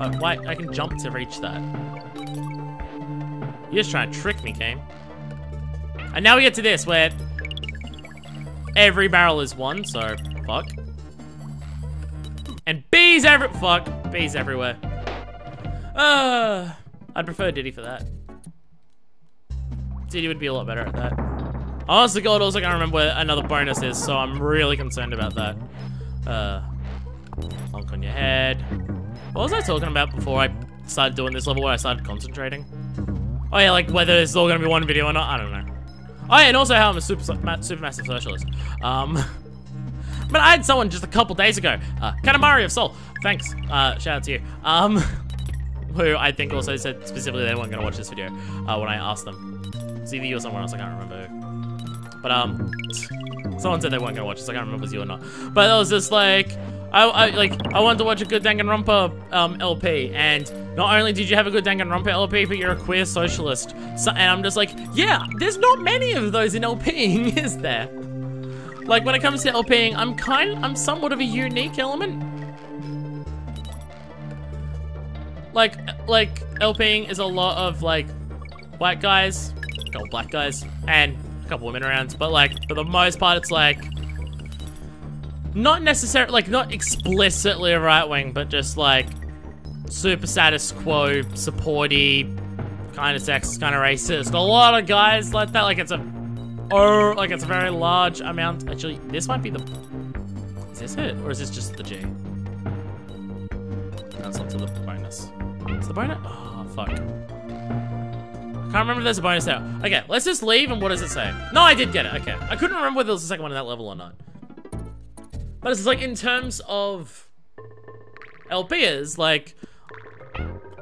Oh, wait, I can jump to reach that. You're just trying to trick me, game. And now we get to this, where every barrel is one, so fuck. And bees bees everywhere. I'd prefer Diddy for that. Diddy would be a lot better at that. Honestly, God, also can't remember where another bonus is, so I'm really concerned about that. Honk on your head. What was I talking about before I started doing this level where I started concentrating? Oh yeah, like whether it's all gonna be one video or not, I don't know. Oh yeah, and also how I'm a super massive socialist. But I had someone just a couple days ago, Katamari of Soul, thanks, shout out to you, who I think also said specifically they weren't gonna watch this video, when I asked them. It's either you or someone else, I can't remember who. But, someone said they weren't gonna watch this, I can't remember if it was you or not. But it was just like, I wanted to watch a good Danganronpa LP, and not only did you have a good Danganronpa LP, but you're a queer socialist. So, and I'm just like, yeah, there's not many of those in LPing, is there? Like, when it comes to LPing, I'm somewhat of a unique element. Like LPing is a lot of, like, white guys, a couple black guys, and a couple women around, but, like, for the most part, it's, like, not necessarily, like, not explicitly a right wing, but just, like, super status quo, supporty, kind of sexist, kind of racist. A lot of guys like that, like, it's a very large amount. Actually, this might be the, is this it? Or is this just the G? That's not to the bonus. Is the bonus? Oh, fuck. I can't remember if there's a bonus there. Okay, let's just leave, and what does it say? No, I did get it, okay. I couldn't remember whether there was a second one in that level or not. But it's like, in terms of LPers, like,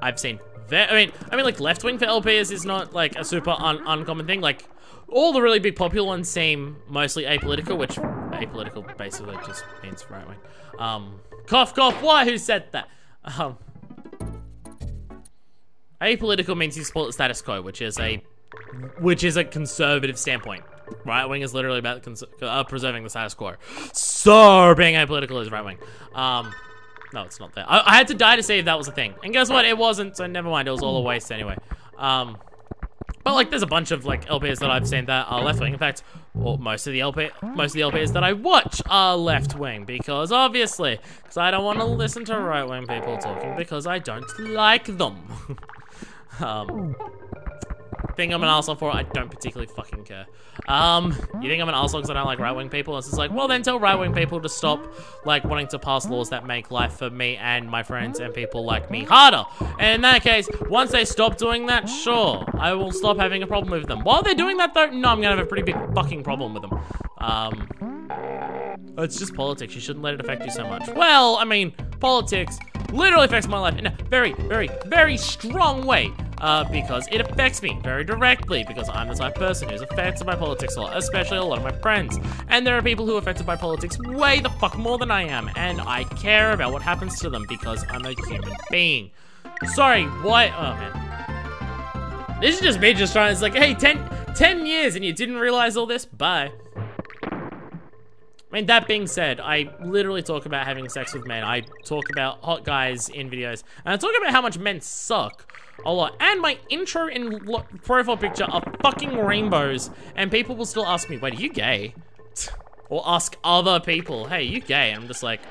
I've seen, I mean, like, left wing for LPers is not, like, a super uncommon thing. Like, all the really big popular ones seem mostly apolitical, which apolitical basically just means right wing. Cough, cough, why? Who said that? Apolitical means you support the status quo, which is a conservative standpoint. Right wing is literally about preserving the status quo. So being apolitical is right wing. No, it's not there. I had to die to see if that was a thing. And guess what? It wasn't, so never mind. It was all a waste anyway. But like, there's a bunch of like LPs that I've seen that are left wing. In fact, well, most of the LPs that I watch are left wing because obviously, because I don't want to listen to right wing people talking because I don't like them. Think I'm an arsehole for it? I don't particularly fucking care. You think I'm an arsehole because I don't like right-wing people? It's just like, well then tell right-wing people to stop, like, wanting to pass laws that make life for me and my friends and people like me harder. And in that case, once they stop doing that, sure, I will stop having a problem with them. While they're doing that though, no, I'm gonna have a pretty big fucking problem with them. It's just politics. You shouldn't let it affect you so much. Well, I mean, politics literally affects my life in a very, very, very strong way. Because it affects me very directly, because I'm the type of person who's affected by politics a lot, especially a lot of my friends. And there are people who are affected by politics way the fuck more than I am, and I care about what happens to them because I'm a human being. Sorry, what? Oh, man. This is just me just trying, it's like, hey, 10 years and you didn't realize all this? Bye. I mean, that being said, I literally talk about having sex with men. I talk about hot guys in videos. And I talk about how much men suck a lot. And my intro and profile picture are fucking rainbows. And people will still ask me, wait, are you gay? Or ask other people, hey, are you gay? And I'm just like,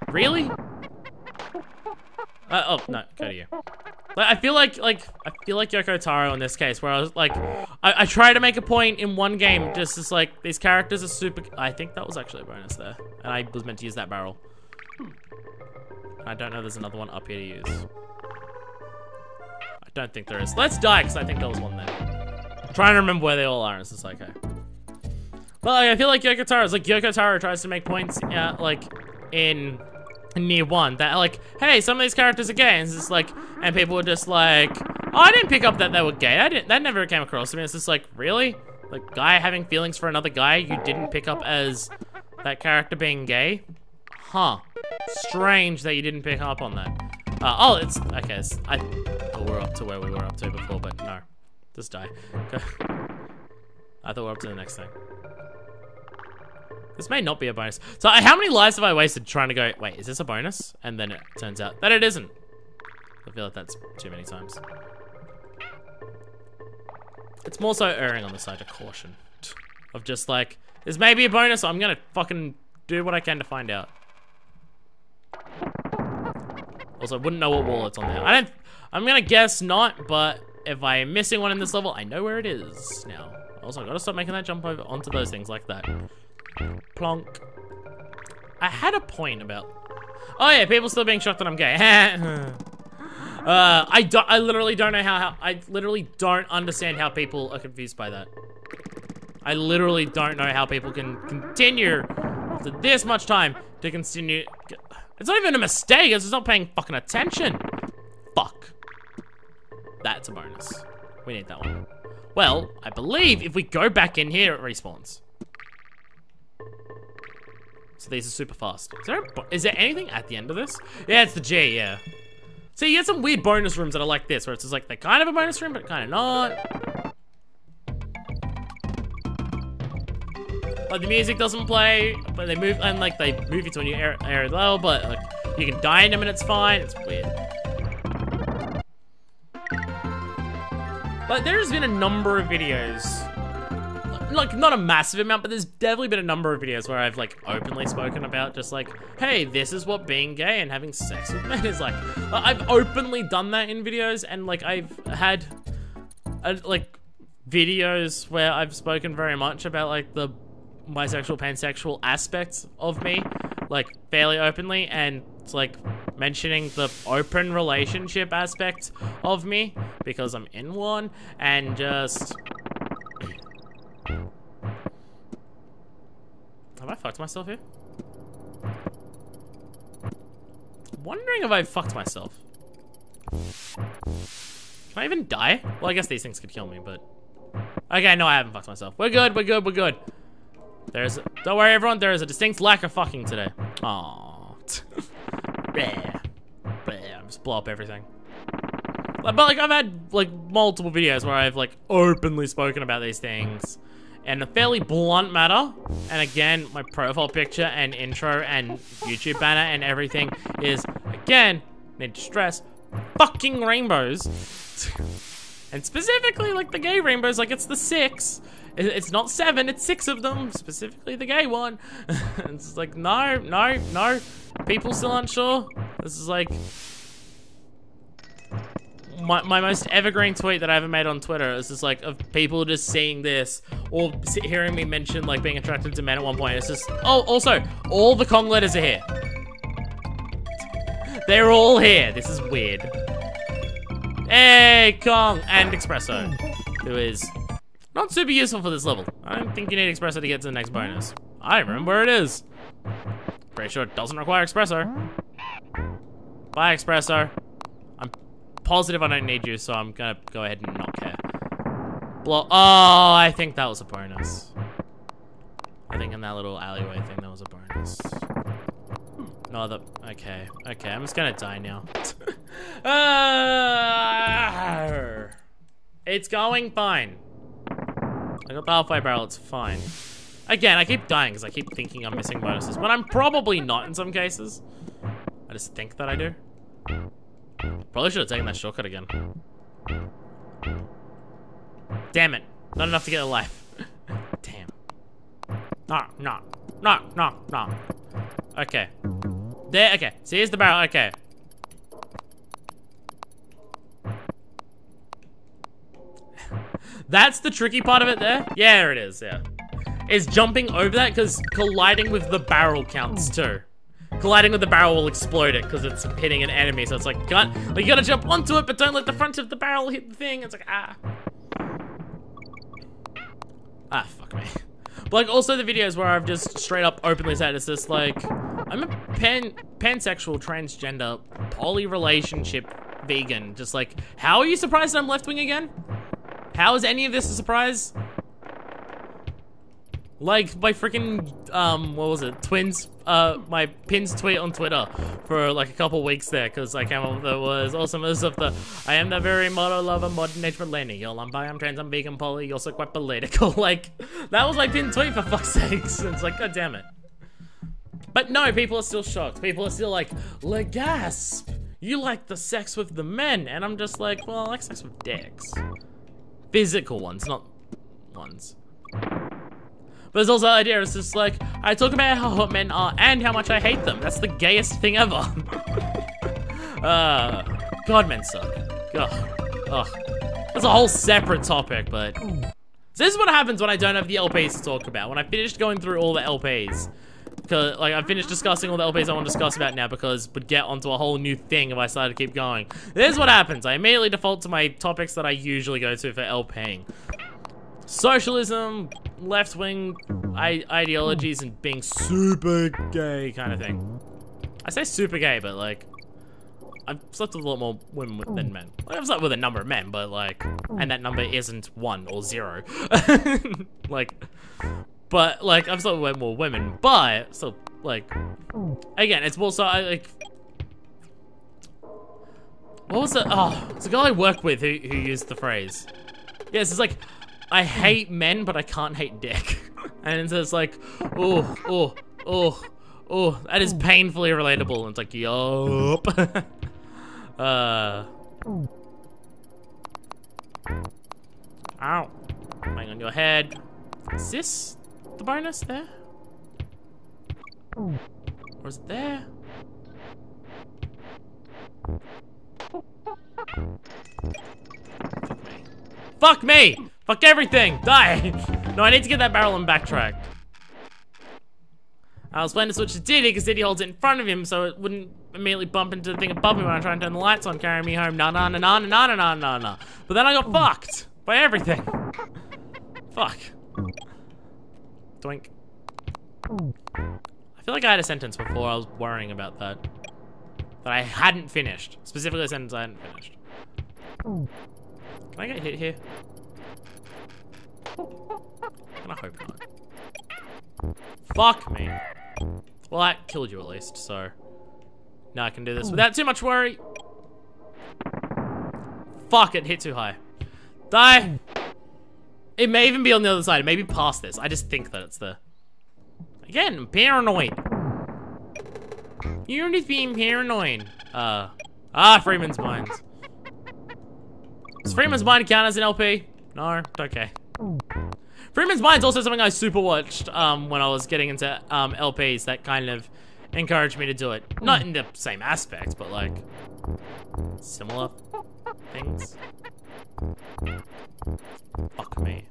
really? Oh, no, go to you. I feel like Yoko Taro in this case, where I was like, I try to make a point in one game, just as like, these characters are super, I think that was actually a bonus there, and I was meant to use that barrel. I don't know there's another one up here to use. I don't think there is. Let's die, because I think there was one there. I'm trying to remember where they all are, and it's just like, okay. Well, I feel like Yoko Taro, it's like Yoko Taro tries to make points, like, in Near 1, that like, hey, some of these characters are gay, and it's just like, and people were just like, oh, I didn't pick up that they were gay. That never came across to me. It's just like, really? Like, guy having feelings for another guy you didn't pick up as that character being gay? Huh. Strange that you didn't pick up on that. Oh, it's, okay, I thought we were up to where we were up to before, but no. Just die. Okay. I thought we were up to the next thing. This may not be a bonus. So how many lives have I wasted trying to go, wait, is this a bonus? And then it turns out that it isn't. I feel like that's too many times. It's more so erring on the side of caution. Of just like, this may be a bonus, so I'm gonna fucking do what I can to find out. Also, I wouldn't know what wall it's on there. I'm gonna guess not, but if I'm missing one in this level, I know where it is now. Also, I gotta stop making that jump over onto those things like that. Plonk. I had a point about... Oh yeah, people still being shocked that I'm gay. I literally don't know how... I literally don't understand how people are confused by that. I literally don't know how people can continue after this much time to continue... It's not even a mistake, it's just not paying fucking attention. Fuck. That's a bonus. We need that one. Well, I believe if we go back in here, it respawns. So these are super fast. Is there anything at the end of this? Yeah, it's the G, yeah. So you get some weird bonus rooms that are like this, where it's just like, they're kind of a bonus room, but kind of not. Like, the music doesn't play, but they move, and like, they move you to a new area level, but like, you can die in them and it's fine. It's weird. But there's been a number of videos, like, not a massive amount, but there's definitely been a number of videos where I've, like, openly spoken about just, like, hey, this is what being gay and having sex with men is like. I've openly done that in videos, and, like, I've had, like, videos where I've spoken very much about, like, the bisexual, pansexual aspects of me, like, fairly openly, and it's, like, mentioning the open relationship aspect of me, because I'm in one, and just... Have I fucked myself here? Wondering if I fucked myself. Can I even die? Well, I guess these things could kill me, but... Okay, no, I haven't fucked myself. We're good, we're good, we're good. Don't worry, everyone, there is a distinct lack of fucking today. Aww. Just blow up everything. But, like, I've had, like, multiple videos where I've, like, openly spoken about these things. in a fairly blunt matter. And again, my profile picture and intro and YouTube banner and everything is, again, need to stress, fucking rainbows. And specifically, like, the gay rainbows, like, it's the 6. It's not 7, it's 6 of them, specifically the gay one. It's like, no. People still aren't sure. This is like my most evergreen tweet that I ever made on Twitter is just like of people just seeing this or hearing me mention like being attracted to men at one point. It's just, oh, also, all the Kong letters are here. They're all here. This is weird. Hey, Kong and Espresso, who is not super useful for this level. I don't think you need Espresso to get to the next bonus. I remember where it is. Pretty sure it doesn't require Espresso. Bye, Espresso. I'm positive I don't need you, so I'm gonna go ahead and not care. Oh, I think that was a bonus. I think in that little alleyway thing, that was a bonus. No other. Okay, I'm just gonna die now. It's going fine. I got the halfway barrel, it's fine. Again, I keep dying because I keep thinking I'm missing bonuses, but I'm probably not in some cases. I just think that I do. Probably should have taken that shortcut again. Damn it. Not enough to get a life. Damn. No. Okay. There, okay. So here's the barrel, okay. That's the tricky part of it there? Yeah, there it is, yeah. Is jumping over that, because colliding with the barrel counts too. Colliding with the barrel will explode it, because it's hitting an enemy, so it's like, you gotta jump onto it, but don't let the front of the barrel hit the thing. It's like, ah. Ah, fuck me. But like, also the videos where I've just straight up openly said, it's just like, I'm a pansexual, transgender, poly relationship vegan. Just like, how are you surprised I'm left-wing again? How is any of this a surprise? Like, my freaking, what was it? Twins, my Pins tweet on Twitter for like a couple weeks there, because I came up with it was awesome as of the, I am the very motto lover, modern age millennial, I'm bi, I'm trans, I'm vegan, poly, also quite political. Like, that was my pin tweet for fuck's sakes. It's like, god damn it. But no, people are still shocked. People are still like, Legasp, you like the sex with the men. And I'm just like, well, I like sex with dicks. Physical ones, not ones. But there's also the idea, it's just like, I talk about how hot men are and how much I hate them. That's the gayest thing ever. God, men suck. Ugh. That's a whole separate topic, but... So this is what happens when I don't have the LPs to talk about. When I finished going through all the LPs. Because, like, I finished discussing all the LPs I want to discuss about now because would get onto a whole new thing if I started to keep going. This is what happens. I immediately default to my topics that I usually go to for LPing. Socialism, left-wing ideologies, and being super gay kind of thing. I say super gay, but like, I've slept with a lot more women than men. Like, I've slept with a number of men, but like, and that number isn't 1 or 0. Like, but like, I've slept with more women, but still, like, again, it's also, like, what was it? Oh, it's a guy I work with who used the phrase. Yes, it's like, I hate men, but I can't hate dick. And it's like, oh, that is painfully relatable. And it's like, yup. Ow. Bang on your head. Is this the bonus there? Or is it there? Fuck me! Fuck everything! Die! No, I need to get that barrel and backtrack. I was planning to switch to Diddy because Diddy holds it in front of him so it wouldn't immediately bump into the thing above me when I try and turn the lights on, carrying me home. Nah. But then I got fucked by everything. Fuck. Doink. I feel like I had a sentence before I was worrying about that. That I hadn't finished. Specifically a sentence I hadn't finished. Can I get hit here? I hope not. Fuck me. Well, that killed you at least, so... Now I can do this without too much worry. Fuck, it hit too high. Die! It may even be on the other side. It may be past this. I just think that it's the... Again, I'm paranoid. You're just being paranoid. Freeman's Mines. Does Freeman's Mine count as an LP? No? Okay. Freeman's Mine's also something I super watched when I was getting into LPs that kind of encouraged me to do it. Not in the same aspect, but like similar things. Fuck me.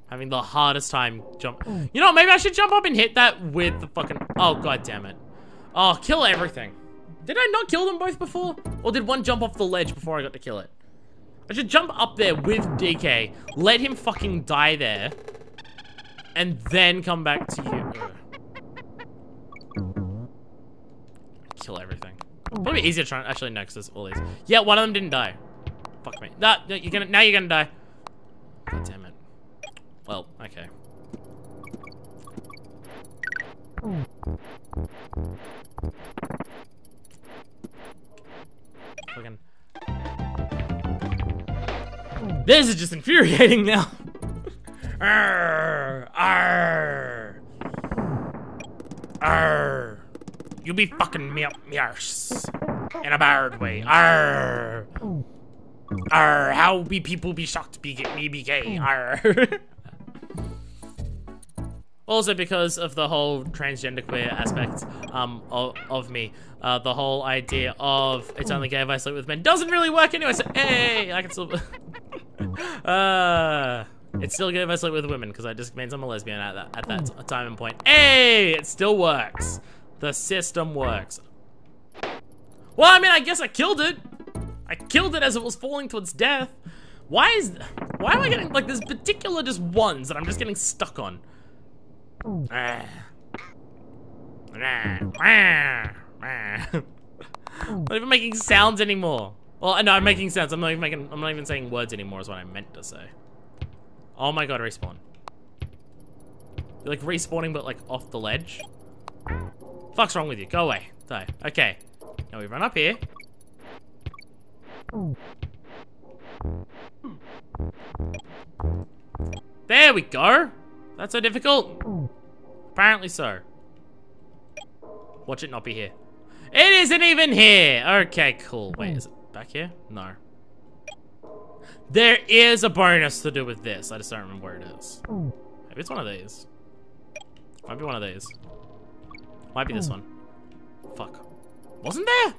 Having the hardest time jump. You know, maybe I should jump up and hit that with the fucking... Oh, god damn it. Oh, kill everything. Did I not kill them both before? Or did one jump off the ledge before I got to kill it? I should jump up there with DK, let him fucking die there, and then come back to you. Ugh. Kill everything. Probably easier to try. Actually, no, 'cause there's all these. Yeah, one of them didn't die. Fuck me. No, now you're gonna die. God damn it. Well, okay. Fucking. This is just infuriating now. Arr, arr, arr. You be fucking me up me arse in a bad way. Arr, arr. How be people be shocked me be gay? Arr. Also because of the whole transgender queer aspect of me. The whole idea of it's only gay if I sleep with men doesn't really work anyway, so hey, I can still... it's still gay if I sleep with women, because that just means I'm a lesbian at that time and point. Hey, it still works. The system works. Well, I mean, I guess I killed it. I killed it as it was falling towards death. Why am I getting, like, there's particular just ones that I'm just getting stuck on. Not even making sounds anymore. Well, no, I'm making sounds. I'm not even saying words anymore is what I meant to say. Oh my god, respawn. You're like respawning but like off the ledge. Fuck's wrong with you? Go away. Die. Okay. Now we run up here. There we go. That's so difficult. Apparently so. Watch it not be here. It isn't even here. Okay, cool. Wait, is it back here? No. There is a bonus to do with this. I just don't remember where it is. Maybe it's one of these. Might be one of these. Might be this one. Fuck. Wasn't there?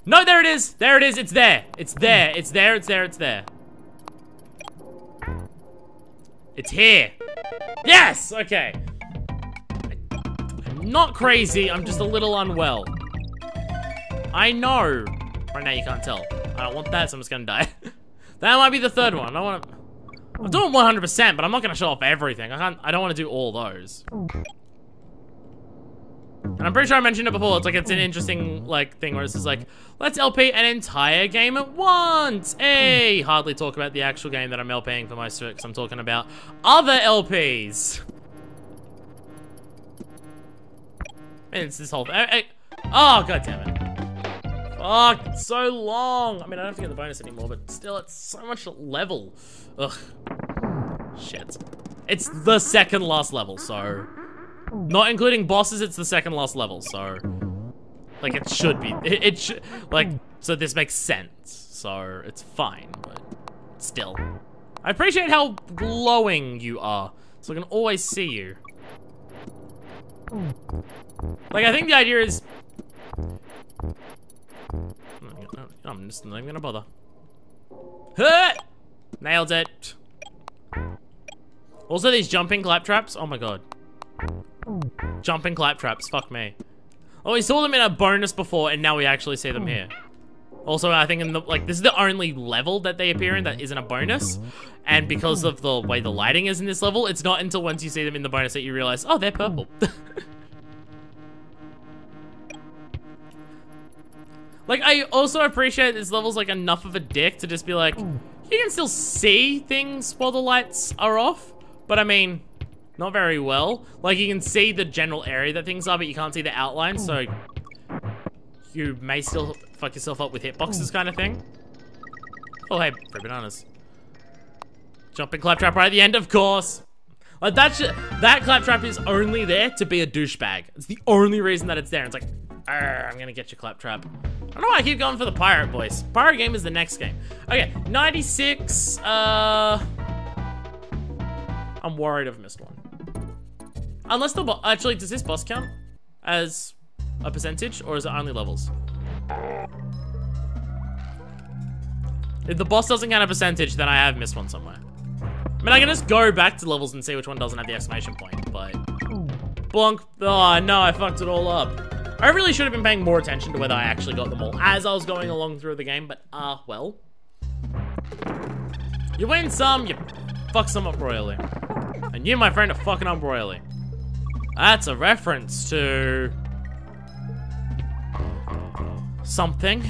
No, there it is. There it is. It's there. It's there. It's there. It's there. It's there. It's here. Yes! Okay. I'm not crazy. I'm just a little unwell. I know. Right now you can't tell. I don't want that, so I'm just gonna die. That might be the third one. I want to... I'm doing 100%, but I'm not gonna show off everything. I don't want to do all those. And I'm pretty sure I mentioned it before. It's like, it's an interesting, like, thing where it's just like, let's LP an entire game at once. Hey, hardly talk about the actual game that I'm LPing for most of it, because I'm talking about other LPs. And it's this whole thing. Oh, god damn it. Fuck, it's so long. I mean, I don't have to get the bonus anymore, but still, it's so much level. Ugh. Shit. It's the second last level, so... Not including bosses, it's the second last level, so... Like, it should be. It should... Like, so this makes sense. So, it's fine, but... Still. I appreciate how glowing you are, so I can always see you. Like, I think the idea is... I'm just not even gonna bother. Huh! Nailed it. Also, these jumping claptraps. Oh my god. Jumping claptraps. Fuck me. Oh, we saw them in a bonus before, and now we actually see them here. Also, I think in the like this is the only level that they appear in that isn't a bonus, and because of the way the lighting is in this level, it's not until once you see them in the bonus that you realize, oh, they're purple. Like, I also appreciate this level's like enough of a dick to just be like, you can still see things while the lights are off, but I mean, not very well. Like, you can see the general area that things are, but you can't see the outline, so you may still fuck yourself up with hitboxes kind of thing. Oh, hey, free bananas. Jumping claptrap right at the end, of course. Like, that claptrap is only there to be a douchebag. It's the only reason that it's there. It's like, I'm gonna get your claptrap. I don't know why I keep going for the pirate voice. Pirate game is the next game. Okay, 96, I'm worried I've missed one. Unless the boss, actually, does this boss count as a percentage, or is it only levels? If the boss doesn't count a percentage, then I have missed one somewhere. I mean, I can just go back to levels and see which one doesn't have the exclamation point, but... Blonk. Oh, no, I fucked it all up. I really should have been paying more attention to whether I actually got them all as I was going along through the game, but, well. You win some, you fuck some up royally. And you, my friend, are fucking up royally. That's a reference to... something.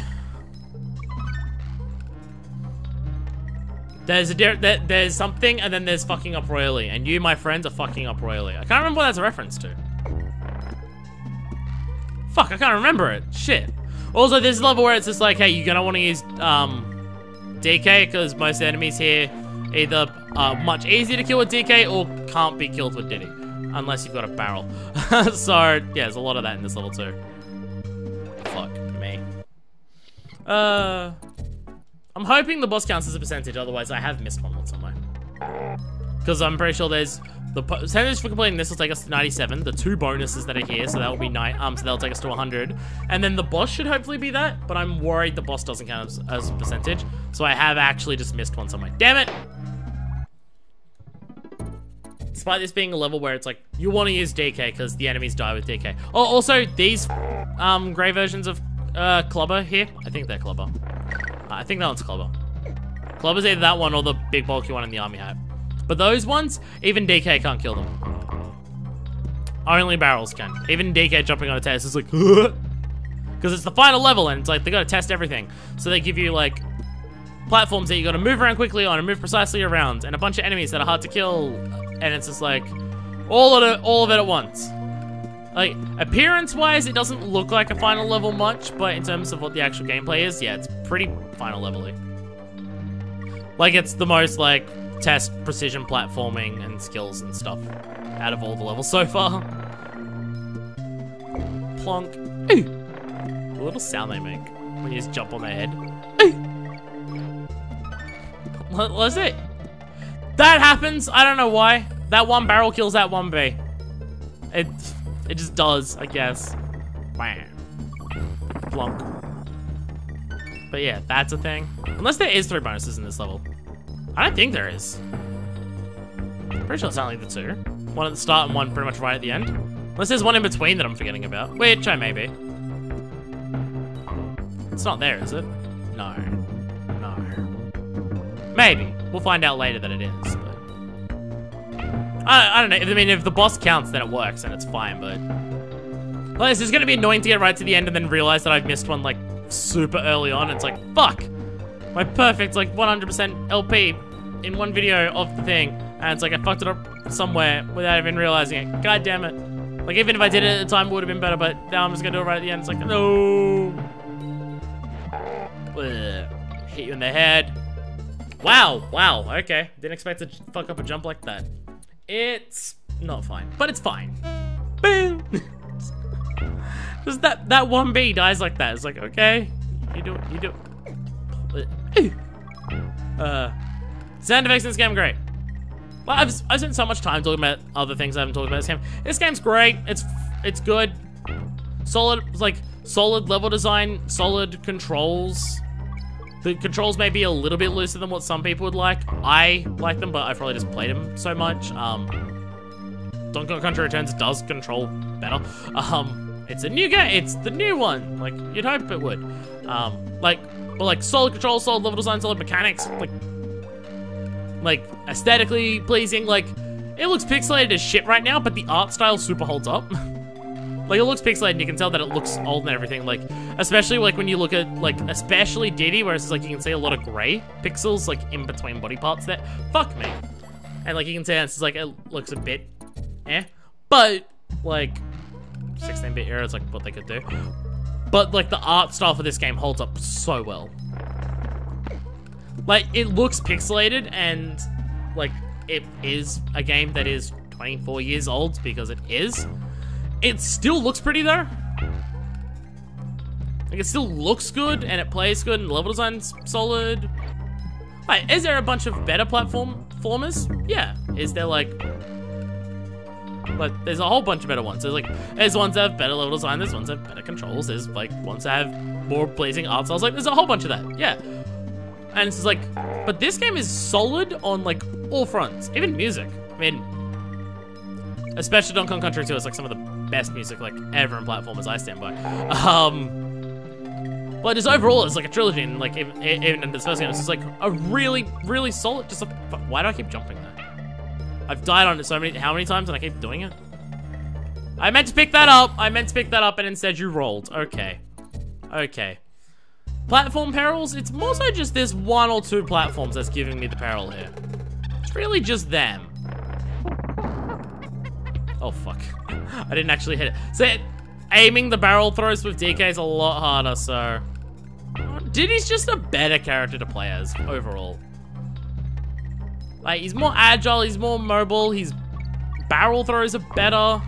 There's something, and then there's fucking up royally. And you, my friends, are fucking up royally. I can't remember what that's a reference to. Fuck, I can't remember it. Shit. Also, there's a level where it's just like, hey, you're gonna want to use DK, because most enemies here either are much easier to kill with DK or can't be killed with Diddy. Unless you've got a barrel. So, yeah, there's a lot of that in this level too. Fuck me. I'm hoping the boss counts as a percentage, otherwise I have missed one somewhere. Because I'm pretty sure there's... The percentage for completing this will take us to 97. The 2 bonuses that are here, so that will be 9. So that'll take us to 100. And then the boss should hopefully be that, but I'm worried the boss doesn't count as a percentage. So I have actually just missed one somewhere. Damn it! Despite this being a level where it's like, you want to use DK because the enemies die with DK. Oh, also, these grey versions of Clubber here, I think they're Clubber. I think that one's Clubber. Clubber's either that one or the big bulky one in the army hat. But those ones, even DK can't kill them. Only barrels can. Even DK jumping on a test is like, because it's the final level and it's like, they gotta test everything. So they give you like, platforms that you gotta move around quickly on and move precisely around, and a bunch of enemies that are hard to kill, and it's just like, all of it at once. Like, appearance-wise, it doesn't look like a final level much, but in terms of what the actual gameplay is, yeah, it's pretty final level-y. Like, it's the most, like, test precision platforming and skills and stuff out of all the levels so far. Plonk. Ooh. The little sound they make when you just jump on their head. Ooh. That's it. That happens. I don't know why. That one barrel kills that one bee. It just does, I guess. Bam. Plonk. But yeah, that's a thing. Unless there is 3 bonuses in this level. I don't think there is. Pretty sure it's only the 2. One at the start and one pretty much right at the end. Unless there's one in between that I'm forgetting about. Which I may be. It's not there, is it? No. No. Maybe. We'll find out later that it is, but... I don't know. I mean, if the boss counts, then it works and it's fine, but... Like, it's gonna be annoying to get right to the end and then realize that I've missed one, like, super early on. It's like, fuck! My perfect, like, 100% LP in one video of the thing. And it's like, I fucked it up somewhere without even realizing it. God damn it. Like, even if I did it at the time, it would have been better, but now I'm just gonna do it right at the end. It's like, no! Ugh. Hit you in the head. Wow, wow, okay. Didn't expect to fuck up a jump like that. It's not fine, but it's fine. Boom! Just that one bee dies like that. It's like, okay, you do it. Sound effects in this game are great. Well, I've spent so much time talking about other things I haven't talked about this game. This game's great. It's good. Solid, like, solid level design, solid controls. The controls may be a little bit looser than what some people would like. I like them, but I've probably just played them so much. Donkey Kong Country Returns does control better. It's a new game. It's the new one. Like, you'd hope it would. Like solid control, solid level design, solid mechanics. Like aesthetically pleasing. Like, it looks pixelated as shit right now, but the art style super holds up. Like, it looks pixelated and you can tell that it looks old and everything, like, especially, like, when you look at, like, especially Diddy, where it's, like, you can see a lot of gray pixels, like, in between body parts there. Fuck me. And, like, you can see it's, like, it looks a bit but, like, 16-bit era is, like, what they could do. But, like, the art style for this game holds up so well. Like, it looks pixelated and like, it is a game that is 24 years old, because it is, it still looks pretty, though. Like, it still looks good, and it plays good, and the level design's solid. Like, is there a bunch of better platformers? Yeah. Is there, like, there's a whole bunch of better ones. There's ones that have better level design, there's ones that have better controls, there's, like, ones that have more pleasing art styles. Like, there's a whole bunch of that, yeah. And it's just like, but this game is solid on, like, all fronts. Even music. I mean, especially Donkey Kong Country 2 is, like, some of the best music, like, ever in platformers, I stand by. But just overall, it's like a trilogy, and, like, even in this first game, it's just, like, a really, really solid, just, like, why do I keep jumping there? I've died on it how many times, and I keep doing it? I meant to pick that up, and instead you rolled. Okay. Okay. Platform perils, it's more so just this 1 or 2 platforms that's giving me the peril here. It's really just them. Oh, fuck. I didn't actually hit it. So, aiming the barrel throws with DK is a lot harder, so... Diddy's just a better character to play as, overall. Like, he's more agile, he's more mobile, his barrel throws are better.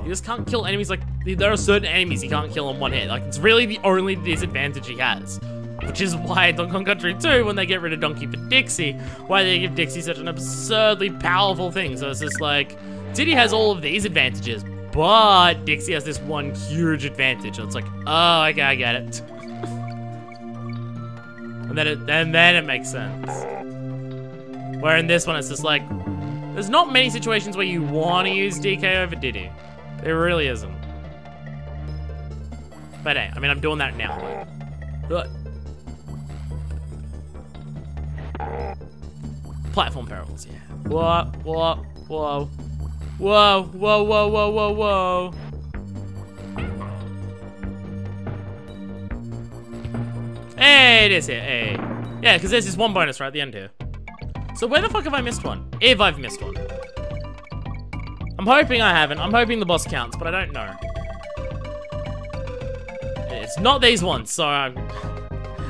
You just can't kill enemies, like, there are certain enemies you can't kill in one hit. Like, it's really the only disadvantage he has. Which is why Donkey Kong Country 2, when they get rid of Donkey for Dixie, why they give Dixie such an absurdly powerful thing. So it's just like, Diddy has all of these advantages, but Dixie has this one huge advantage. So it's like, oh, okay, I get it. And then it makes sense. Where in this one, it's just like, there's not many situations where you want to use DK over Diddy. There really isn't. But hey, I mean, I'm doing that now. But... Platform perils, yeah. Whoa, whoa, whoa. Whoa, whoa, whoa, whoa, whoa, whoa. Hey, it is here, hey. Yeah, because there's this one bonus right at the end here. So where the fuck have I missed one? If I've missed one. I'm hoping I haven't. I'm hoping the boss counts, but I don't know. It's not these ones, so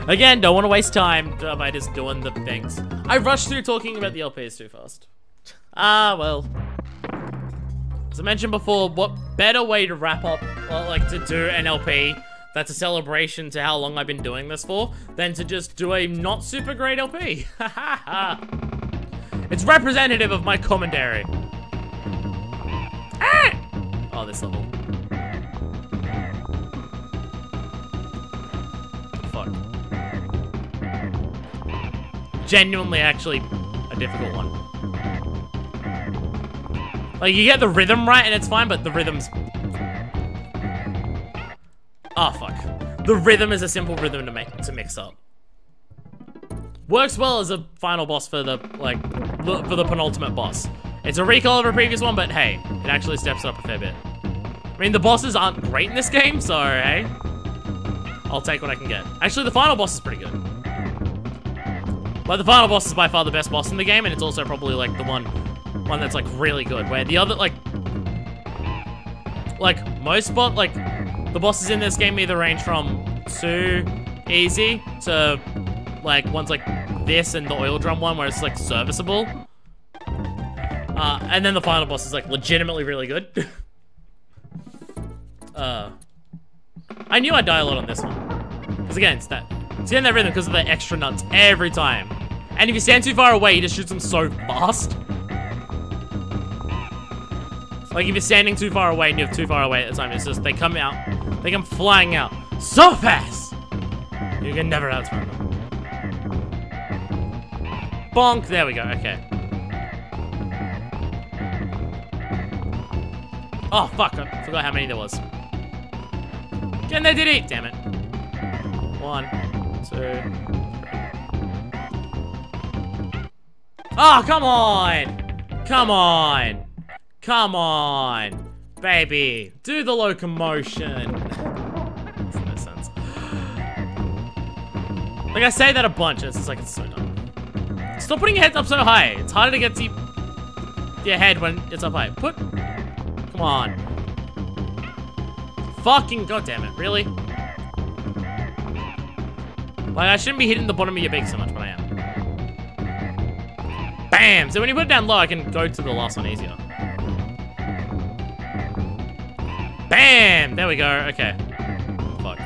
again, don't want to waste time by just doing the things. I rushed through talking about the LPs too fast. Ah, well. As I mentioned before, what better way to wrap up, well, like, to do an LP that's a celebration to how long I've been doing this for, than to just do a not super great LP. It's representative of my commentary. Ah! Oh, this level. Fuck. Genuinely, actually, a difficult one. Like, you get the rhythm right and it's fine, but the rhythm's... Oh, fuck. The rhythm is a simple rhythm to mix up. Works well as a final boss for the, like, for the penultimate boss. It's a recall of a previous one, but hey, it actually steps up a fair bit. I mean, the bosses aren't great in this game, so hey, I'll take what I can get. Actually, the final boss is pretty good. Like, the final boss is by far the best boss in the game, and it's also probably, like, the one that's, like, really good, where the other, like, most the bosses in this game either range from too easy to, like, ones like this and the oil drum one where it's, like, serviceable. And then the final boss is, like, legitimately really good. I knew I'd die a lot on this one. Because again, it's getting that rhythm because of the extra nuts every time. And if you stand too far away, you just shoot them so fast. Like, if you're standing too far away and you're too far away at the time, it's just, they come flying out so fast! You can never outrun them. Bonk! There we go, okay. Oh, fuck, I forgot how many there was. Again, they did it! Damn it. 1, 2, 3. Oh, come on! Come on! Come on! Baby, do the locomotion. Makes no sense. Like, I say that a bunch, and it's just like, it's so dumb. Stop putting your heads up so high. It's harder to get to your head when it's up high. Come on. Fucking goddamn it, really? Like, I shouldn't be hitting the bottom of your beak so much, but I am. Bam! So when you put it down low, I can go to the last one easier. Bam! There we go. Okay. Fuck.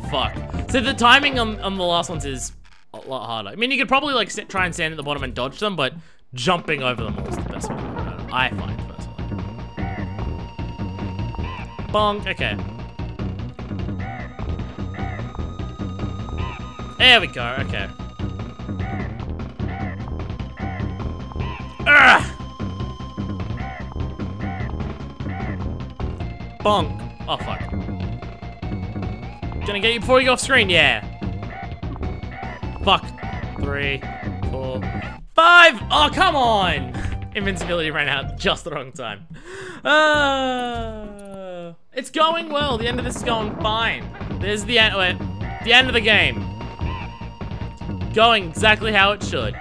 Fuck. So the timing on the last ones is a lot harder. I mean, you could probably like try and stand at the bottom and dodge them, but jumping over them all is the best way to do it, I find, personally. Bonk. Okay. There we go. Okay. Ugh! Bonk. Oh, fuck. Gonna get you before you go off screen, yeah. Fuck. 3, 4, 5. Oh, come on. Invincibility ran out just the wrong time. It's going well. The end of this is going fine. There's the end. Wait, the end of the game. Going exactly how it should.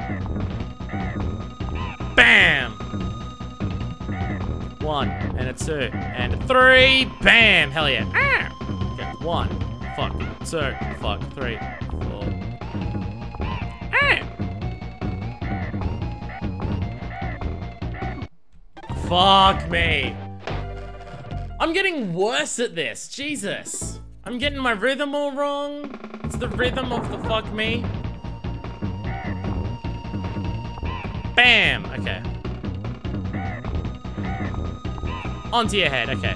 Bam. 1 and a 2 and a 3. Bam. Hell yeah. Ah. Okay. 1. Fuck. 2. Fuck. 3. 4. Fuck me. I'm getting worse at this. Jesus. I'm getting my rhythm all wrong. It's the rhythm of the fuck me. Bam. Okay. Onto your head. Okay.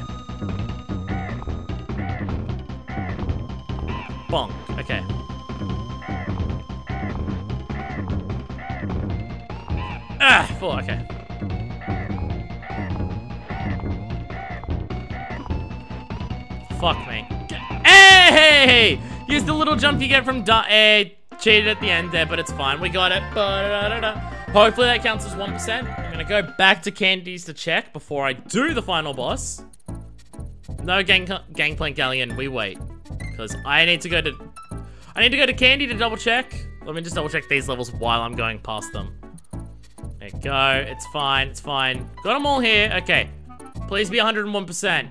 Bonk. Okay. Ah, 4. Okay. Fuck me. Hey! Use the little jump you get from cheated at the end there, but it's fine. We got it. Hopefully that counts as 1%. I'm gonna go back to Candies to check before I do the final boss. No Gangplank Galleon, we wait. Because I need to go to Candy to double check. Let me just double check these levels while I'm going past them. There you go. It's fine. It's fine. Got them all here. Okay. Please be 101%.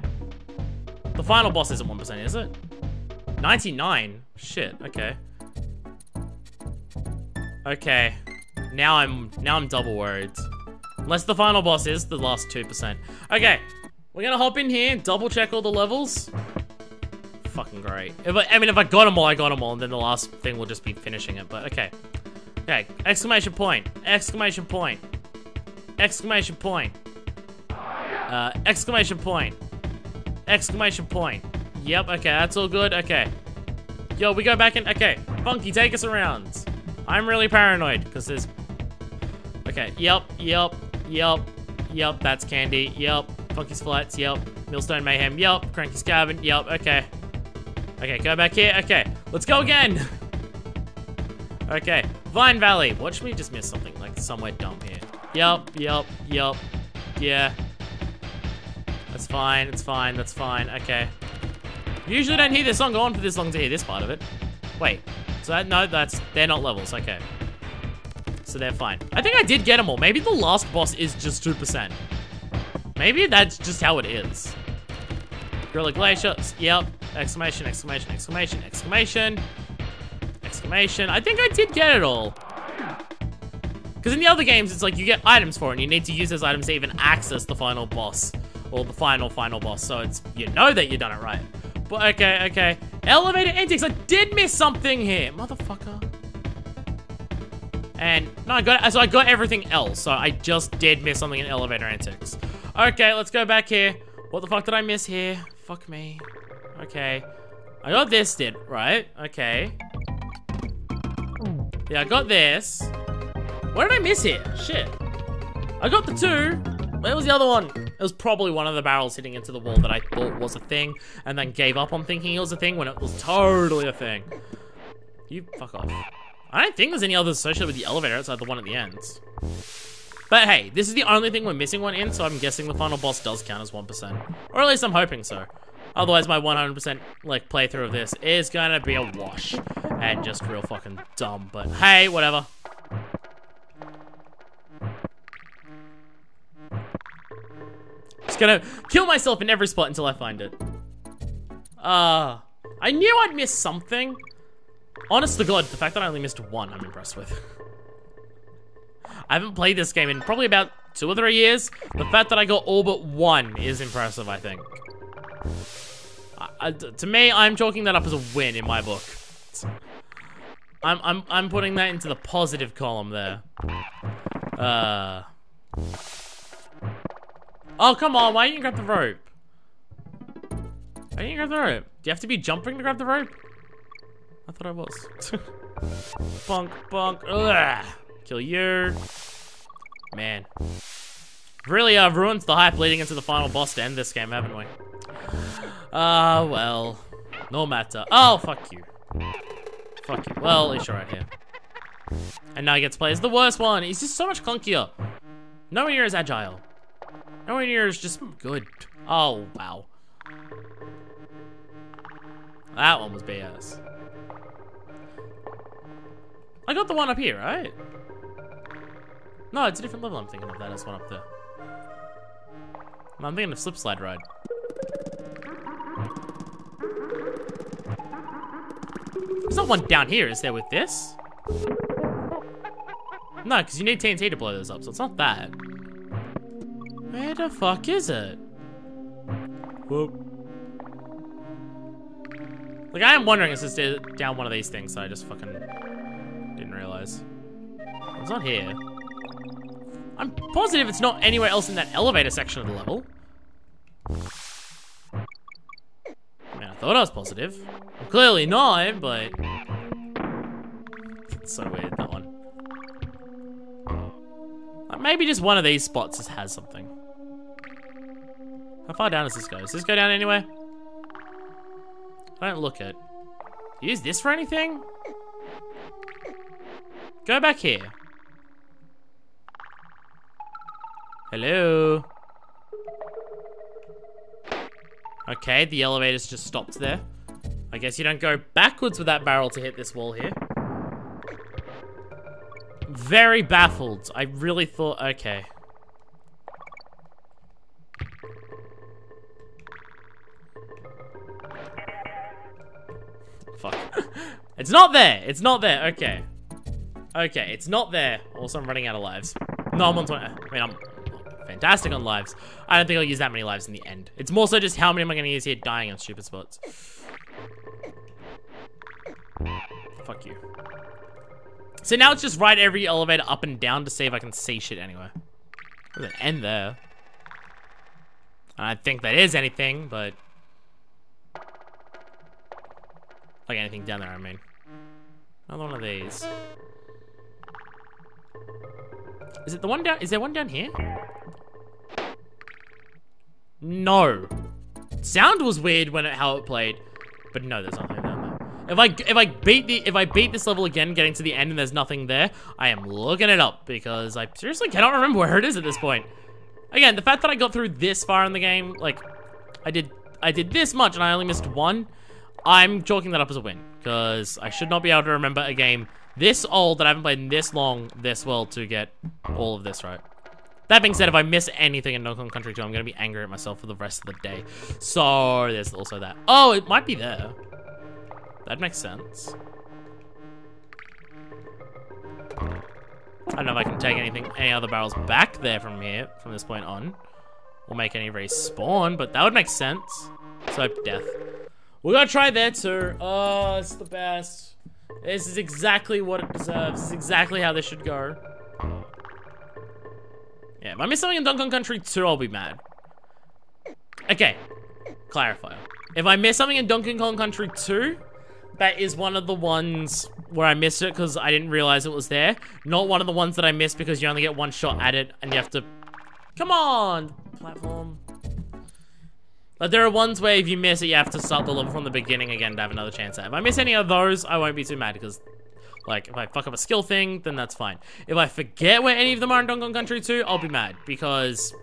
The final boss isn't 1%, is it? 99. Shit. Okay. Okay. Now I'm double worried. Unless the final boss is the last 2%. Okay. We're gonna hop in here, double check all the levels. Fucking great. If I got them all, I got them all, and then the last thing will just be finishing it, but okay. Okay, exclamation point, exclamation point, exclamation point, exclamation point, exclamation point. Yep, okay, that's all good, okay. Yo, we go back in, okay. Funky, take us around. I'm really paranoid, because there's... Okay, yep, that's Candy, yep. Funky's Flats, yep. Millstone Mayhem, yep. Cranky's Cabin, yep, okay. Okay, go back here, okay. Let's go again! Okay, Vine Valley. Watch me just miss something, like somewhere dumb here. Yep, yeah. That's fine, it's fine, that's fine, okay. Usually don't hear this song go on for this long to hear this part of it. Wait, so that, no, they're not levels, okay. So they're fine. I think I did get them all. Maybe the last boss is just 2%. Maybe that's just how it is. Gorilla Glacier, yep. Exclamation, exclamation, exclamation, exclamation. Exclamation. I think I did get it all. Because in the other games, it's like you get items for it, and you need to use those items to even access the final boss. Or the final boss. So it's, you know that you've done it right. But okay. Elevator antics. I did miss something here. Motherfucker. And, no, I got everything else. So I just did miss something in elevator antics. Okay, let's go back here. What the fuck did I miss here? Fuck me. Okay. I got this, right? Okay. Yeah, I got this. What did I miss here? Shit. I got the 2. Where was the other one? It was probably one of the barrels hitting into the wall that I thought was a thing, and then gave up on thinking it was a thing when it was totally a thing. You fuck off. I don't think there's any others associated with the elevator outside the one at the end. But hey, this is the only thing we're missing one in, so I'm guessing the final boss does count as 1%. Or at least I'm hoping so. Otherwise, my 100% like playthrough of this is gonna be a wash. And just real fucking dumb, but hey, whatever. Just gonna kill myself in every spot until I find it. I knew I'd miss something. Honest to God, the fact that I only missed one, I'm impressed with. I haven't played this game in probably about 2 or 3 years. The fact that I got all but one is impressive, I think. To me, I'm chalking that up as a win in my book. I'm putting that into the positive column there. Oh, come on, why didn't you grab the rope? Why didn't you grab the rope? Do you have to be jumping to grab the rope? I thought I was. Bonk, bonk. Ugh. Kill you. Man. Really ruined the hype leading into the final boss to end this game, haven't we? Well. No matter. Oh, fuck you. Fuck you. Well, at least you're right here. And now he gets to play as the worst one. He's just so much clunkier. Nowhere near as agile. Nowhere near as just good. Oh, wow. That one was BS. I got the one up here, right? No, it's a different level I'm thinking of. That is one up there. No, I'm thinking of Slip Slide Ride. There's not one down here, is there, with this? No, because you need TNT to blow those up, so it's not that. Where the fuck is it? Whoop. Like, I am wondering if this is down one of these things that I just fucking didn't realize. It's not here. I'm positive it's not anywhere else in that elevator section of the level. I mean, I thought I was positive. I'm clearly not, but... It's so weird, that one. Like, maybe just one of these spots just has something. How far down does this go? Does this go down anywhere? I don't look at. Use this for anything? Go back here. Hello? Okay, the elevator's just stopped there. I guess you don't go backwards with that barrel to hit this wall here. Very baffled. I really thought, okay. Fuck. It's not there. It's not there. Okay. Okay, it's not there. Also, I'm running out of lives. No, I'm on 20. I mean, I'm fantastic on lives. I don't think I'll use that many lives in the end. It's more so just how many am I going to use here dying on stupid spots. Fuck you. So now it's just ride every elevator up and down to see if I can see shit anywhere. There's an end there. I don't think that is anything, but... Like anything down there, I mean. Another one of these. Is it the one down? Is there one down here? No. Sound was weird when how it played, but no, there's nothing down there. If I beat this level again, getting to the end and there's nothing there, I am looking it up because I seriously cannot remember where it is at this point. Again, the fact that I got through this far in the game, like I did this much and I only missed one. I'm chalking that up as a win, because I should not be able to remember a game this old that I haven't played in this long, this well, to get all of this right. That being said, if I miss anything in Donkey Kong Country 2, I'm going to be angry at myself for the rest of the day. So, there's also that. Oh, it might be there. That makes sense. I don't know if I can take any other barrels back there from here, from this point on. Or make any respawn, but that would make sense. So, death. We're gonna try there too. Oh, it's the best. This is exactly what it deserves. This is exactly how this should go. Yeah, if I miss something in Donkey Kong Country 2, I'll be mad. Okay, clarifier. If I miss something in Donkey Kong Country 2, that is one of the ones where I missed it because I didn't realize it was there. Not one of the ones that I missed because you only get one shot at it and you have to... Come on, platform. Like, there are ones where if you miss it, you have to start the level from the beginning again to have another chance at it. If I miss any of those, I won't be too mad because, like, if I fuck up a skill thing, then that's fine. If I forget where any of them are in Donkey Kong Country 2, I'll be mad because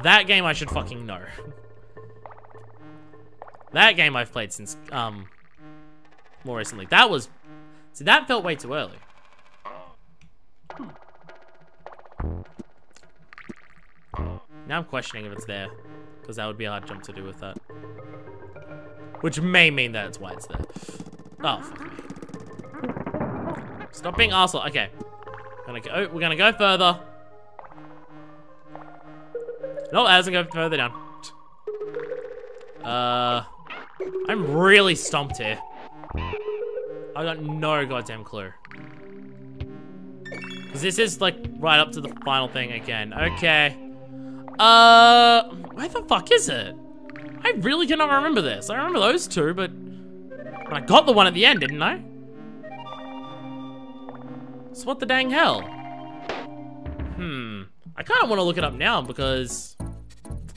that game I should fucking know. That game I've played since, more recently. That was... See, that felt way too early. Now I'm questioning if it's there. Because that would be a hard jump to do with that. Which may mean that it's why it's there. Oh, fuck me. Stop being arsehole. Okay. We're gonna go further. No, that doesn't go further down. I'm really stumped here. I got no goddamn clue. Because this is like right up to the final thing again. Okay. Where the fuck is it? I really cannot remember this. I remember those two, but I got the one at the end, didn't I? So what the dang hell? I kind of want to look it up now because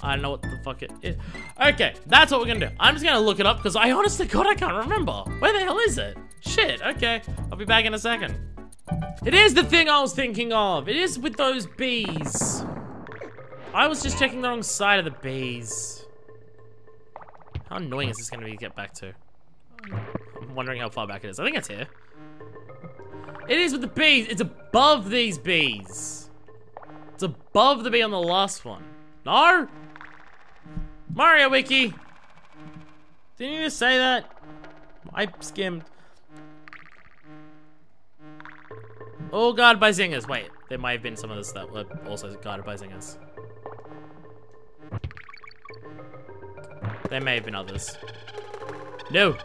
I don't know what the fuck it is. Okay, that's what we're gonna do. I'm just gonna look it up because I honestly, God, I can't remember. Where the hell is it? Shit, okay. I'll be back in a second. It is the thing I was thinking of. It is with those bees. I was just checking the wrong side of the bees. How annoying is this gonna be to get back to? I'm wondering how far back it is. I think it's here. It is with the bees. It's above these bees. It's above the bee on the last one. No? Mario Wiki. Didn't you just say that? I skimmed. All guarded by zingers. Wait, there might have been some of this that were also guarded by zingers. There may have been others. No.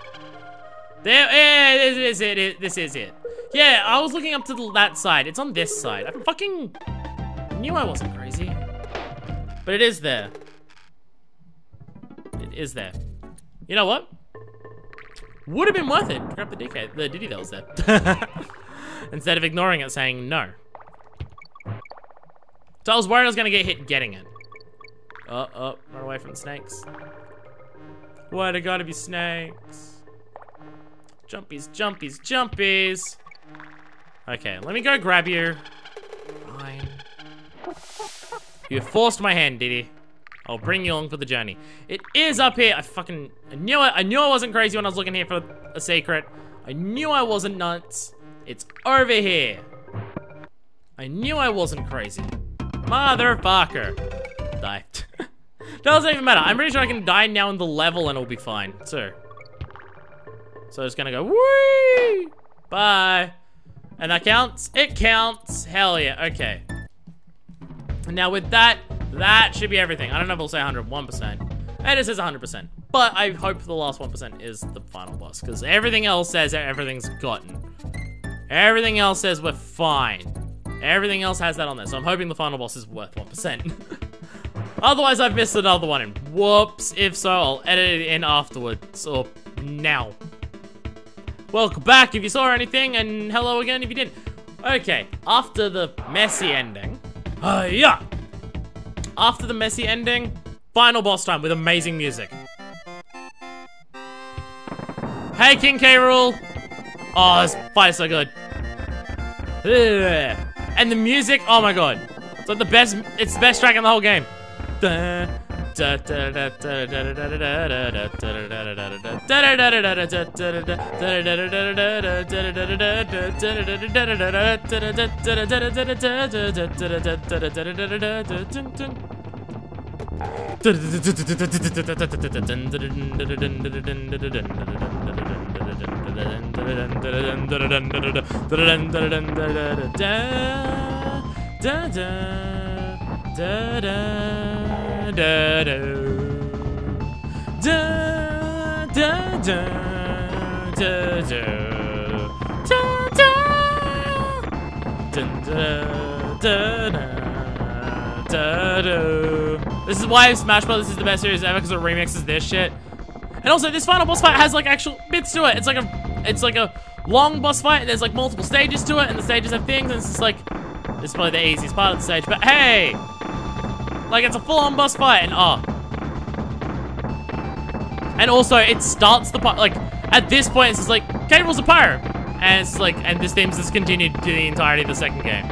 There, yeah, this is it. This is it. Yeah, I was looking up to that side. It's on this side. I fucking knew I wasn't crazy. But it is there. It is there. You know what? Would have been worth it to grab the ditty that was there. Instead of ignoring it, saying no. So I was worried I was gonna get hit getting it. Run away from the snakes. Why there gotta be snakes? Jumpies, jumpies, jumpies. Okay, let me go grab you. Fine. You forced my hand, Diddy. I'll bring you along for the journey. It is up here. I knew it. I knew I wasn't crazy when I was looking here for a secret. I knew I wasn't nuts. It's over here. I knew I wasn't crazy. Motherfucker. Die. Doesn't even matter. I'm pretty sure I can die now in the level and it'll be fine. So it's gonna go, whee! Bye. And that counts? It counts. Hell yeah. Okay. Now with that should be everything. I don't know if it'll say 101%. It says 100%. But I hope the last 1% is the final boss. Because everything else says everything's gotten. Everything else says we're fine. Everything else has that on there. So I'm hoping the final boss is worth 1%. Otherwise, I've missed another one. And whoops. If so, I'll edit it in afterwards. Or now. Welcome back if you saw anything. And hello again if you didn't. Okay. After the messy ending. Yeah. After the messy ending, final boss time with amazing music. Hey, King K. Rool. Oh, this fight is so good. And the music, oh my god. It's like it's the best track in the whole game. This is why Smash Bros. Is the best series ever, because it remixes this shit. And also, this final boss fight has like actual bits to it. It's like a long boss fight, and there's like multiple stages to it, and the stages have things, and it's just like, this is probably the easiest part of the stage, but hey! Like, it's a full-on boss fight, and And also, it starts the part, like, at this point, it's just like, K. Rool's a pirate! And it's like, and this theme's just continued to the entirety of the second game.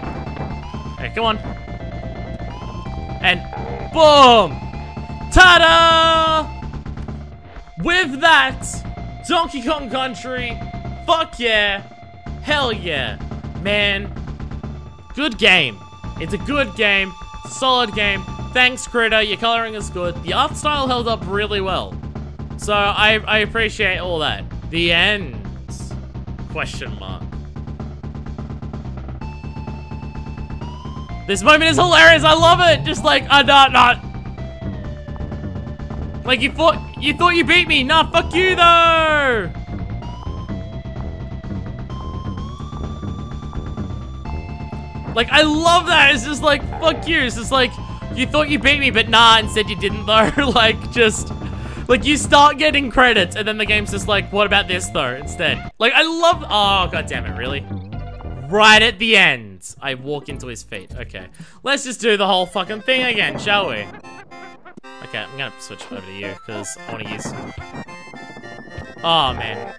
Okay, come on. And, boom! Ta-da! With that, Donkey Kong Country, fuck yeah, hell yeah, man, good game. It's a good game, solid game. Thanks, Critter, your coloring is good. The art style held up really well. So I appreciate all that. The end, question mark. This moment is hilarious. I love it. Just like, not. Like you thought you beat me. Nah, fuck you though. Like, I love that. It's just like, fuck you. It's just like, you thought you beat me, but nah, instead you didn't though. Like, just, like, you start getting credits, and then the game's just like, what about this though, instead? Like, I love, oh, god damn it, really? Right at the end, I walk into his feet. Okay, let's just do the whole fucking thing again, shall we? Okay, I'm gonna switch over to you, because I want to use... Oh, man.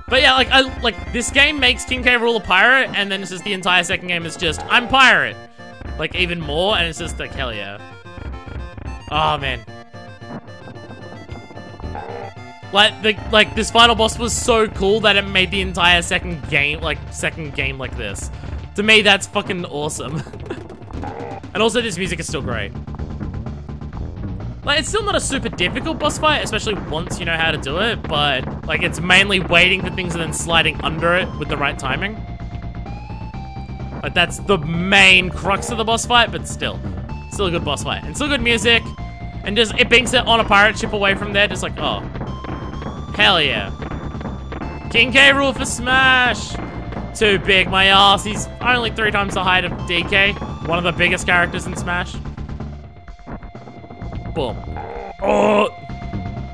But yeah, like, this game makes King K. Rool a pirate, and then it's just the entire second game is just, I'm pirate. Like, even more, and it's just like, hell yeah. Oh, man. Like, this final boss was so cool that it made the entire second game like this. To me, that's fucking awesome. And also, this music is still great. Like, it's still not a super difficult boss fight, especially once you know how to do it, but, like, it's mainly waiting for things and then sliding under it with the right timing. Like, that's the main crux of the boss fight, but still a good boss fight. And still good music, and just, it binks it on a pirate ship away from there, just like, oh. Hell yeah. King K. Rool for Smash! Too big, my ass. He's only 3 times the height of DK, one of the biggest characters in Smash. Boom. Oh!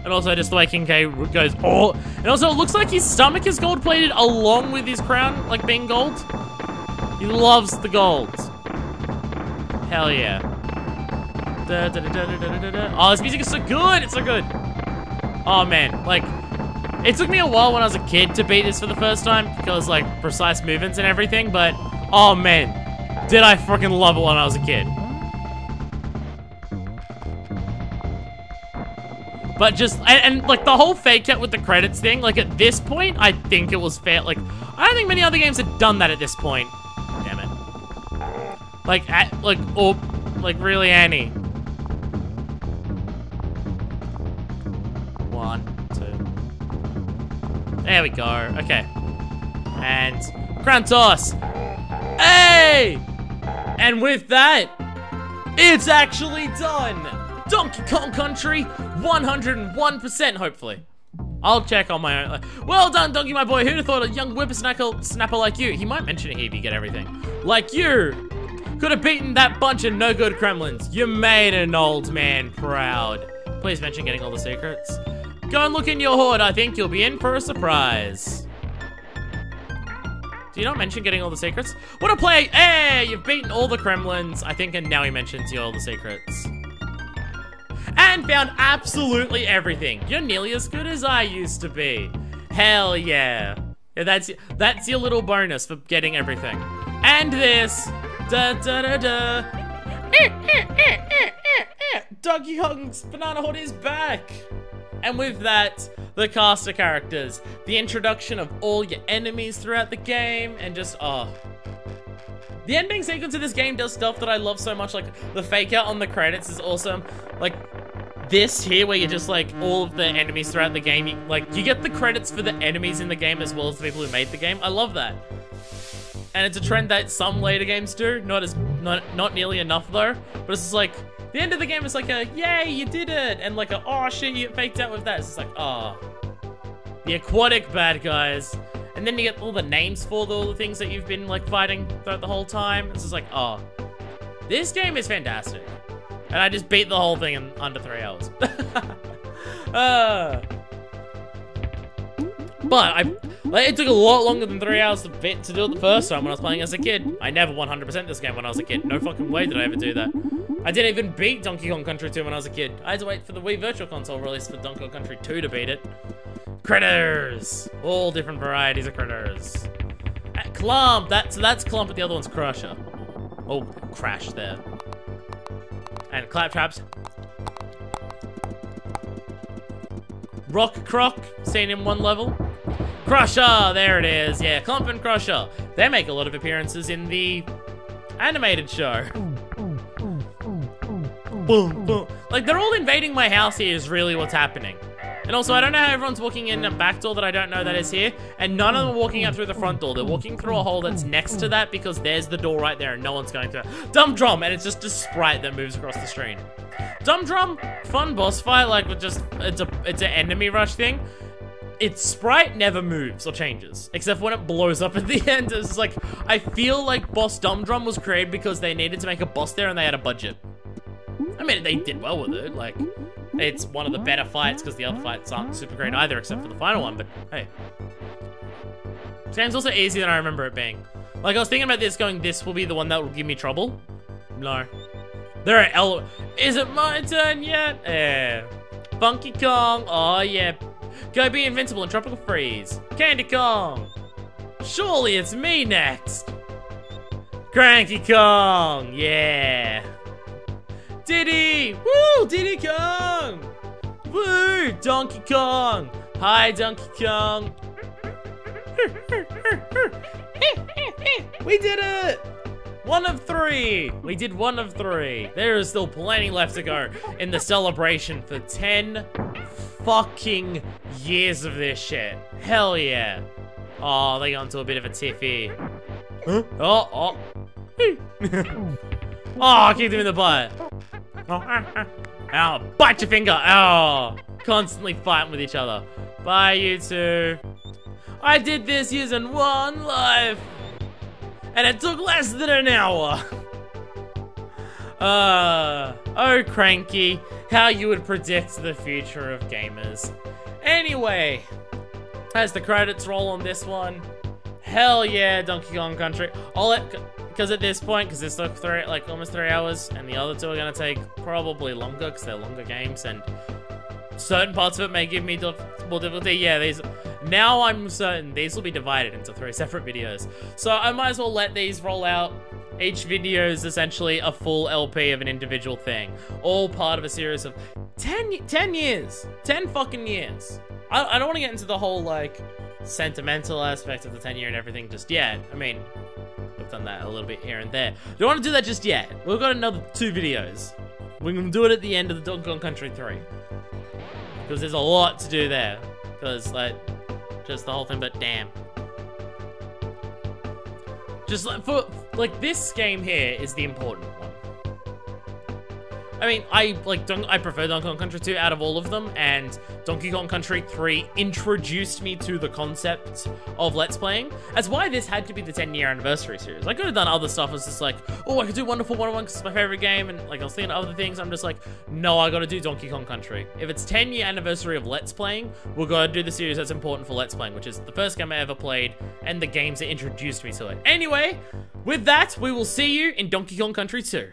And also just the way King K goes, oh! And also it looks like his stomach is gold plated along with his crown, like being gold. He loves the gold. Hell yeah. Oh, this music is so good! It's so good! Oh man, like, it took me a while when I was a kid to beat this for the first time, because like, precise movements and everything, but, oh man, did I freaking love it when I was a kid. But just, and like the whole fake out with the credits thing, like at this point, I think it was fair. Like, I don't think many other games had done that at this point. Damn it. Like, really, Annie. 1, 2. There we go. Okay. And crown toss. Hey! And with that, it's actually done. Donkey Kong Country, 101%, hopefully. I'll check on my own. Well done, Donkey, my boy. Who'd have thought a young whippersnapper like you? He might mention it here if you get everything. Like you could have beaten that bunch of no-good Kremlins. You made an old man proud. Please mention getting all the secrets. Go and look in your hoard. I think you'll be in for a surprise. Do you not mention getting all the secrets? What a play! Hey, you've beaten all the Kremlins, I think, and now he mentions you all the secrets. And found absolutely everything. You're nearly as good as I used to be. Hell yeah. Yeah, that's your little bonus for getting everything. And this. Da da da da. Donkey Kong's Banana Hood is back. And with that, the cast of characters, the introduction of all your enemies throughout the game, and just, oh. The ending sequence of this game does stuff that I love so much, like the fake out on the credits is awesome. Like this here, where you're just like all of the enemies throughout the game, you get the credits for the enemies in the game as well as the people who made the game. I love that. And it's a trend that some later games do, not nearly enough though. But it's just like, the end of the game is like a, yay, you did it! And like a, oh shit, you faked out with that. It's just like, oh. The aquatic bad guys. And then you get all the names for all the things that you've been like fighting throughout the whole time. It's just like, oh. This game is fantastic. And I just beat the whole thing in under 3 hours. But it took a lot longer than 3 hours to do it the first time when I was playing as a kid. I never 100% this game when I was a kid. No fucking way did I ever do that. I didn't even beat Donkey Kong Country 2 when I was a kid. I had to wait for the Wii Virtual Console release for Donkey Kong Country 2 to beat it. Critters! All different varieties of critters. Clump! So that's Clump, but the other one's Crusher. Oh, Crash there. And Claptraps. Rock Croc, seen in one level. Crusher, there it is. Yeah, Clump and Crusher. They make a lot of appearances in the animated show. Boom, boom. Like, they're all invading my house here is really what's happening. And also, I don't know how everyone's walking in a back door that I don't know that is here. And none of them are walking out through the front door. They're walking through a hole that's next to that because there's the door right there and no one's going through. Dumb Drum, and it's just a sprite that moves across the screen. Dumb Drum, fun boss fight, like with just, it's an enemy rush thing. Its sprite never moves or changes, except when it blows up at the end. It's like, I feel like Boss Dumb Drum was created because they needed to make a boss there and they had a budget. I mean, they did well with it, like, it's one of the better fights because the other fights aren't super great either, except for the final one, but hey. This game's also easier than I remember it being. Like, I was thinking about this going, this will be the one that will give me trouble. No. There are Is it my turn yet? Yeah. Funky Kong, oh yeah. Go be invincible in Tropical Freeze. Candy Kong. Surely it's me next. Cranky Kong, yeah. Diddy, woo, Diddy Kong. Woo, Donkey Kong. Hi, Donkey Kong. We did it. 1 of 3. We did 1 of 3. There is still plenty left to go in the celebration for 10 fucking years of this shit. Hell yeah. Oh, they got into a bit of a tiffy. Huh? Oh. Oh, I kicked him in the butt. Oh, bite your finger. Oh, constantly fighting with each other. Bye, you two. I did this using 1 life. And it took less than an hour. Oh, Cranky, how you would predict the future of gamers. Anyway, as the credits roll on this one, hell yeah, Donkey Kong Country. Because at this point, because this took almost 3 hours, and the other 2 are gonna take probably longer, because they're longer games, and certain parts of it may give me more difficulty. Yeah, now I'm certain these will be divided into 3 separate videos. So I might as well let these roll out. Each video is essentially a full LP of an individual thing. All part of a series of 10 years. 10 fucking years. I don't want to get into the whole, like, sentimental aspect of the 10-year and everything just yet. I mean, we've done that a little bit here and there. Don't want to do that just yet. We've got another 2 videos. We're going to do it at the end of the Donkey Kong Country 3. Because there's a lot to do there. Because, like, just the whole thing, but damn. Just like this game here is the important one. I mean, I prefer Donkey Kong Country 2 out of all of them, and Donkey Kong Country 3 introduced me to the concept of Let's Playing. That's why this had to be the 10-year anniversary series. I could have done other stuff. It's just like, oh, I could do Wonderful 101 because it's my favorite game, and like I was thinking of other things. I'm just like, no, I gotta do Donkey Kong Country. If it's 10-year anniversary of Let's Playing, we're gonna do the series that's important for Let's Playing, which is the first game I ever played, and the games that introduced me to it. Anyway, with that, we will see you in Donkey Kong Country 2.